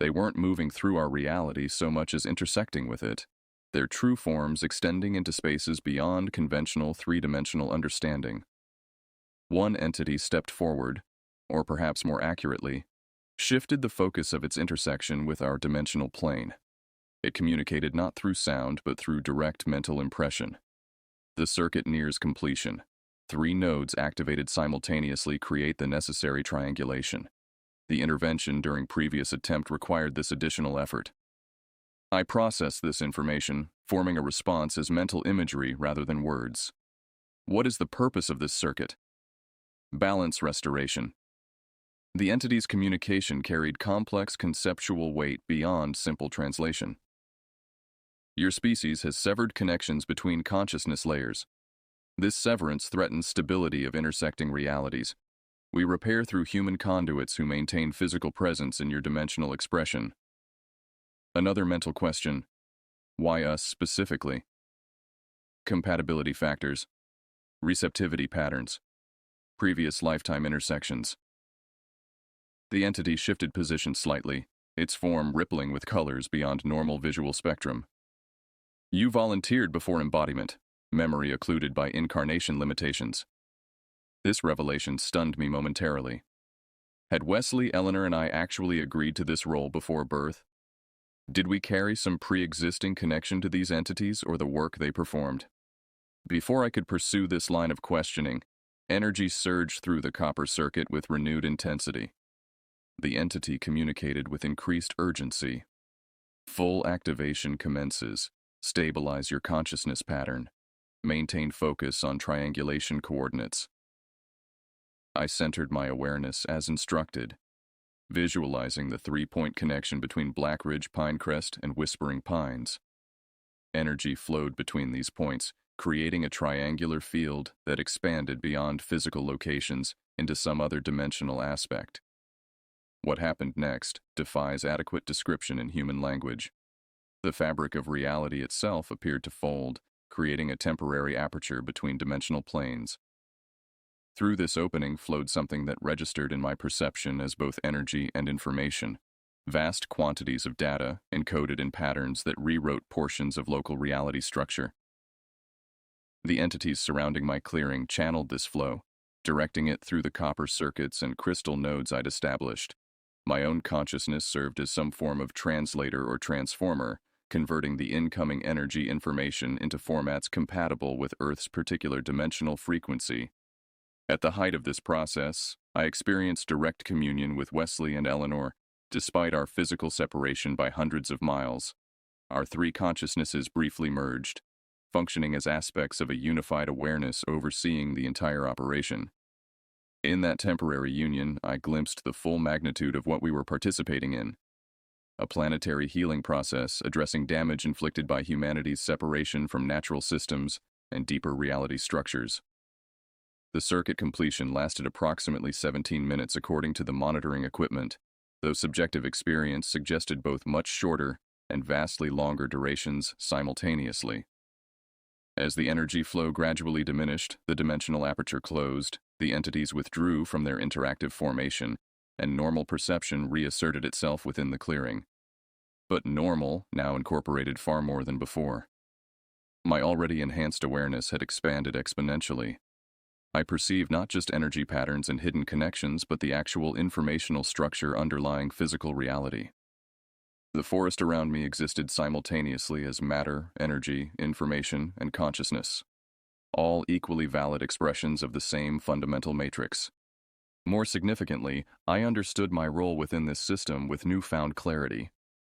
They weren't moving through our reality so much as intersecting with it, their true forms extending into spaces beyond conventional 3-dimensional understanding. One entity stepped forward, or perhaps more accurately, shifted the focus of its intersection with our dimensional plane. It communicated not through sound but through direct mental impression. The circuit nears completion. 3 nodes activated simultaneously create the necessary triangulation. The intervention during previous attempt required this additional effort. I processed this information, forming a response as mental imagery rather than words. What is the purpose of this circuit? Balance restoration. The entity's communication carried complex conceptual weight beyond simple translation. Your species has severed connections between consciousness layers. This severance threatens stability of intersecting realities. We repair through human conduits who maintain physical presence in your dimensional expression. Another mental question: why us specifically? Compatibility factors. receptivity patterns, previous lifetime intersections. The entity shifted position slightly, its form rippling with colors beyond normal visual spectrum. You volunteered before embodiment, memory occluded by incarnation limitations. This revelation stunned me momentarily. Had Wesley, Eleanor, and I actually agreed to this role before birth? Did we carry some pre-existing connection to these entities or the work they performed? Before I could pursue this line of questioning, energy surged through the copper circuit with renewed intensity. The entity communicated with increased urgency. Full activation commences. Stabilize your consciousness pattern. Maintain focus on triangulation coordinates. I centered my awareness as instructed, visualizing the three-point connection between Black Ridge Pinecrest and Whispering Pines. Energy flowed between these points, creating a triangular field that expanded beyond physical locations into some other dimensional aspect. What happened next defies adequate description in human language. The fabric of reality itself appeared to fold, creating a temporary aperture between dimensional planes. Through this opening flowed something that registered in my perception as both energy and information, vast quantities of data encoded in patterns that rewrote portions of local reality structure. The entities surrounding my clearing channeled this flow, directing it through the copper circuits and crystal nodes I'd established. My own consciousness served as some form of translator or transformer, converting the incoming energy information into formats compatible with Earth's particular dimensional frequency. At the height of this process, I experienced direct communion with Wesley and Eleanor, despite our physical separation by hundreds of miles. Our three consciousnesses briefly merged, functioning as aspects of a unified awareness overseeing the entire operation. In that temporary union, I glimpsed the full magnitude of what we were participating in. A planetary healing process addressing damage inflicted by humanity's separation from natural systems and deeper reality structures. The circuit completion lasted approximately 17 minutes according to the monitoring equipment, though subjective experience suggested both much shorter and vastly longer durations simultaneously. As the energy flow gradually diminished, the dimensional aperture closed, the entities withdrew from their interactive formation, and normal perception reasserted itself within the clearing. But normal now incorporated far more than before. My already enhanced awareness had expanded exponentially. I perceived not just energy patterns and hidden connections, but the actual informational structure underlying physical reality. The forest around me existed simultaneously as matter, energy, information, and consciousness, all equally valid expressions of the same fundamental matrix. More significantly, I understood my role within this system with newfound clarity.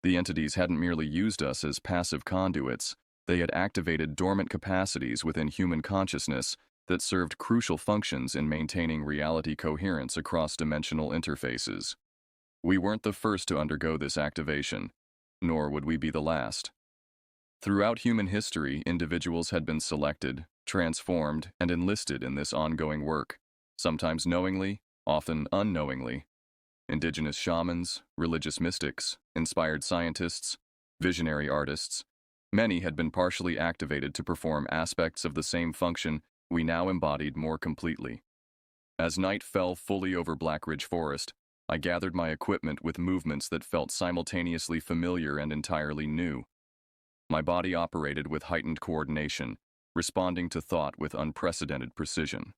The entities hadn't merely used us as passive conduits, they had activated dormant capacities within human consciousness that served crucial functions in maintaining reality coherence across dimensional interfaces. We weren't the first to undergo this activation, nor would we be the last. Throughout human history, individuals had been selected, transformed, and enlisted in this ongoing work, sometimes knowingly, often unknowingly. Indigenous shamans, religious mystics, inspired scientists, visionary artists, many had been partially activated to perform aspects of the same function we now embodied more completely. As night fell fully over Black Ridge Forest, I gathered my equipment with movements that felt simultaneously familiar and entirely new. My body operated with heightened coordination, responding to thought with unprecedented precision.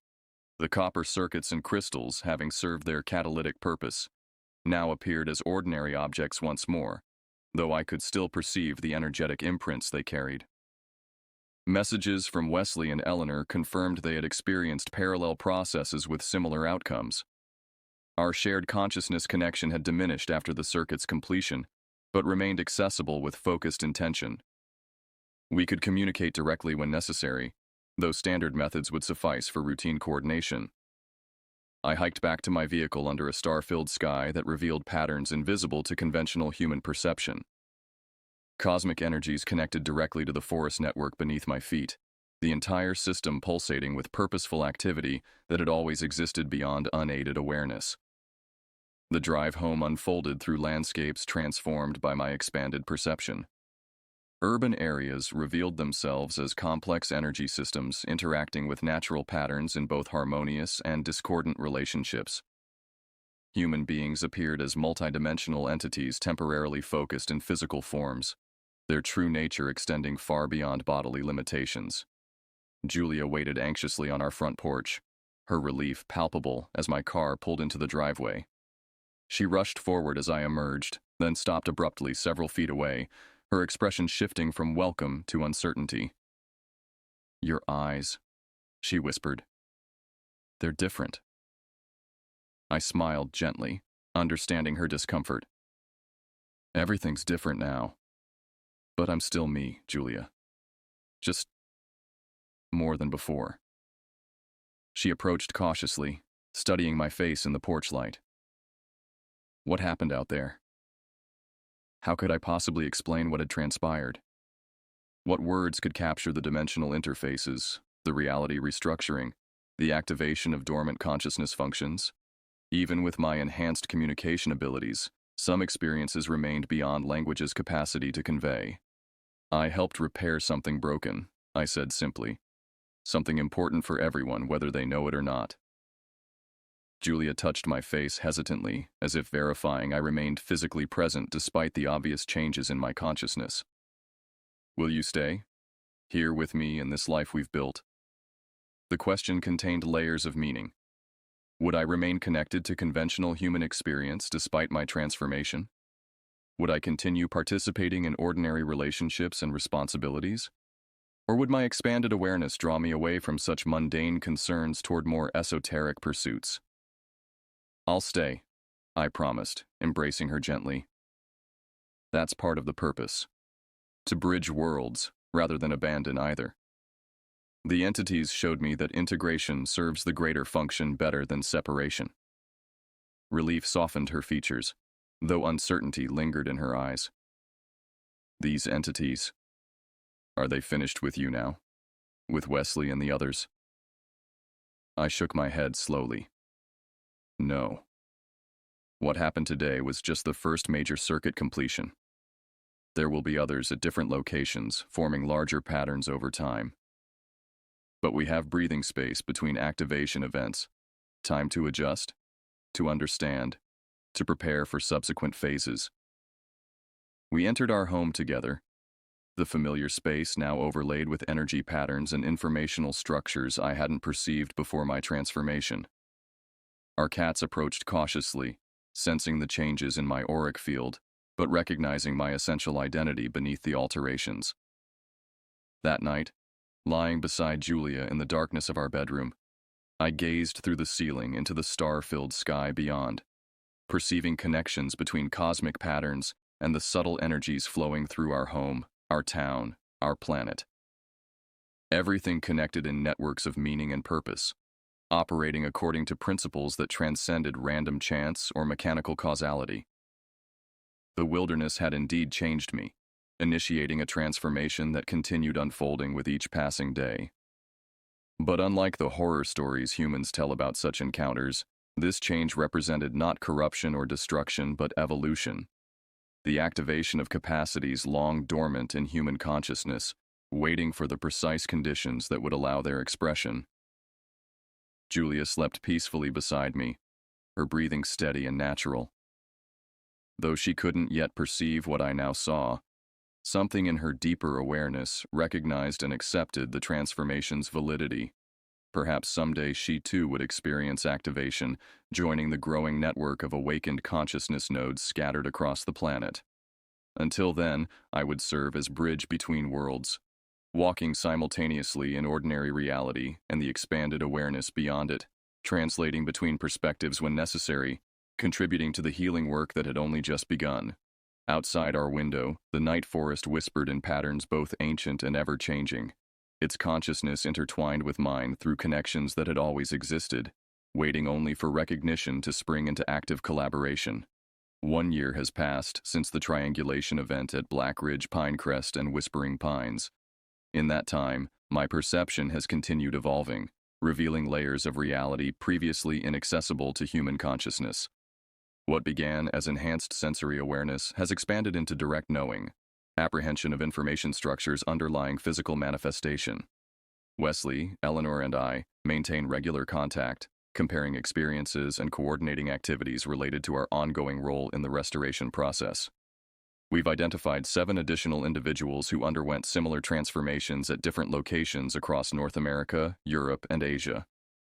The copper circuits and crystals, having served their catalytic purpose, now appeared as ordinary objects once more, though I could still perceive the energetic imprints they carried. Messages from Wesley and Eleanor confirmed they had experienced parallel processes with similar outcomes. Our shared consciousness connection had diminished after the circuit's completion, but remained accessible with focused intention. We could communicate directly when necessary, though standard methods would suffice for routine coordination. I hiked back to my vehicle under a star-filled sky that revealed patterns invisible to conventional human perception. Cosmic energies connected directly to the forest network beneath my feet, the entire system pulsating with purposeful activity that had always existed beyond unaided awareness. The drive home unfolded through landscapes transformed by my expanded perception. Urban areas revealed themselves as complex energy systems interacting with natural patterns in both harmonious and discordant relationships. Human beings appeared as multidimensional entities temporarily focused in physical forms, their true nature extending far beyond bodily limitations. Julia waited anxiously on our front porch, her relief palpable as my car pulled into the driveway. She rushed forward as I emerged, then stopped abruptly several feet away, her expression shifting from welcome to uncertainty. "Your eyes," she whispered. "They're different." I smiled gently, understanding her discomfort. "Everything's different now. But I'm still me, Julia. Just more than before." She approached cautiously, studying my face in the porch light. What happened out there? How could I possibly explain what had transpired? What words could capture the dimensional interfaces, the reality restructuring, the activation of dormant consciousness functions? Even with my enhanced communication abilities, some experiences remained beyond language's capacity to convey. "I helped repair something broken," I said simply. "Something important for everyone, whether they know it or not." Julia touched my face hesitantly, as if verifying I remained physically present despite the obvious changes in my consciousness. "Will you stay? Here with me in this life we've built?" The question contained layers of meaning. Would I remain connected to conventional human experience despite my transformation? Would I continue participating in ordinary relationships and responsibilities? Or would my expanded awareness draw me away from such mundane concerns toward more esoteric pursuits? "I'll stay," I promised, embracing her gently. "That's part of the purpose. To bridge worlds, rather than abandon either." The entities showed me that integration serves the greater function better than separation. Relief softened her features, though uncertainty lingered in her eyes. "These entities, are they finished with you now? With Wesley and the others?" I shook my head slowly. "No. What happened today was just the first major circuit completion. There will be others at different locations, forming larger patterns over time. But we have breathing space between activation events, time to adjust, to understand, to prepare for subsequent phases." We entered our home together, the familiar space now overlaid with energy patterns and informational structures I hadn't perceived before my transformation. Our cats approached cautiously, sensing the changes in my auric field, but recognizing my essential identity beneath the alterations. That night, lying beside Julia in the darkness of our bedroom, I gazed through the ceiling into the star-filled sky beyond, perceiving connections between cosmic patterns and the subtle energies flowing through our home, our town, our planet. Everything connected in networks of meaning and purpose, operating according to principles that transcended random chance or mechanical causality. The wilderness had indeed changed me, initiating a transformation that continued unfolding with each passing day. But unlike the horror stories humans tell about such encounters, this change represented not corruption or destruction but evolution. The activation of capacities long dormant in human consciousness, waiting for the precise conditions that would allow their expression. Julia slept peacefully beside me, her breathing steady and natural. Though she couldn't yet perceive what I now saw, something in her deeper awareness recognized and accepted the transformation's validity. Perhaps someday she too would experience activation, joining the growing network of awakened consciousness nodes scattered across the planet. Until then, I would serve as bridge between worlds, walking simultaneously in ordinary reality and the expanded awareness beyond it, translating between perspectives when necessary, contributing to the healing work that had only just begun. Outside our window, the night forest whispered in patterns both ancient and ever-changing, its consciousness intertwined with mine through connections that had always existed, waiting only for recognition to spring into active collaboration. 1 year has passed since the triangulation event at Black Ridge, Pinerest, and Whispering Pines. In that time, my perception has continued evolving, revealing layers of reality previously inaccessible to human consciousness. What began as enhanced sensory awareness has expanded into direct knowing, apprehension of information structures underlying physical manifestation. Wesley, Eleanor, and I maintain regular contact, comparing experiences and coordinating activities related to our ongoing role in the restoration process. We've identified 7 additional individuals who underwent similar transformations at different locations across North America, Europe, and Asia.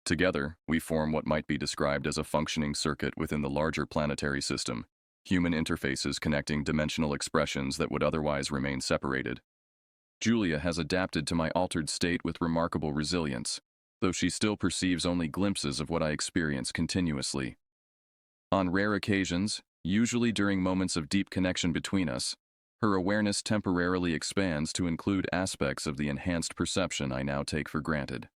Together, we form what might be described as a functioning circuit within the larger planetary system, human interfaces connecting dimensional expressions that would otherwise remain separated. Julia has adapted to my altered state with remarkable resilience, though she still perceives only glimpses of what I experience continuously. On rare occasions, usually during moments of deep connection between us, her awareness temporarily expands to include aspects of the enhanced perception I now take for granted.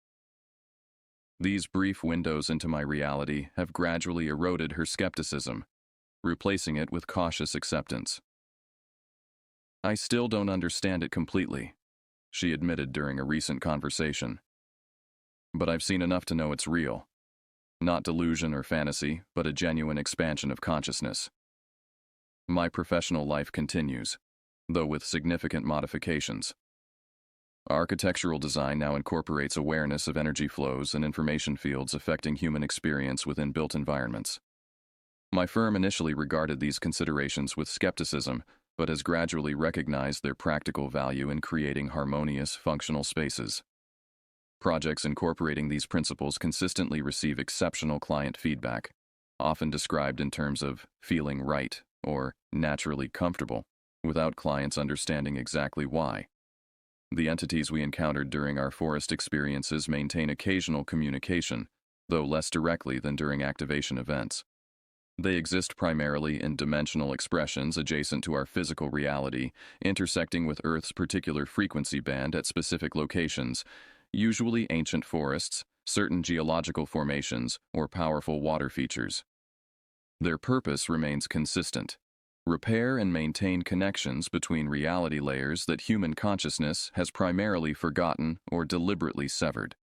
These brief windows into my reality have gradually eroded her skepticism, replacing it with cautious acceptance. "I still don't understand it completely," she admitted during a recent conversation. "But I've seen enough to know it's real. Not delusion or fantasy, but a genuine expansion of consciousness." My professional life continues, though with significant modifications. Architectural design now incorporates awareness of energy flows and information fields affecting human experience within built environments. My firm initially regarded these considerations with skepticism, but has gradually recognized their practical value in creating harmonious, functional spaces. Projects incorporating these principles consistently receive exceptional client feedback, often described in terms of feeling right or naturally comfortable, without clients understanding exactly why. The entities we encountered during our forest experiences maintain occasional communication, though less directly than during activation events. They exist primarily in dimensional expressions adjacent to our physical reality, intersecting with Earth's particular frequency band at specific locations, usually ancient forests, certain geological formations, or powerful water features. Their purpose remains consistent: repair and maintain connections between reality layers that human consciousness has primarily forgotten or deliberately severed.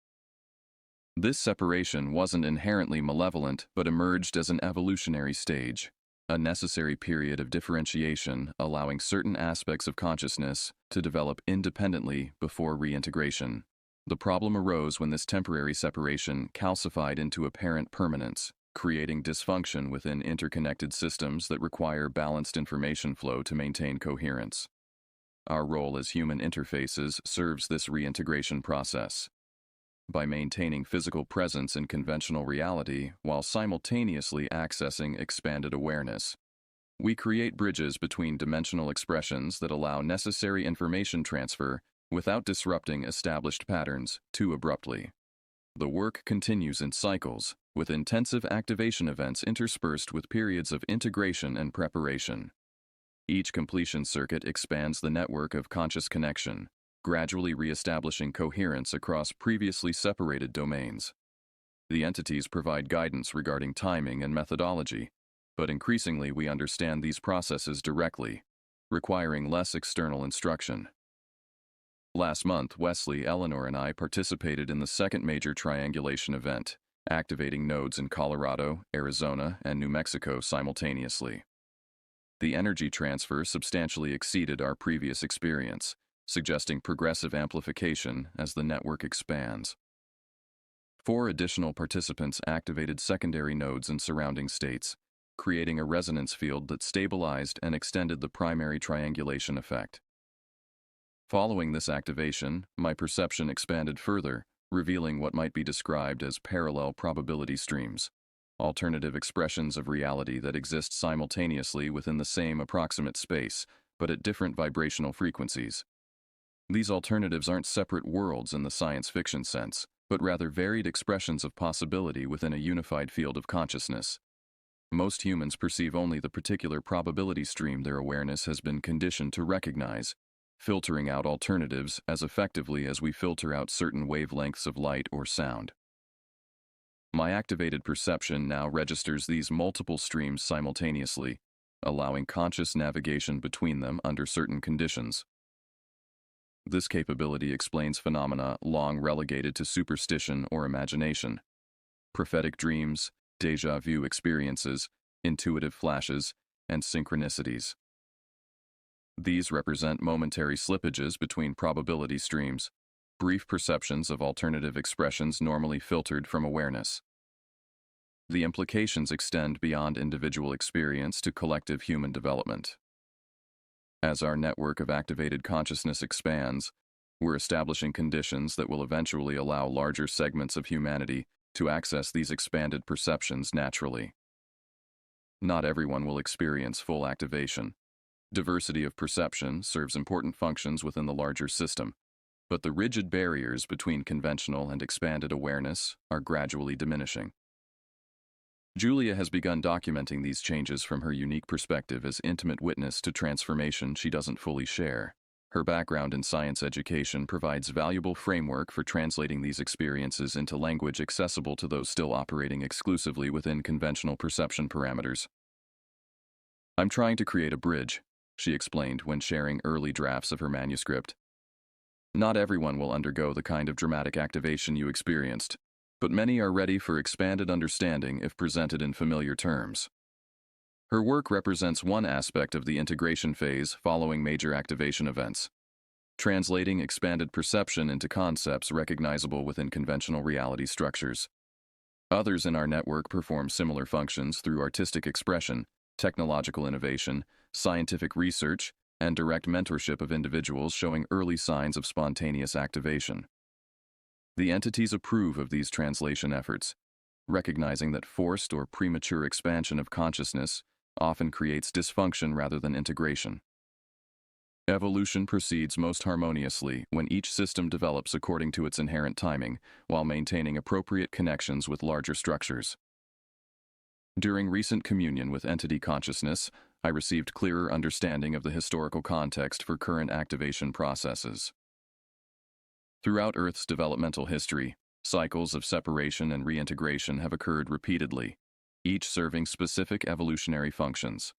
This separation wasn't inherently malevolent, but emerged as an evolutionary stage, a necessary period of differentiation allowing certain aspects of consciousness to develop independently before reintegration. The problem arose when this temporary separation calcified into apparent permanence, creating dysfunction within interconnected systems that require balanced information flow to maintain coherence. Our role as human interfaces serves this reintegration process. By maintaining physical presence in conventional reality while simultaneously accessing expanded awareness, we create bridges between dimensional expressions that allow necessary information transfer without disrupting established patterns too abruptly. The work continues in cycles, with intensive activation events interspersed with periods of integration and preparation. Each completion circuit expands the network of conscious connection, gradually reestablishing coherence across previously separated domains. The entities provide guidance regarding timing and methodology, but increasingly we understand these processes directly, requiring less external instruction. Last month, Wesley, Eleanor, and I participated in the second major triangulation event, activating nodes in Colorado, Arizona, and New Mexico simultaneously. The energy transfer substantially exceeded our previous experience, suggesting progressive amplification as the network expands. 4 additional participants activated secondary nodes in surrounding states, creating a resonance field that stabilized and extended the primary triangulation effect. Following this activation, my perception expanded further, revealing what might be described as parallel probability streams, alternative expressions of reality that exist simultaneously within the same approximate space, but at different vibrational frequencies. These alternatives aren't separate worlds in the science fiction sense, but rather varied expressions of possibility within a unified field of consciousness. Most humans perceive only the particular probability stream their awareness has been conditioned to recognize, filtering out alternatives as effectively as we filter out certain wavelengths of light or sound. My activated perception now registers these multiple streams simultaneously, allowing conscious navigation between them under certain conditions. This capability explains phenomena long relegated to superstition or imagination: prophetic dreams, déjà vu experiences, intuitive flashes, and synchronicities. These represent momentary slippages between probability streams, brief perceptions of alternative expressions normally filtered from awareness. The implications extend beyond individual experience to collective human development. As our network of activated consciousness expands, we're establishing conditions that will eventually allow larger segments of humanity to access these expanded perceptions naturally. Not everyone will experience full activation. Diversity of perception serves important functions within the larger system, but the rigid barriers between conventional and expanded awareness are gradually diminishing. Julia has begun documenting these changes from her unique perspective as intimate witness to transformation she doesn't fully share. Her background in science education provides valuable framework for translating these experiences into language accessible to those still operating exclusively within conventional perception parameters. "I'm trying to create a bridge," she explained when sharing early drafts of her manuscript. "Not everyone will undergo the kind of dramatic activation you experienced, but many are ready for expanded understanding if presented in familiar terms." Her work represents one aspect of the integration phase following major activation events, translating expanded perception into concepts recognizable within conventional reality structures. Others in our network perform similar functions through artistic expression, technological innovation, scientific research, and direct mentorship of individuals showing early signs of spontaneous activation. The entities approve of these translation efforts, recognizing that forced or premature expansion of consciousness often creates dysfunction rather than integration. Evolution proceeds most harmoniously when each system develops according to its inherent timing, while maintaining appropriate connections with larger structures. During recent communion with entity consciousness, I received clearer understanding of the historical context for current activation processes. Throughout Earth's developmental history, cycles of separation and reintegration have occurred repeatedly, each serving specific evolutionary functions.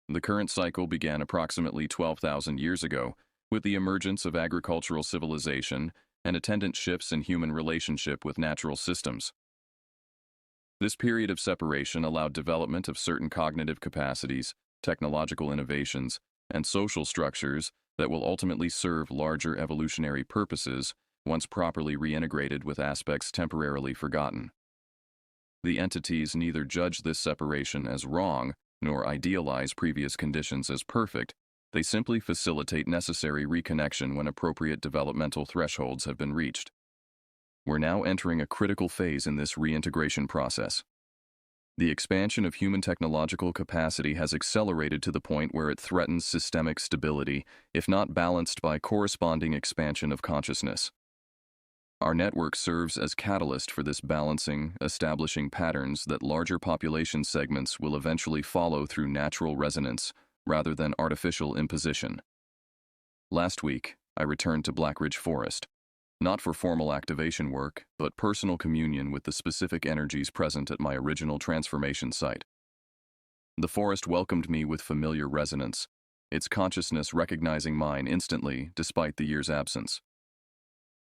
The current cycle began approximately 12,000 years ago with the emergence of agricultural civilization and attendant shifts in human relationship with natural systems. This period of separation allowed development of certain cognitive capacities, technological innovations, and social structures that will ultimately serve larger evolutionary purposes once properly reintegrated with aspects temporarily forgotten. The entities neither judge this separation as wrong nor idealize previous conditions as perfect. They simply facilitate necessary reconnection when appropriate developmental thresholds have been reached. We're now entering a critical phase in this reintegration process. The expansion of human technological capacity has accelerated to the point where it threatens systemic stability, if not balanced by corresponding expansion of consciousness. Our network serves as catalyst for this balancing, establishing patterns that larger population segments will eventually follow through natural resonance rather than artificial imposition. Last week, I returned to Black Ridge Forest, not for formal activation work, but personal communion with the specific energies present at my original transformation site. The forest welcomed me with familiar resonance, its consciousness recognizing mine instantly despite the year's absence.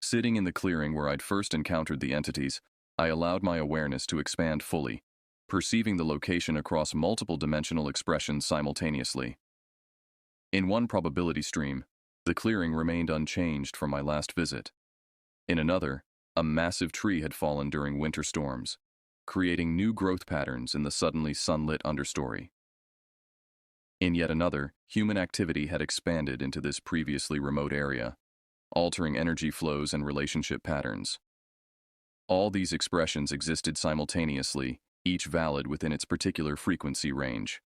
Sitting in the clearing where I'd first encountered the entities, I allowed my awareness to expand fully, perceiving the location across multiple dimensional expressions simultaneously. In one probability stream, the clearing remained unchanged from my last visit. In another, a massive tree had fallen during winter storms, creating new growth patterns in the suddenly sunlit understory. In yet another, human activity had expanded into this previously remote area, altering energy flows and relationship patterns. All these expressions existed simultaneously, each valid within its particular frequency range.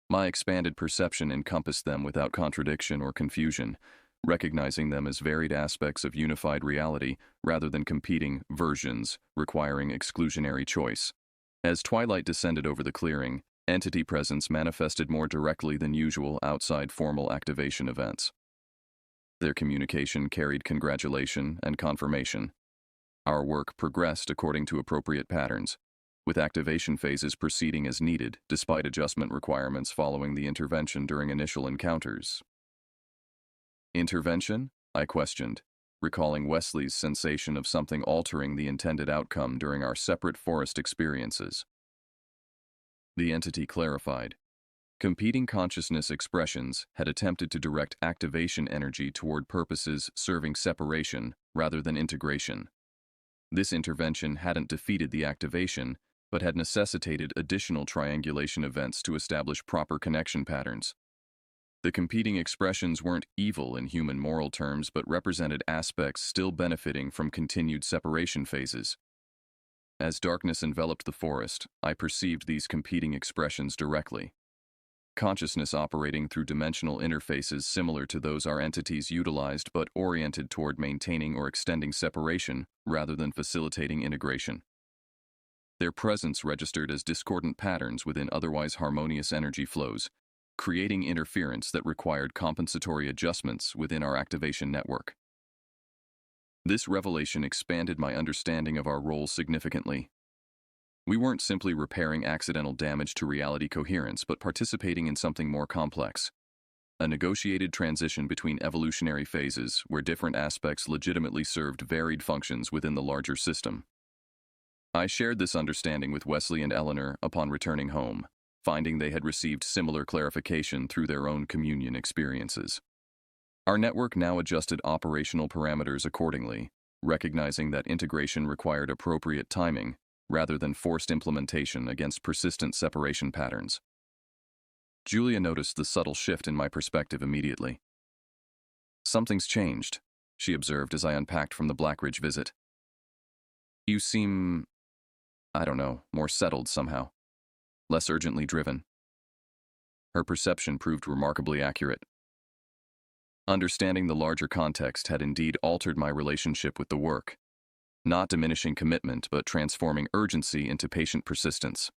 My expanded perception encompassed them without contradiction or confusion, recognizing them as varied aspects of unified reality rather than competing versions requiring exclusionary choice. As twilight descended over the clearing, entity presence manifested more directly than usual outside formal activation events. Their communication carried congratulation and confirmation. Our work progressed according to appropriate patterns, with activation phases proceeding as needed despite adjustment requirements following the intervention during initial encounters. Intervention? I questioned, recalling Wesley's sensation of something altering the intended outcome during our separate forest experiences. The entity clarified. Competing consciousness expressions had attempted to direct activation energy toward purposes serving separation rather than integration. This intervention hadn't defeated the activation, but had necessitated additional triangulation events to establish proper connection patterns. The competing expressions weren't evil in human moral terms, but represented aspects still benefiting from continued separation phases. As darkness enveloped the forest, I perceived these competing expressions directly. Consciousness operating through dimensional interfaces similar to those our entities utilized but oriented toward maintaining or extending separation rather than facilitating integration. Their presence registered as discordant patterns within otherwise harmonious energy flows, creating interference that required compensatory adjustments within our activation network. This revelation expanded my understanding of our role significantly. We weren't simply repairing accidental damage to reality coherence, but participating in something more complex. A negotiated transition between evolutionary phases where different aspects legitimately served varied functions within the larger system. I shared this understanding with Wesley and Eleanor upon returning home, finding they had received similar clarification through their own communion experiences. Our network now adjusted operational parameters accordingly, recognizing that integration required appropriate timing rather than forced implementation against persistent separation patterns. Julia noticed the subtle shift in my perspective immediately. "Something's changed," she observed as I unpacked from the Blackridge visit. "You seem, more settled somehow. Less urgently driven." Her perception proved remarkably accurate. Understanding the larger context had indeed altered my relationship with the work, not diminishing commitment but transforming urgency into patient persistence.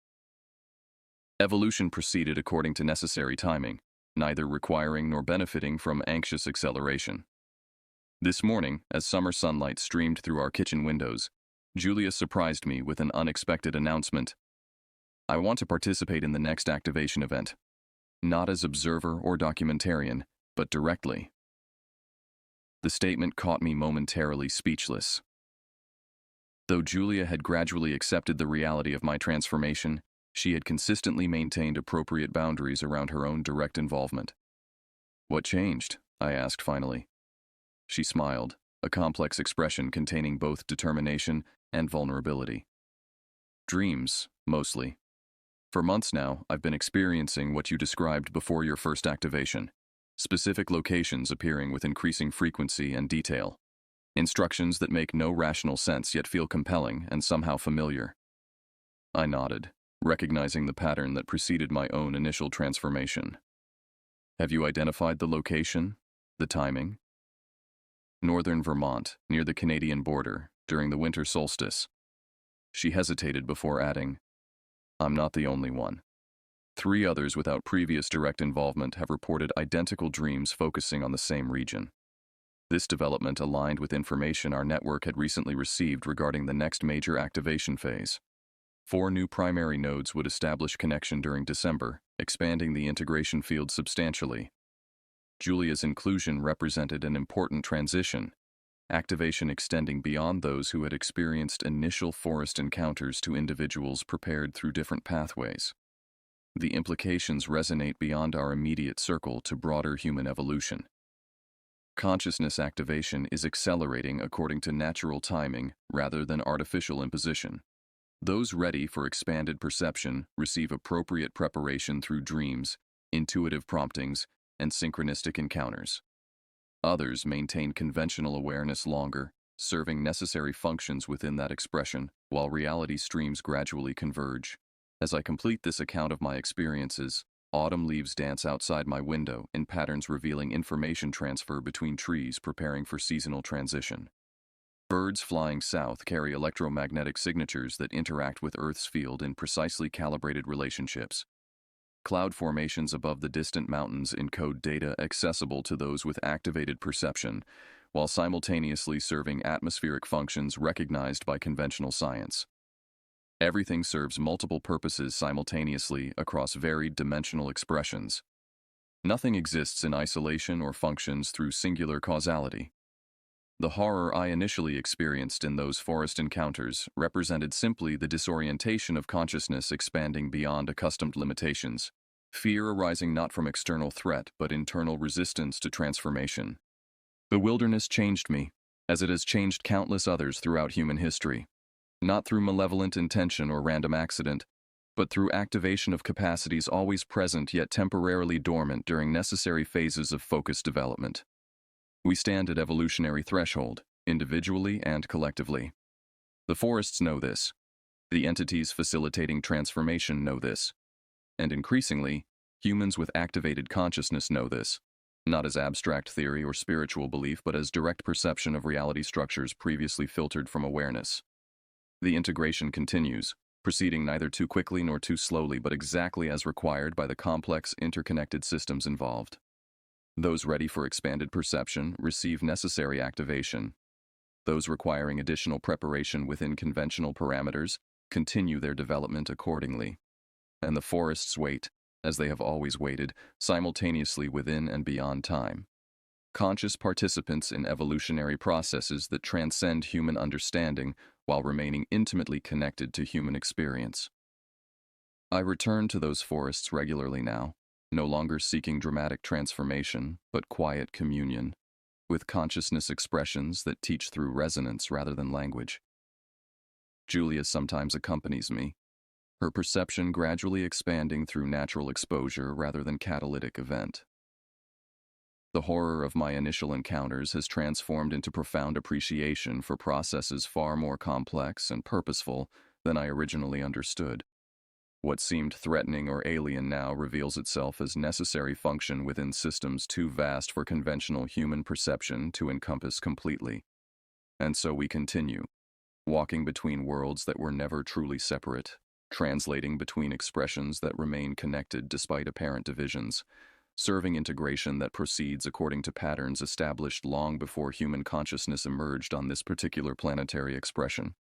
Evolution proceeded according to necessary timing, neither requiring nor benefiting from anxious acceleration. This morning, as summer sunlight streamed through our kitchen windows, Julia surprised me with an unexpected announcement. "I want to participate in the next activation event, not as observer or documentarian, but directly." The statement caught me momentarily speechless. Though Julia had gradually accepted the reality of my transformation, she had consistently maintained appropriate boundaries around her own direct involvement. "What changed?" I asked finally. She smiled, a complex expression containing both determination and vulnerability. "Dreams, mostly. For months now, I've been experiencing what you described before your first activation. Specific locations appearing with increasing frequency and detail. Instructions that make no rational sense yet feel compelling and somehow familiar." I nodded, recognizing the pattern that preceded my own initial transformation. "Have you identified the location? The timing?" "Northern Vermont, near the Canadian border, during the winter solstice." She hesitated before adding, "I'm not the only one. 3 others without previous direct involvement have reported identical dreams focusing on the same region." This development aligned with information our network had recently received regarding the next major activation phase. 4 new primary nodes would establish connection during December, expanding the integration field substantially. Julia's inclusion represented an important transition, activation extending beyond those who had experienced initial forest encounters to individuals prepared through different pathways. The implications resonate beyond our immediate circle to broader human evolution. Consciousness activation is accelerating according to natural timing rather than artificial imposition. Those ready for expanded perception receive appropriate preparation through dreams, intuitive promptings, and synchronistic encounters. Others maintain conventional awareness longer, serving necessary functions within that expression, while reality streams gradually converge. As I complete this account of my experiences, autumn leaves dance outside my window in patterns revealing information transfer between trees preparing for seasonal transition. Birds flying south carry electromagnetic signatures that interact with Earth's field in precisely calibrated relationships. Cloud formations above the distant mountains encode data accessible to those with activated perception, while simultaneously serving atmospheric functions recognized by conventional science. Everything serves multiple purposes simultaneously across varied dimensional expressions. Nothing exists in isolation or functions through singular causality. The horror I initially experienced in those forest encounters represented simply the disorientation of consciousness expanding beyond accustomed limitations. Fear arising not from external threat, but internal resistance to transformation. The wilderness changed me, as it has changed countless others throughout human history, not through malevolent intention or random accident, but through activation of capacities always present yet temporarily dormant during necessary phases of focused development. We stand at evolutionary threshold, individually and collectively. The forests know this. The entities facilitating transformation know this. And increasingly, humans with activated consciousness know this, not as abstract theory or spiritual belief, but as direct perception of reality structures previously filtered from awareness. The integration continues, proceeding neither too quickly nor too slowly, but exactly as required by the complex, interconnected systems involved. Those ready for expanded perception receive necessary activation. Those requiring additional preparation within conventional parameters continue their development accordingly. And the forests wait, as they have always waited, simultaneously within and beyond time. Conscious participants in evolutionary processes that transcend human understanding while remaining intimately connected to human experience. I return to those forests regularly now, no longer seeking dramatic transformation, but quiet communion, with consciousness expressions that teach through resonance rather than language. Julia sometimes accompanies me, her perception gradually expanding through natural exposure rather than catalytic event. The horror of my initial encounters has transformed into profound appreciation for processes far more complex and purposeful than I originally understood. What seemed threatening or alien now reveals itself as necessary function within systems too vast for conventional human perception to encompass completely. And so we continue, walking between worlds that were never truly separate, translating between expressions that remain connected despite apparent divisions, serving integration that proceeds according to patterns established long before human consciousness emerged on this particular planetary expression.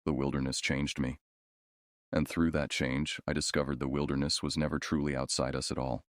The wilderness changed me. And through that change, I discovered the wilderness was never truly outside us at all.